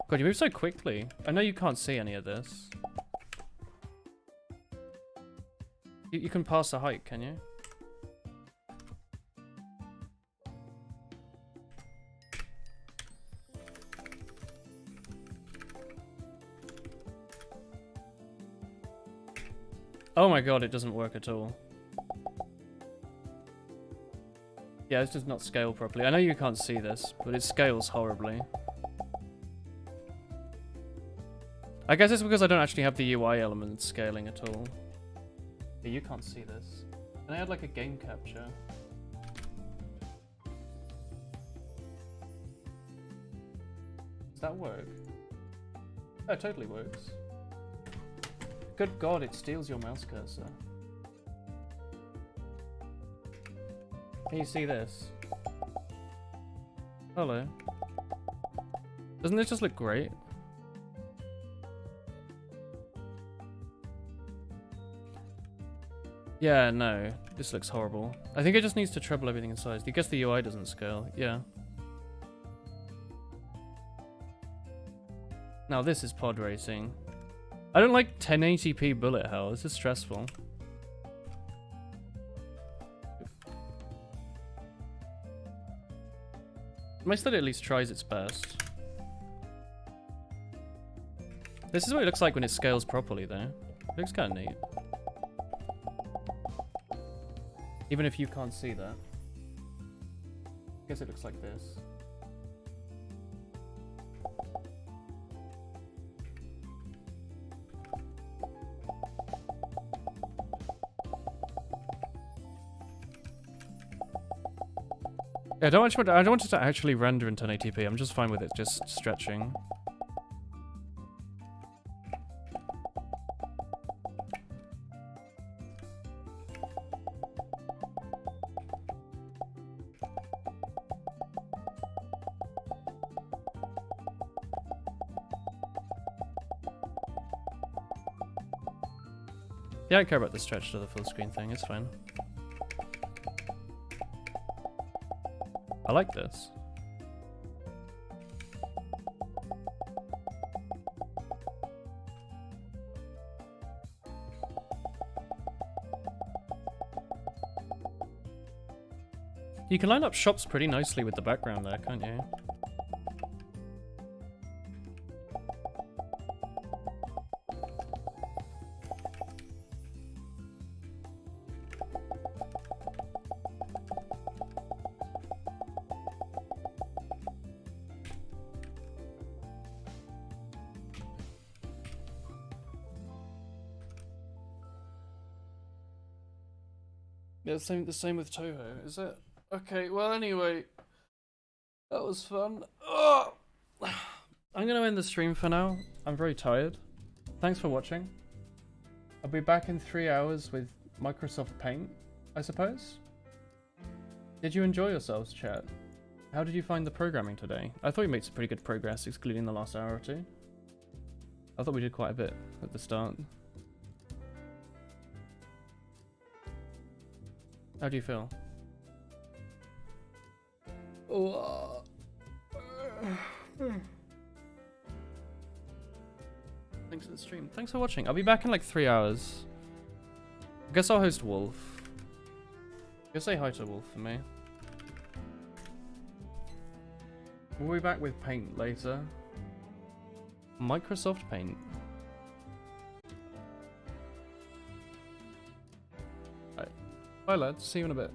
God, you move so quickly. I know you can't see any of this. You can pass the height, can you? Oh my god, it doesn't work at all. Yeah, this does not scale properly. I know you can't see this, but it scales horribly. I guess it's because I don't actually have the UI element scaling at all. Yeah, you can't see this. Can I add like a game capture? Does that work? Oh, it totally works. Good God, it steals your mouse cursor. Can you see this? Hello. Doesn't this just look great? Yeah, no. This looks horrible. I think it just needs to treble everything in size. I guess the UI doesn't scale. Yeah. Now this is pod racing. I don't like 1080p bullet hell. This is stressful. Most of it at least tries its best. This is what it looks like when it scales properly, though. It looks kind of neat. Even if you can't see that. I guess it looks like this. Yeah, I don't want it to actually render in 1080p. I'm just fine with it just stretching. Yeah, I don't care about the stretch to the full screen thing. It's fine. I like this. You can line up shops pretty nicely with the background there, can't you? Yeah, the same with Toho, is it? Okay, well anyway, that was fun. Ugh. I'm gonna end the stream for now. I'm very tired. Thanks for watching. I'll be back in 3 hours with Microsoft Paint, I suppose. Did you enjoy yourselves, chat? How did you find the programming today? I thought we made some pretty good progress, excluding the last hour or two. I thought we did quite a bit at the start. How do you feel? Thanks for the stream. Thanks for watching. I'll be back in like 3 hours. I guess I'll host Wolf. Go say hi to Wolf for me. We'll be back with Paint later. Microsoft Paint. Bye lads, see you in a bit.